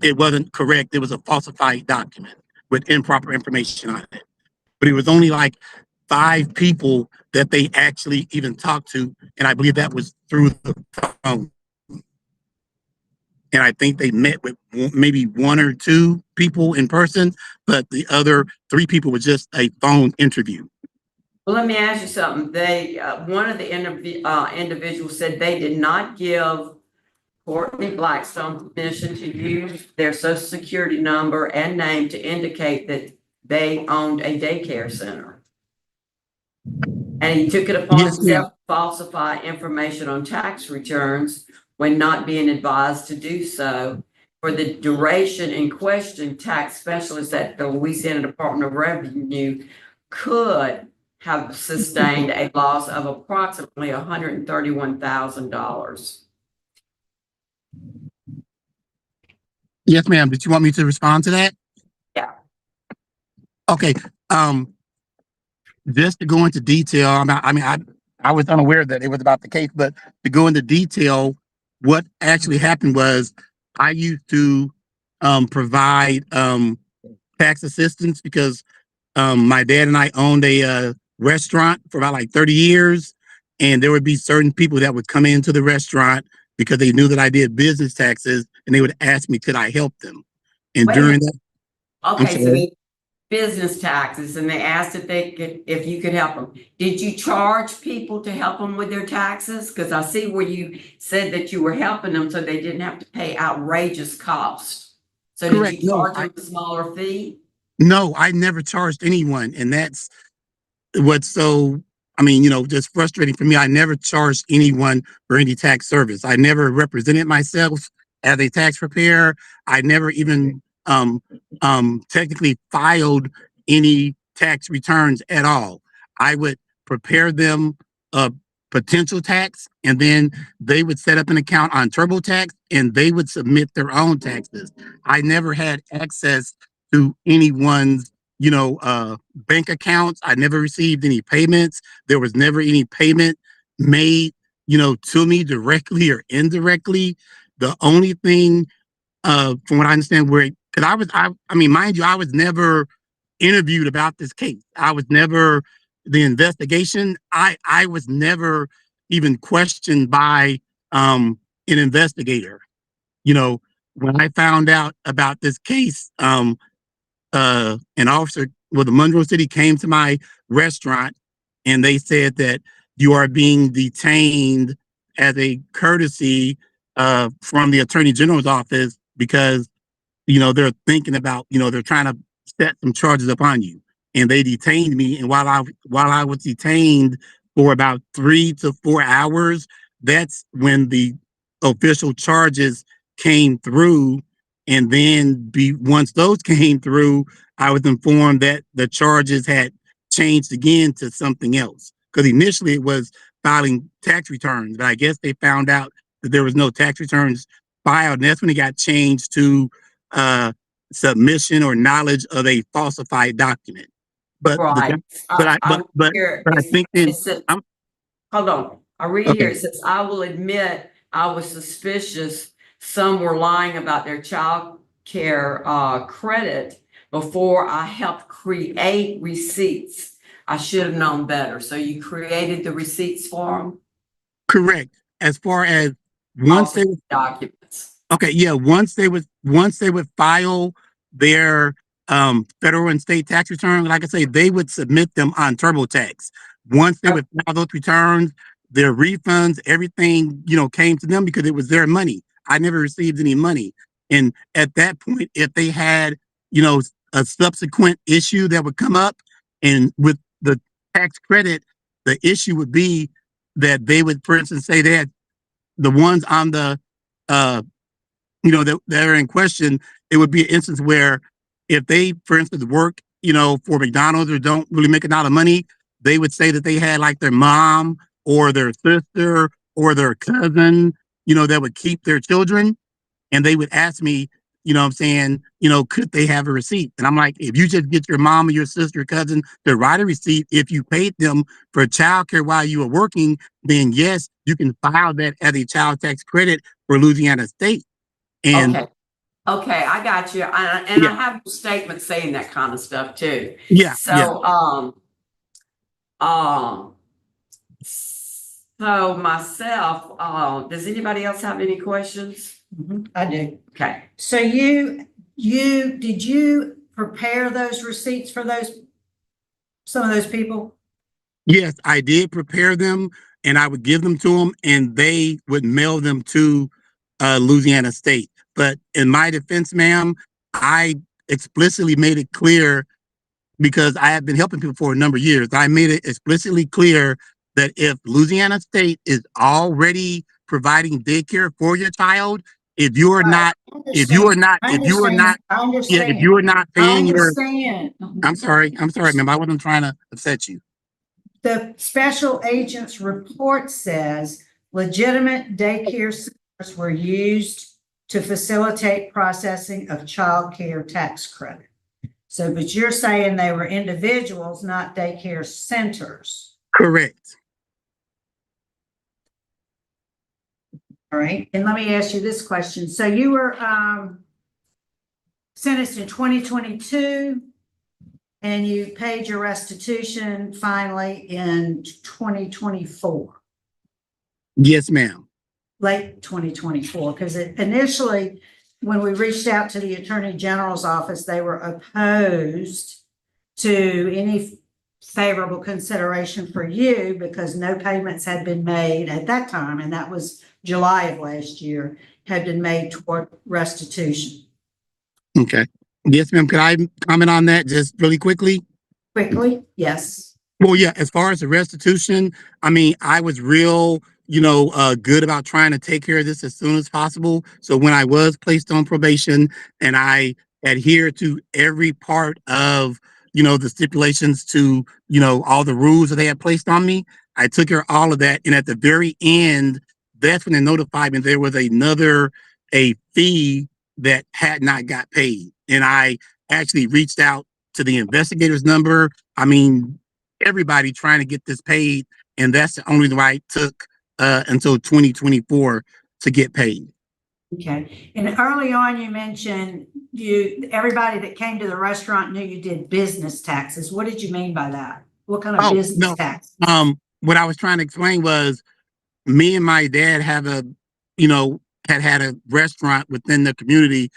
it wasn't correct. It was a falsified document with improper information on it. But it was only like 5 people that they actually even talked to, and I believe that was through the phone. And I think they met with maybe 1 or 2 people in person, but the other 3 people was just a phone interview. Well, let me ask you something. They, one of the individuals said they did not give Courtney Blackstone permission to use their social security number and name to indicate that they owned a daycare center. And he took it upon himself to falsify information on tax returns when not being advised to do so. For the duration in question, tax specialists at the Louisiana Department of Revenue could have sustained a loss of approximately $131,000. Yes, ma'am. Did you want me to respond to that? Yeah. Okay. Just to go into detail, I was unaware that it was about the case, but to go into detail, what actually happened was I used to provide tax assistance because my dad and I owned a restaurant for about like 30 years, and there would be certain people that would come into the restaurant because they knew that I did business taxes, and they would ask me, could I help them? And Wait a during minute. that, Okay, so business taxes, and they asked if you could help them. Did you charge people to help them with their taxes? Because I see where you said that you were helping them so they didn't have to pay outrageous costs. So did Correct. you charge them a smaller fee? No, I never charged anyone, and that's what's so, I mean, you know, just frustrating for me. I never charged anyone for any tax service. I never represented myself as a tax preparer. I never even technically filed any tax returns at all. I would prepare them a potential tax, and then they would set up an account on TurboTax, and they would submit their own taxes. I never had access to anyone's, you know, bank accounts. I never received any payments. There was never any payment made, you know, to me directly or indirectly. The only thing, from what I understand, because I mean, mind you, I was never interviewed about this case. I was never the investigation. I was never even questioned by an investigator. You know, when I found out about this case, an officer with the Monroe City came to my restaurant, and they said that you are being detained as a courtesy from the Attorney General's office because, you know, they're thinking about, you know, they're trying to set some charges upon you. And they detained me. And while I was detained for about 3 to 4 hours, that's when the official charges came through. And then once those came through, I was informed that the charges had changed again to something else. Because initially it was filing tax returns, but I guess they found out that there was no tax returns filed, and that's when it got changed to submission or knowledge of a falsified document. But Right. I think hold on. I read here, it says, I will admit I was suspicious some were lying about their child care credit before I helped create receipts. I should have known better. So you created the receipts for them? Correct. As far as once they documents. Okay, yeah, once they would file their federal and state tax returns, like I say, they would submit them on TurboTax. Once they would file those returns, their refunds, everything, you know, came to them because it was their money. I never received any money. And at that point, if they had, you know, a subsequent issue that would come up, and with the tax credit, the issue would be that they would, for instance, say they had the ones on the you know, that are in question. It would be an instance where if they, for instance, work, you know, for McDonald's or don't really make a lot of money, they would say that they had like their mom or their sister or their cousin, you know, that would keep their children. And they would ask me, you know what I'm saying, you know, could they have a receipt? And I'm like, if you just get your mom or your sister or cousin to write a receipt, if you paid them for childcare while you were working, then yes, you can file that as a child tax credit for Louisiana State. And Okay, I got you. And I have a statement saying that kind of stuff too. So myself, does anybody else have any questions? I do. Okay. So did you prepare those receipts for some of those people? Yes, I did prepare them, and I would give them to them, and they would mail them to Louisiana State. But in my defense, ma'am, I explicitly made it clear, because I have been helping people for a number of years. I made it explicitly clear that if Louisiana State is already providing daycare for your child, if you are not paying your, I'm sorry, ma'am, I wasn't trying to upset you. The special agent's report says legitimate daycare centers were used to facilitate processing of child care tax credit. So, but you're saying they were individuals, not daycare centers. Correct. All right. And let me ask you this question. So you were sentenced in 2022 and you paid your restitution finally in 2024. Yes, ma'am. Late 2024, because initially, when we reached out to the Attorney General's office, they were opposed to any favorable consideration for you because no payments had been made at that time, and that was July of last year, had been made toward restitution. Okay. Yes, ma'am. Could I comment on that just really quickly? Quickly, yes. Well, yeah, as far as the restitution, I mean, I was real, good about trying to take care of this as soon as possible. So when I was placed on probation and I adhered to every part of, the stipulations to, all the rules that they had placed on me, I took care of all of that. And at the very end, that's when they notified me there was a fee that had not got paid. And I actually reached out to the investigator's number. I mean, everybody trying to get this paid, and that's the only reason why it took until 2024 to get paid. Okay. And early on, you mentioned everybody that came to the restaurant knew you did business taxes. What did you mean by that? What kind of business tax? What I was trying to explain was me and my dad have had a restaurant within the community,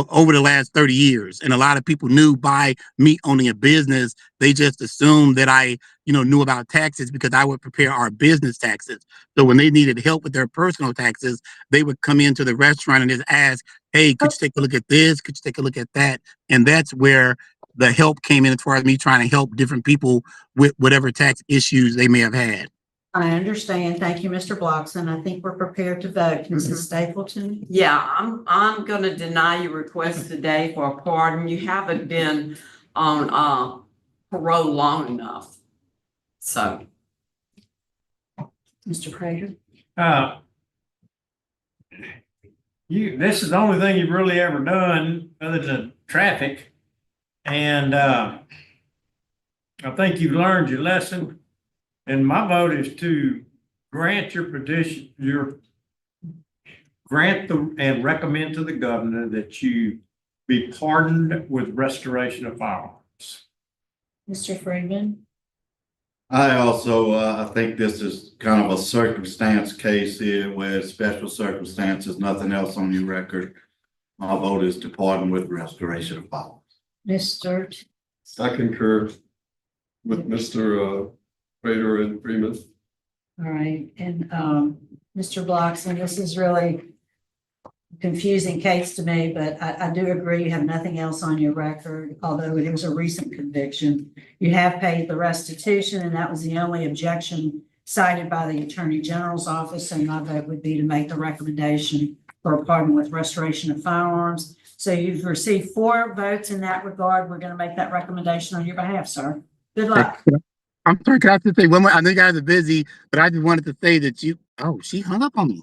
over the last 30 years. And a lot of people knew by me owning a business, they just assumed that I, knew about taxes because I would prepare our business taxes. So when they needed help with their personal taxes, they would come into the restaurant and just ask, hey, could you take a look at this? Could you take a look at that? And that's where the help came in as far as me trying to help different people with whatever tax issues they may have had. I understand. Thank you, Mr. Blockson. I think we're prepared to vote. Mrs. Stapleton? Yeah, I'm gonna deny your request today for a pardon. You haven't been on parole long enough. So. Mr. Prater? This is the only thing you've really ever done other than traffic. And I think you've learned your lesson. And my vote is to grant your petition, and recommend to the governor that you be pardoned with restoration of firearms. Mr. Freeman? I also, I think this is kind of a circumstance case here where special circumstances, nothing else on your record. My vote is to pardon with restoration of firearms. Mr. I concur with Mr. Prater and Freeman. All right. And Mr. Blockson, this is really a confusing case to me, but I do agree you have nothing else on your record, although it was a recent conviction. You have paid the restitution, and that was the only objection cited by the Attorney General's office, and my vote would be to make the recommendation for a pardon with restoration of firearms. So you've received 4 votes in that regard. We're going to make that recommendation on your behalf, sir. Good luck. I'm sorry, can I just say one more? I know you guys are busy, but I just wanted to say that she hung up on me.